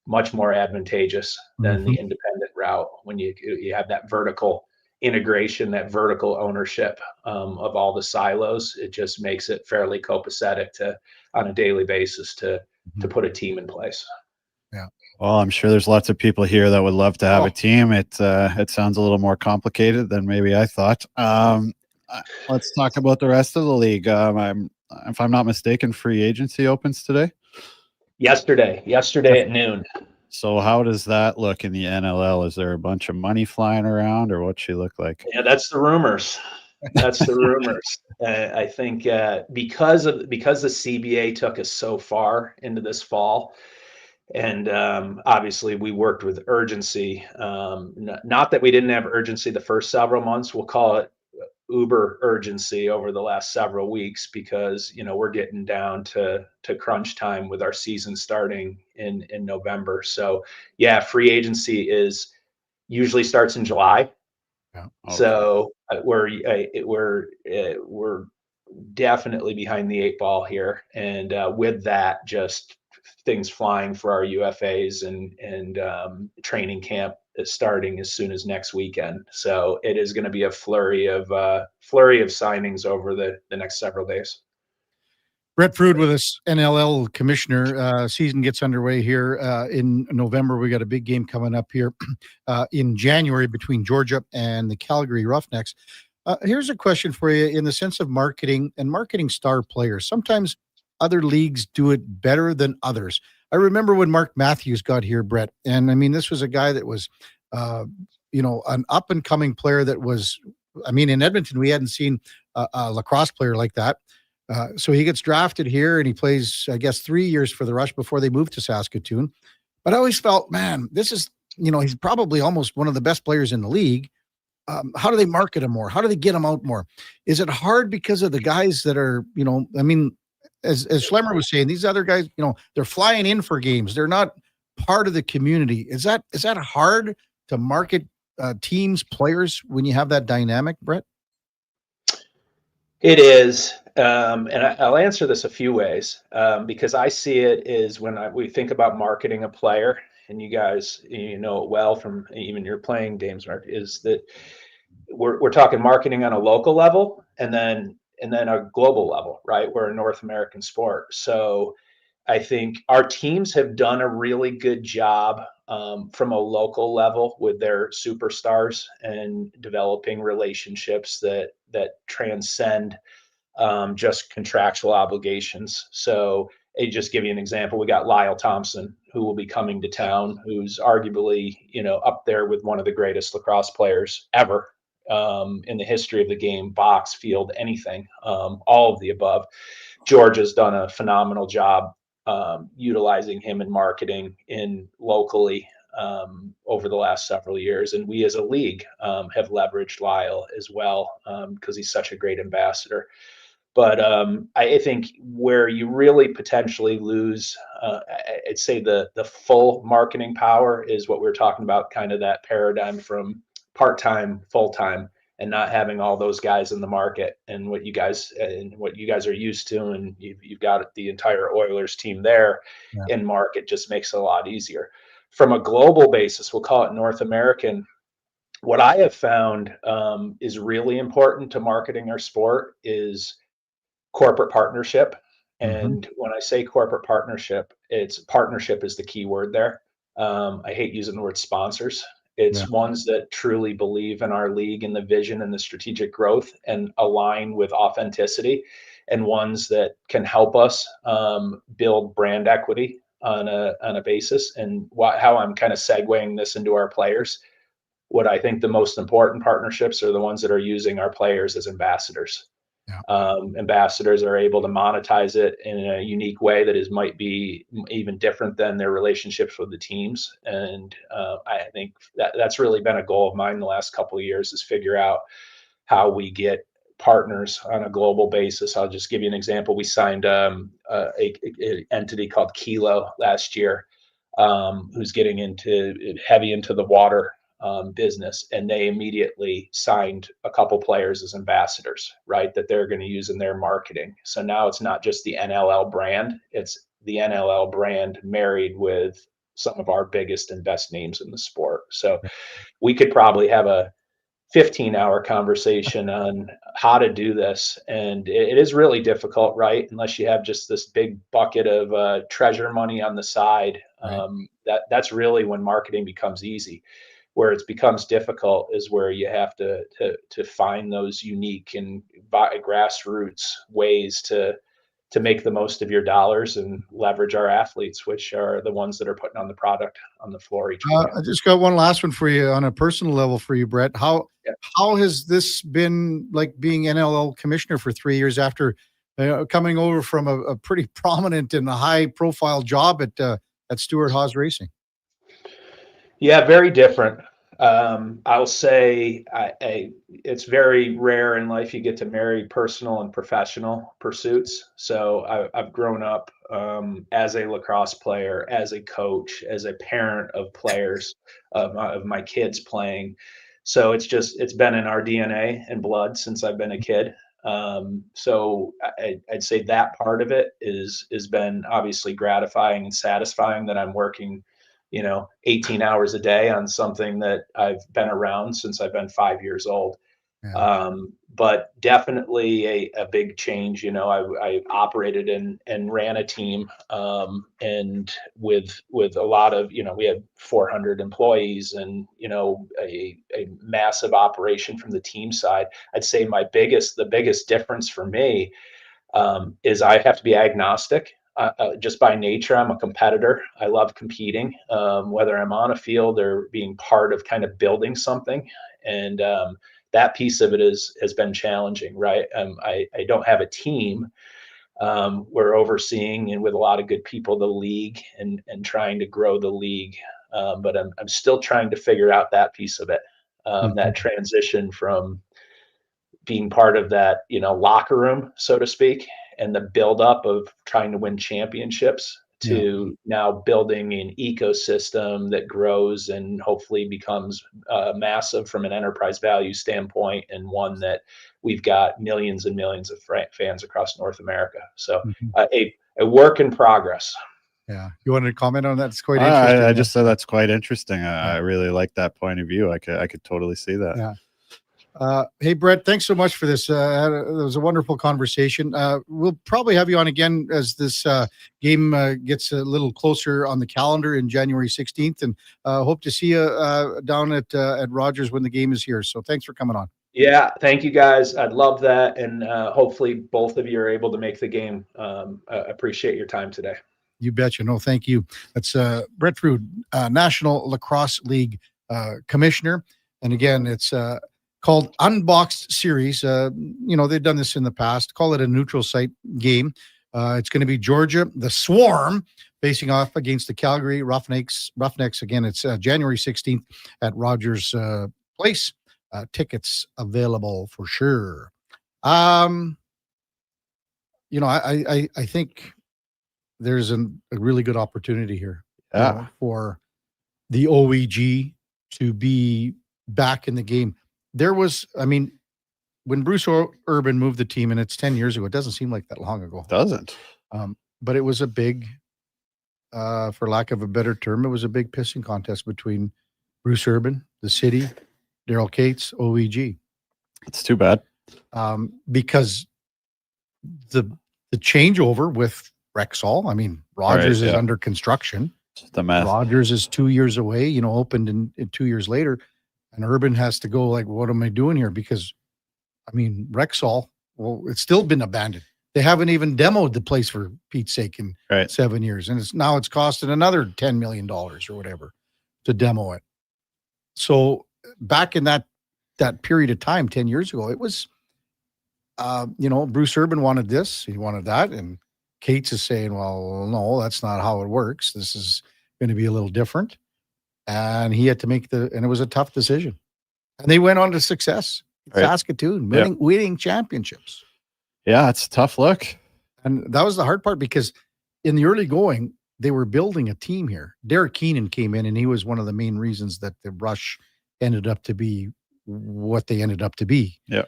much more advantageous than the independent route. When you have that vertical integration, that vertical ownership of all the silos, it just makes it fairly copacetic to, on a daily basis, to put a team in place. Yeah. Well, I'm sure there's lots of people here that would love to have a team. It sounds a little more complicated than maybe I thought. Let's talk about the rest of the league. If I'm not mistaken, free agency opens today. Yesterday at noon. So how does that look in the NLL? Is there a bunch of money flying around, or what's she look like? Yeah, that's the rumors. That's the rumors. I think because the CBA took us so far into this fall, and obviously we worked with urgency. Not that we didn't have urgency the first several months. We'll call it uber urgency over the last several weeks, because we're getting down to crunch time with our season starting in November. So yeah, free agency usually starts in July. Yeah. Okay. So we're definitely behind the 8 ball here, and with that, just things flying for our UFAs and training camp is starting as soon as next weekend. So it is going to be a flurry of signings over the next several days. Brett Frude with us, NLL commissioner. Season gets underway here in November. We got a big game coming up here in January between Georgia and the Calgary Roughnecks. Here's a question for you in the sense of marketing and marketing star players. Sometimes other leagues do it better than others. I remember when Mark Matthews got here, Brett, and I mean, this was a guy that was, an up and coming player that was, in Edmonton, we hadn't seen a lacrosse player like that. So he gets drafted here and he plays, I guess, 3 years for the Rush before they moved to Saskatoon. But I always felt, man, this is, he's probably almost one of the best players in the league. How do they market him more? How do they get him out more? Is it hard because of the guys that are, as Schlemmer was saying, these other guys, they're flying in for games. They're not part of the community. Is that hard to market teams, players when you have that dynamic, Brett? It is. And I'll answer this a few ways because I see it as when we think about marketing a player, and you guys, know it well from even your playing games, Mark, is that we're talking marketing on a local level and then a global level, right? We're a North American sport. So I think our teams have done a really good job from a local level with their superstars and developing relationships that transcend just contractual obligations. So just give you an example, we got Lyle Thompson, who will be coming to town, who's arguably, up there with one of the greatest lacrosse players ever in the history of the game, box, field, anything, all of the above. Georgia's done a phenomenal job utilizing him in marketing locally over the last several years. And we as a league have leveraged Lyle as well because he's such a great ambassador. But I think where you really potentially lose, I'd say the full marketing power is what we're talking about, kind of that paradigm from part-time, full-time, and not having all those guys in the market and what you guys are used to. And you've got the entire Oilers team there in market, just makes it a lot easier. From a global basis, we'll call it North American. What I have found is really important to marketing our sport is corporate partnership. And when I say corporate partnership, partnership is the key word there. I hate using the word sponsors. It's ones that truly believe in our league and the vision and the strategic growth and align with authenticity, and ones that can help us build brand equity on a basis. And how I'm kind of segueing this into our players. What I think the most important partnerships are the ones that are using our players as ambassadors. Ambassadors are able to monetize it in a unique way that might be even different than their relationships with the teams. And I think that's really been a goal of mine the last couple of years, is figure out how we get partners on a global basis. I'll just give you an example. We signed a entity called Kilo last year, who's getting heavy into the water business, and they immediately signed a couple players as ambassadors, right? That they're going to use in their marketing. So now it's not just the NLL brand; it's the NLL brand married with some of our biggest and best names in the sport. So we could probably have a 15-hour conversation on how to do this, and it is really difficult, right? Unless you have just this big bucket of treasure money on the side. That's really when marketing becomes easy. Where it becomes difficult is where you have to find those unique and grassroots ways to make the most of your dollars and leverage our athletes, which are the ones that are putting on the product on the floor each weekend. I just got one last one for you on a personal level for you, Brett. How has this been like being NLL commissioner for 3 years after coming over from a pretty prominent and high profile job at Stewart Haas Racing? Yeah, very different. I'll say it's very rare in life you get to marry personal and professional pursuits. So I've grown up as a lacrosse player, as a coach, as a parent of players, of my kids playing. So it's been in our DNA and blood since I've been a kid. So I'd say that part of it has been obviously gratifying and satisfying that I'm working 18 hours a day on something that I've been around since I've been 5 years old. Yeah. But definitely a big change. I operated and ran a team, and with a lot of, we had 400 employees and, a massive operation from the team side. I'd say the biggest difference for me is I have to be agnostic. Just by nature, I'm a competitor. I love competing, whether I'm on a field or being part of kind of building something. And that piece of it has been challenging, right? I don't have a team. We're overseeing and with a lot of good people, the league and trying to grow the league. But I'm still trying to figure out that piece of it, that transition from being part of that, locker room, so to speak, and the buildup of trying to win championships to now building an ecosystem that grows and hopefully becomes massive from an enterprise value standpoint, and one that we've got millions and millions of fans across North America. So a work in progress. Yeah. You wanted to comment on that? It's quite interesting. I just said that's quite interesting. I really like that point of view. I could totally see that. Yeah. Hey, Brett, thanks so much for this. It was a wonderful conversation. We'll probably have you on again as this game gets a little closer on the calendar in January 16th, and hope to see you down at Rogers when the game is here. So thanks for coming on. Yeah, thank you guys. I'd love that. And hopefully both of you are able to make the game. I appreciate your time today. You betcha. No, thank you. That's Brett Frude, National Lacrosse League Commissioner. And again, it's called Unboxed Series. They've done this in the past. Call it a neutral site game. It's going to be Georgia, the Swarm, facing off against the Calgary Roughnecks. Again, it's January 16th at Rogers Place. Tickets available for sure. I think there's a really good opportunity here for the OEG to be back in the game. There was, when Bruce Urban moved the team, and it's 10 years ago, it doesn't seem like that long ago. It doesn't. But it was a big, for lack of a better term, it was a big pissing contest between Bruce Urban, the city, Daryl Cates, OEG. It's too bad. Because the changeover with Rexall, Rogers is under construction. The mess. Rogers is 2 years away, opened in 2 years later. And Urban has to go like, what am I doing here? Because, Rexall, it's still been abandoned. They haven't even demoed the place for Pete's sake in 7 years. And it's costing another $10 million or whatever to demo it. So back in that period of time, 10 years ago, it was, Bruce Urban wanted this, he wanted that. And Cates is saying, well, no, that's not how it works. This is going to be a little different. And he had to make and it was a tough decision. And they went on to success. Saskatoon, winning championships. Yeah, it's a tough look. And that was the hard part because in the early going, they were building a team here. Derek Keenan came in, and he was one of the main reasons that the Rush ended up to be what they ended up to be. Yeah.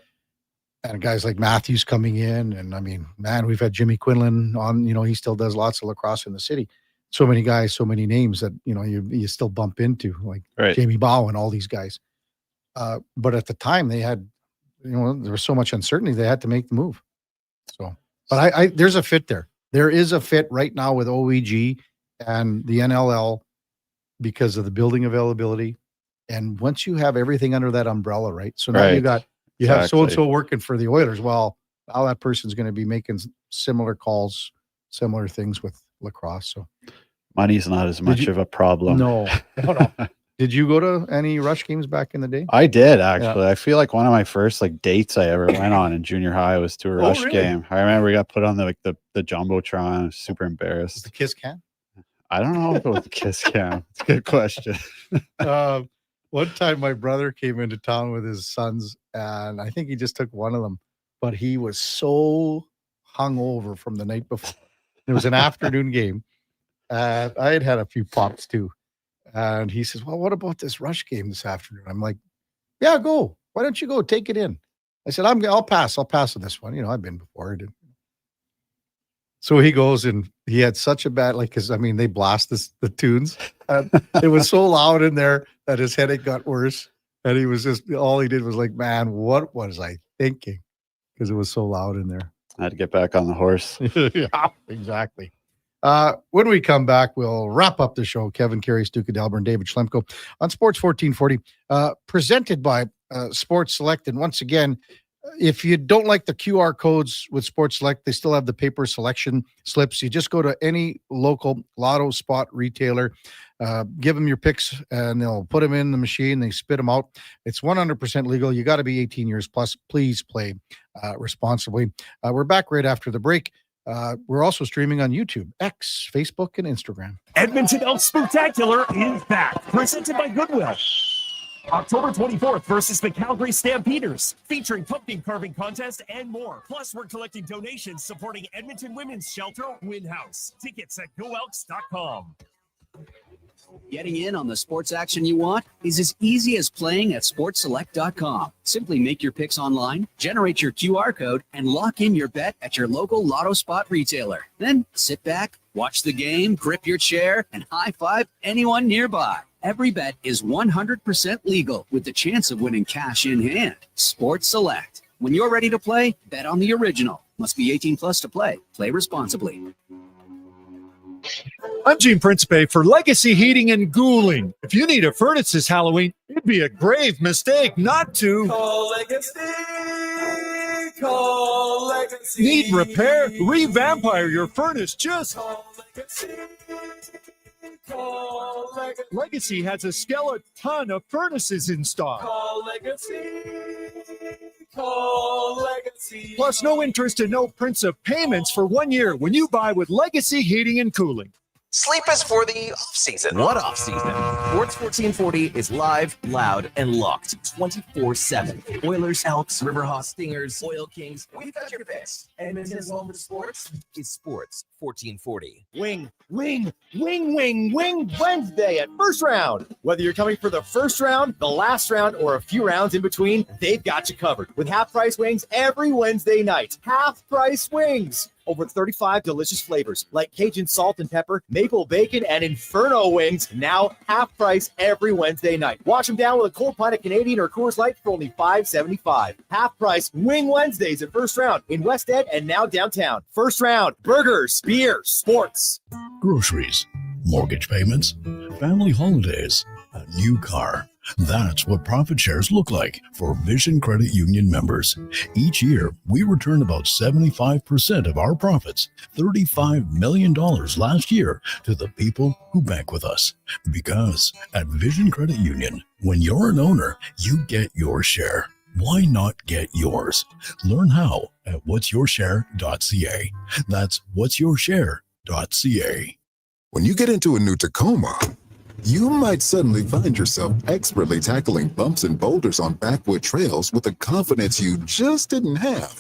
And guys like Matthews coming in. And I mean, man, we've had Jimmy Quinlan on, he still does lots of lacrosse in the city. So many guys, so many names that, you still bump into, like Jamie Bowen, all these guys. But at the time they had, there was so much uncertainty, they had to make the move. So, but I there's a fit there. There is a fit right now with OEG and the NLL because of the building availability. And once you have everything under that umbrella, right? So now you have so-and-so working for the Oilers. Well, now that person's going to be making similar calls, similar things with lacrosse. So money's not as much of a problem. No. Did you go to any Rush games back in the day? I did, actually. Yeah. I feel like one of my first dates I ever went on in junior high was to a Rush game. I remember we got put on the Jumbotron. I was super embarrassed. Was the Kiss Cam? I don't know if it was the Kiss Cam. It's a good question. One time my brother came into town with his sons, and I think he just took one of them, but he was so hungover from the night before. It was an afternoon game. I had a few pops too. And he says, well, what about this Rush game this afternoon? I'm like, yeah, go. Why don't you go? Take it in. I said, I'll pass. I'll pass on this one. I've been before. So he goes, and he had such a bad, because they blast the tunes. It was so loud in there that his headache got worse. And he was all he did was man, what was I thinking? Because it was so loud in there. I had to get back on the horse. Yeah, exactly. When we come back, we'll wrap up the show. Kevin Karius, Duke of Delburne, David Schlemko on Sports 1440, presented by Sports Select. And once again, if you don't like the QR codes with Sports Select, they still have the paper selection slips. You just go to any local lotto spot retailer, give them your picks, and they'll put them in the machine. They spit them out. It's 100% legal. You got to be 18 years plus. Please play responsibly. We're back right after the break. We're also streaming on YouTube, X, Facebook, and Instagram. Edmonton Elks Spectacular is back, presented by Goodwill. October 24th versus the Calgary Stampeders, featuring pumpkin carving contest and more. Plus, we're collecting donations supporting Edmonton Women's Shelter Win House. Tickets at goelks.com. Getting in on the sports action you want is as easy as playing at sportselect.com. Simply make your picks online, generate your QR code, and lock in your bet at your local lotto spot retailer. Then sit back, watch the game, grip your chair, and high-five anyone nearby. Every bet is 100% legal with the chance of winning cash in hand. Sports Select. When you're ready to play, bet on the original. Must be 18 plus to play. Play responsibly. I'm Gene Principe for Legacy Heating and Cooling. If you need a furnace this Halloween, it'd be a grave mistake not to call Legacy. Call Legacy. Need repair? Revampire your furnace. Just call Legacy. Call Legacy. Legacy has a skeleton of furnaces in stock. Call Legacy. Call Legacy. Plus, no interest and no prints of payments for 1 year when you buy with Legacy Heating and Cooling. Sleep is for the off-season. What off-season? Sports 1440 is live, loud, and locked 24/7. Oilers, Elks, Riverhawks, Stingers, Oil Kings. We've got your picks. Edmonton's home for sports is Sports 1440. Wing Wednesday at First Round. Whether you're coming for the first round, the last round, or a few rounds in between, they've got you covered with half-price wings every Wednesday night. Half-price wings. Over 35 delicious flavors like Cajun salt and pepper, maple bacon, and Inferno wings. Now half price every Wednesday night. Wash them down with a cold pint of Canadian or Coors Light for only $5.75. Half price Wing Wednesdays at First Round in West Ed and now downtown. First Round, burgers, beer, sports. Groceries, mortgage payments, family holidays, a new car. That's what profit shares look like for Vision Credit Union members. Each year, we return about 75% of our profits, $35 million last year, to the people who bank with us. Because at Vision Credit Union, when you're an owner, you get your share. Why not get yours? Learn how at whatsyourshare.ca. That's whatsyourshare.ca. When you get into a new Tacoma, You might suddenly find yourself expertly tackling bumps and boulders on backwood trails with a confidence you just didn't have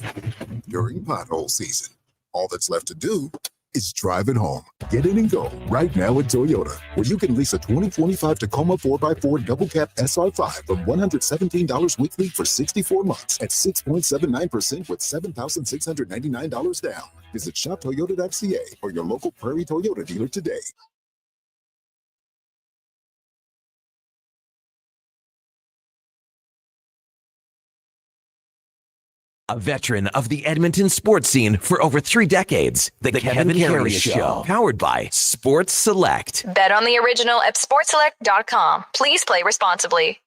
during pothole season. All that's left to do is drive it home. Get in and go right now at Toyota, where you can lease a 2025 Tacoma 4x4 double cab SR5 from $117 weekly for 64 months at 6.79% with $7,699 down. Visit shoptoyota.ca or your local Prairie Toyota dealer today. A veteran of the Edmonton sports scene for over 3 decades, the Kevin Karius Show, powered by Sports Select. Bet on the original at sportselect.com. Please play responsibly.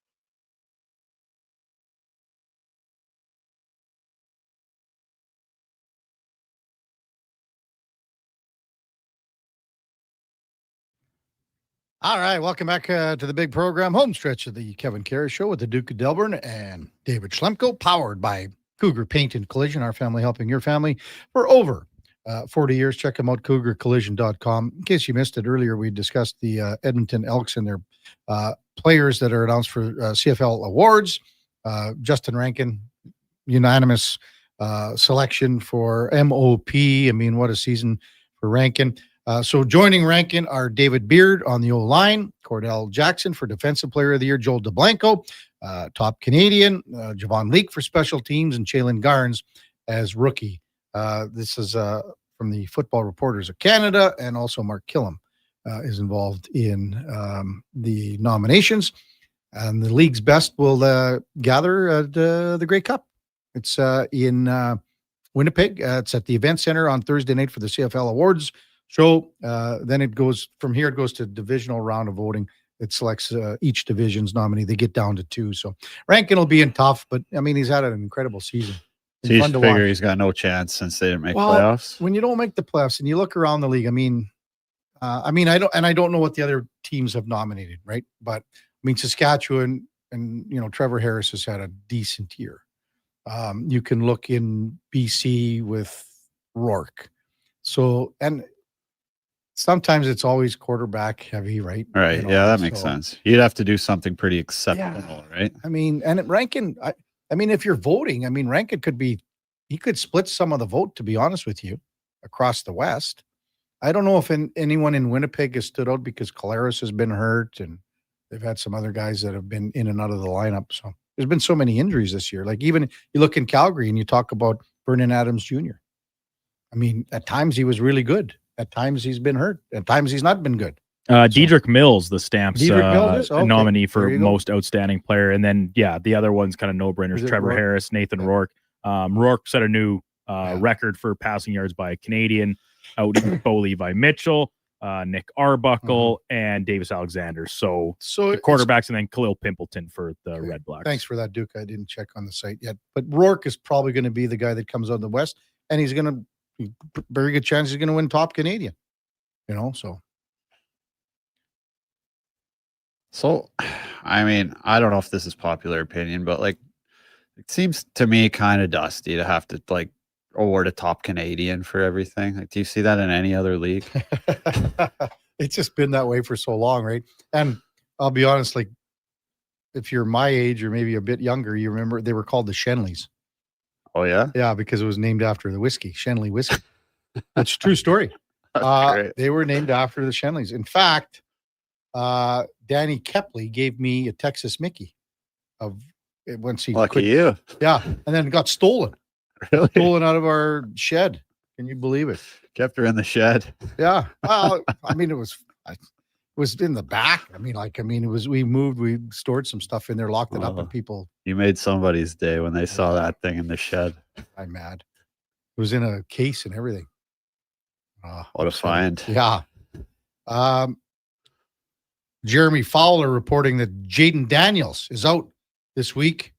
All right, welcome back to the big program, home stretch of the Kevin Karius Show with the Duke of Delburne and David Schlemko, powered by Cougar Paint and Collision, our family helping your family for over 40 years. Check them out, cougarcollision.com. In case you missed it earlier, we discussed the Edmonton Elks and their players that are announced for CFL awards. Justin Rankin, unanimous selection for MOP. I mean, what a season for Rankin. So joining Rankin are David Beard on the O-line, Cordell Jackson for Defensive Player of the Year, Joel DeBlanco, top Canadian, Javon Leake for Special Teams, and Jalen Garnes as rookie. This is from the Football Reporters of Canada, and also Mark Killam is involved in the nominations. And the league's best will gather at the Grey Cup. It's in Winnipeg. It's at the Event Center on Thursday night for the CFL Awards show. Then it goes from here. It goes to divisional round of voting. It selects each division's nominee. They get down to 2. So Rankin will be in tough, but I mean, he's had an incredible season. So you figure he's got no chance since they didn't make playoffs. When you don't make the playoffs and you look around the league, I don't know what the other teams have nominated, right? But I mean, Saskatchewan and Trevor Harris has had a decent year. You can look in BC with Rourke. So, and sometimes it's always quarterback heavy, right? Right. Yeah, that makes sense. You'd have to do something pretty exceptional, right? I mean, and Rankin, I mean, if you're voting, I mean, Rankin he could split some of the vote, to be honest with you, across the West. I don't know if anyone in Winnipeg has stood out because Karius has been hurt and they've had some other guys that have been in and out of the lineup. So there's been so many injuries this year. Like even you look in Calgary and you talk about Vernon Adams Jr. I mean, at times he was really good. At times he's been hurt. At times he's not been good. Dedrick Mills, the Stamps Okay. nominee for most outstanding player. And then, the other one's kind of no-brainers. Trevor Harris, Nathan Rourke. Rourke set a new record for passing yards by a Canadian, out Bo Levi Mitchell, Nick Arbuckle, and Davis Alexander. So the quarterbacks, and then Khalil Pimpleton for the Red Blacks. Thanks for that, Duke. I didn't check on the site yet. But Rourke is probably going to be the guy that comes out of the West, and he's going to very good chance he's going to win top Canadian, So, I mean, I don't know if this is popular opinion, but like, it seems to me kind of dusty to have to like award a top Canadian for everything. Like, do you see that in any other league? It's just been that way for so long, right? And I'll be honest, like, if you're my age or maybe a bit younger, you remember they were called the Shenleys. Oh, yeah? Yeah, because it was named after the whiskey, Shenley whiskey. That's a true story. They were named after the Shenleys. In fact, Danny Kepley gave me a Texas Mickey once he Lucky you. Yeah, and then it got stolen. Really? Stolen out of our shed. Can you believe it? Kept her in the shed. Yeah. Well, I mean, it was in the back. We moved, we stored some stuff in there, locked it up, and people. You made somebody's day when they saw that thing in the shed. I'm mad. It was in a case and everything. What a find. Yeah. Jeremy Fowler reporting that Jaden Daniels is out this week.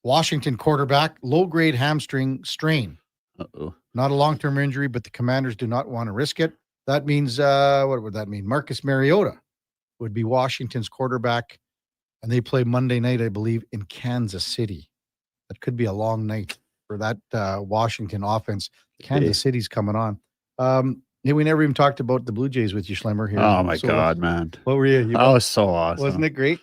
Washington quarterback, low-grade hamstring strain. Uh-oh. Not a long-term injury, but the Commanders do not want to risk it. That means, what would that mean? Marcus Mariota would be Washington's quarterback, and they play Monday night, I believe, in Kansas City. That could be a long night for that Washington offense. Kansas City's coming on. Yeah, we never even talked about the Blue Jays with you, Schlemmer. Here. Oh my God, man! What were you? That was so awesome. Wasn't it great?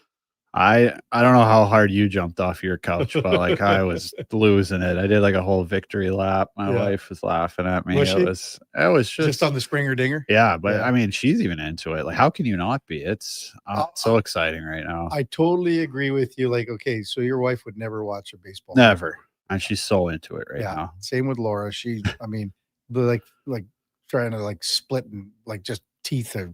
I don't know how hard you jumped off your couch, but like I was losing it. I did like a whole victory lap. My wife was laughing at me. It was just on the Springer Dinger. Yeah, but I mean, she's even into it. Like, how can you not be? It's so exciting right now. I totally agree with you. Like, okay, so your wife would never watch a baseball. Never, and she's so into it right now. Same with Laura. She, I mean, like trying to like split and like just teeth or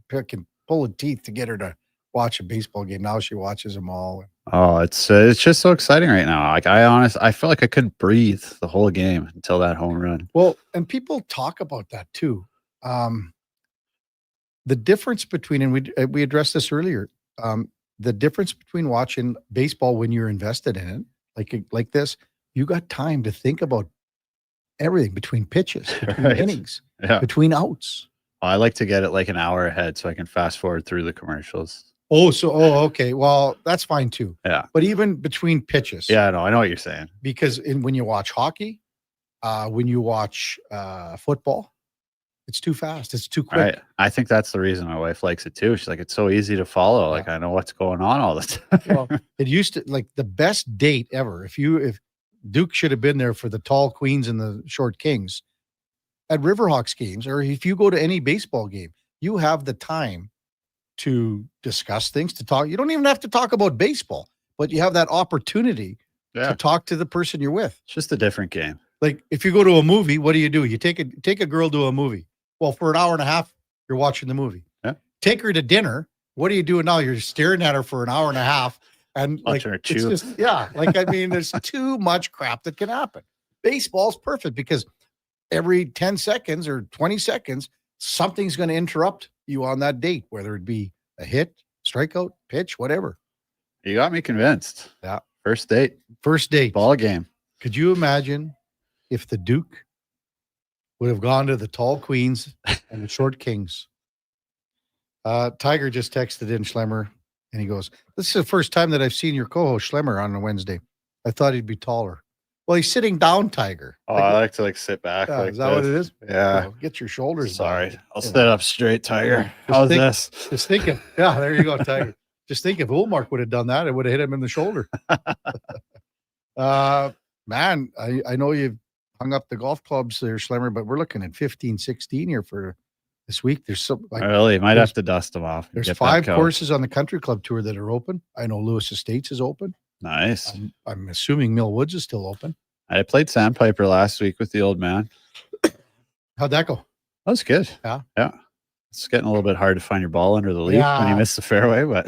pulling teeth to get her to watch a baseball game. Now she watches them all. Oh, it's just so exciting right now. Like I felt like I couldn't breathe the whole game until that home run. Well, and people talk about that too. The difference between, and we addressed this earlier, the difference between watching baseball when you're invested in it, like this, you got time to think about everything between pitches, between innings, between outs. I like to get it like an hour ahead so I can fast forward through the commercials. Okay. Well, that's fine too. Yeah. But even between pitches. Yeah, I know what you're saying. Because when you watch hockey, when you watch football, it's too fast. It's too quick. Right. I think that's the reason my wife likes it too. She's like, it's so easy to follow. Like I know what's going on all the time. Well, it used to, like, the best date ever. If Duke should have been there for the tall queens and the short kings at Riverhawks games, or if you go to any baseball game, you have the time to discuss things, to talk. You don't even have to talk about baseball, but you have that opportunity to talk to the person you're with. It's just a different game. Like if you go to a movie, what do? You take a girl to a movie. Well, for an hour and a half, you're watching the movie. Yeah. Take her to dinner. What are you doing now? You're staring at her for an hour and a half. And like, it's just, like, I mean, there's too much crap that can happen. Baseball's perfect because every 10 seconds or 20 seconds, something's going to interrupt you on that date, whether it be a hit, strikeout, pitch, whatever. You got me convinced. Yeah. First date. Ball game. Could you imagine if the Duke would have gone to the tall queens and the short kings? Tiger just texted in Schlemmer, and he goes, "This is the first time that I've seen your co-host Schlemmer on a Wednesday. I thought he'd be taller." Well, he's sitting down, Tiger. Oh, I like to sit back. Yeah, is that what it is? Yeah. Oh, get your shoulders Sorry. down. I'll sit up straight, Tiger. How's this? Just thinking. Yeah, there you go, Tiger. Just think if Ulmark would have done that, it would have hit him in the shoulder. Man, I know you've hung up the golf clubs there, Schlemmer, but we're looking at 15, 16 here for this week. There's some really might have to dust them off. There's 5 courses on the country club tour that are open. I know Lewis Estates is open. Nice. I'm assuming Mill Woods is still open. I played Sandpiper last week with the old man. How'd that go? That was good. Yeah. It's getting a little bit hard to find your ball under the leaf when you miss the fairway, but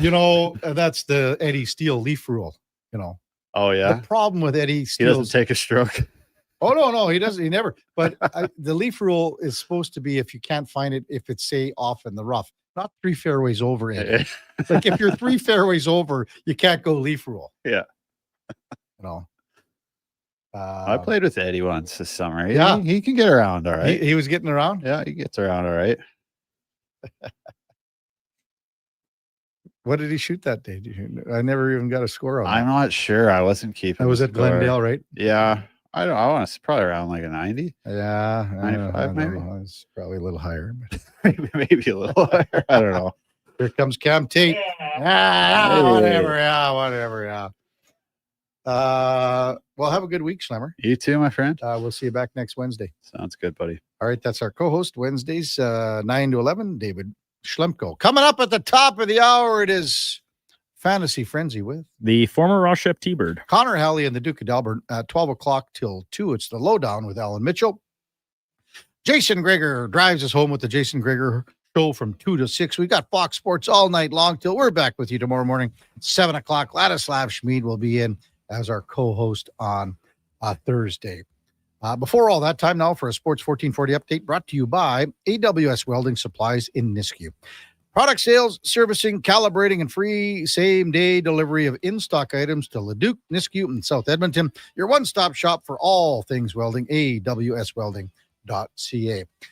that's the Eddie Steele leaf rule. Oh yeah. The problem with Eddie Steele, he doesn't take a stroke. Oh no, he doesn't. He never. But the leaf rule is supposed to be if you can't find it, if it's say off in the rough, not 3 fairways over. Eddie. Like if you're 3 fairways over, you can't go leaf rule. Yeah. I played with Eddie once this summer. He can get around all right. He was getting around? Yeah, he gets around all right. What did he shoot that day? I never even got a score on I'm that. not sure. I wasn't keeping. I was at Glendale, right? Yeah. I want to probably around like a 90. Yeah. 95 maybe. It's probably a little higher. Maybe a little higher. I don't know. Here comes Cam Tate. Whatever. Yeah. Well, have a good week, Schlemmer. You too, my friend. We'll see you back next Wednesday. Sounds good, buddy. All right, that's our co-host Wednesdays, 9 to 11, David Schlemko. Coming up at the top of the hour, it is Fantasy Frenzy with the former Ross Shep T-Bird, Connor Halley and the Duke of Delburne at 12 o'clock till 2. It's the Lowdown with Alan Mitchell. Jason Greger drives us home with the Jason Greger Show from 2 to 6. We got Fox Sports all night long till we're back with you tomorrow morning, 7 o'clock. Ladislav Schmid will be in as our co-host on Thursday. Before all that, time now for a Sports 1440 update brought to you by AWS Welding Supplies in Nisku. Product sales, servicing, calibrating, and free same-day delivery of in-stock items to Leduc, Nisku, and South Edmonton. Your one-stop shop for all things welding, awswelding.ca.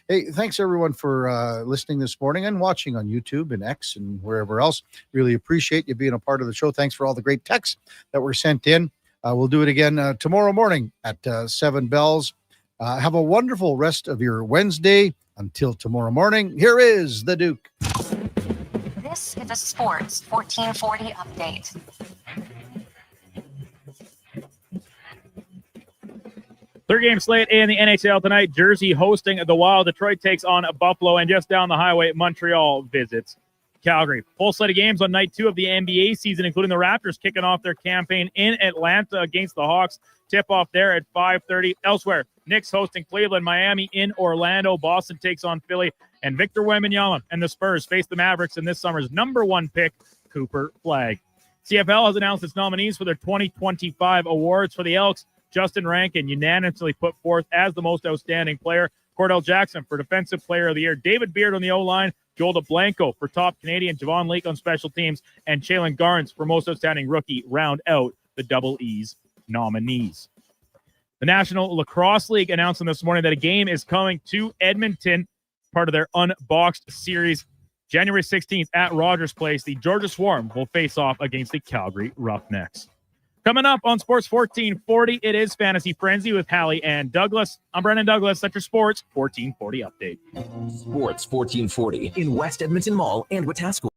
Hey, thanks everyone for listening this morning and watching on YouTube and X and wherever else. Really appreciate you being a part of the show. Thanks for all the great texts that were sent in. We'll do it again tomorrow morning at 7 bells. Have a wonderful rest of your Wednesday. Until tomorrow morning, here is the Duke. This is a Sports 1440 update. Third game slate in the NHL tonight. Jersey hosting the Wild. Detroit takes on Buffalo. And just down the highway, Montreal visits Calgary. Full slate of games on night 2 of the NBA season, including the Raptors kicking off their campaign in Atlanta against the Hawks. Tip-off there at 5:30. Elsewhere, Knicks hosting Cleveland, Miami in Orlando. Boston takes on Philly. And Victor Wembanyama and the Spurs face the Mavericks in this summer's #1 pick, Cooper Flagg. CFL has announced its nominees for their 2025 awards. For the Elks, Justin Rankin unanimously put forth as the most outstanding player. Cordell Jackson for Defensive Player of the Year. David Beard on the O-line. Joel DeBlanco for top Canadian. Javon Leake on special teams. And Jalen Garnes for most outstanding rookie round out the Double E's nominees. The National Lacrosse League announcing this morning that a game is coming to Edmonton, part of their Unboxed series. January 16th at Rogers Place, the Georgia Swarm will face off against the Calgary Roughnecks. Coming up on Sports 1440, it is Fantasy Frenzy with Hallie and Douglas. I'm Brendan Douglas. That's your Sports 1440 update. Sports 1440 in West Edmonton Mall and Wetaskiwin.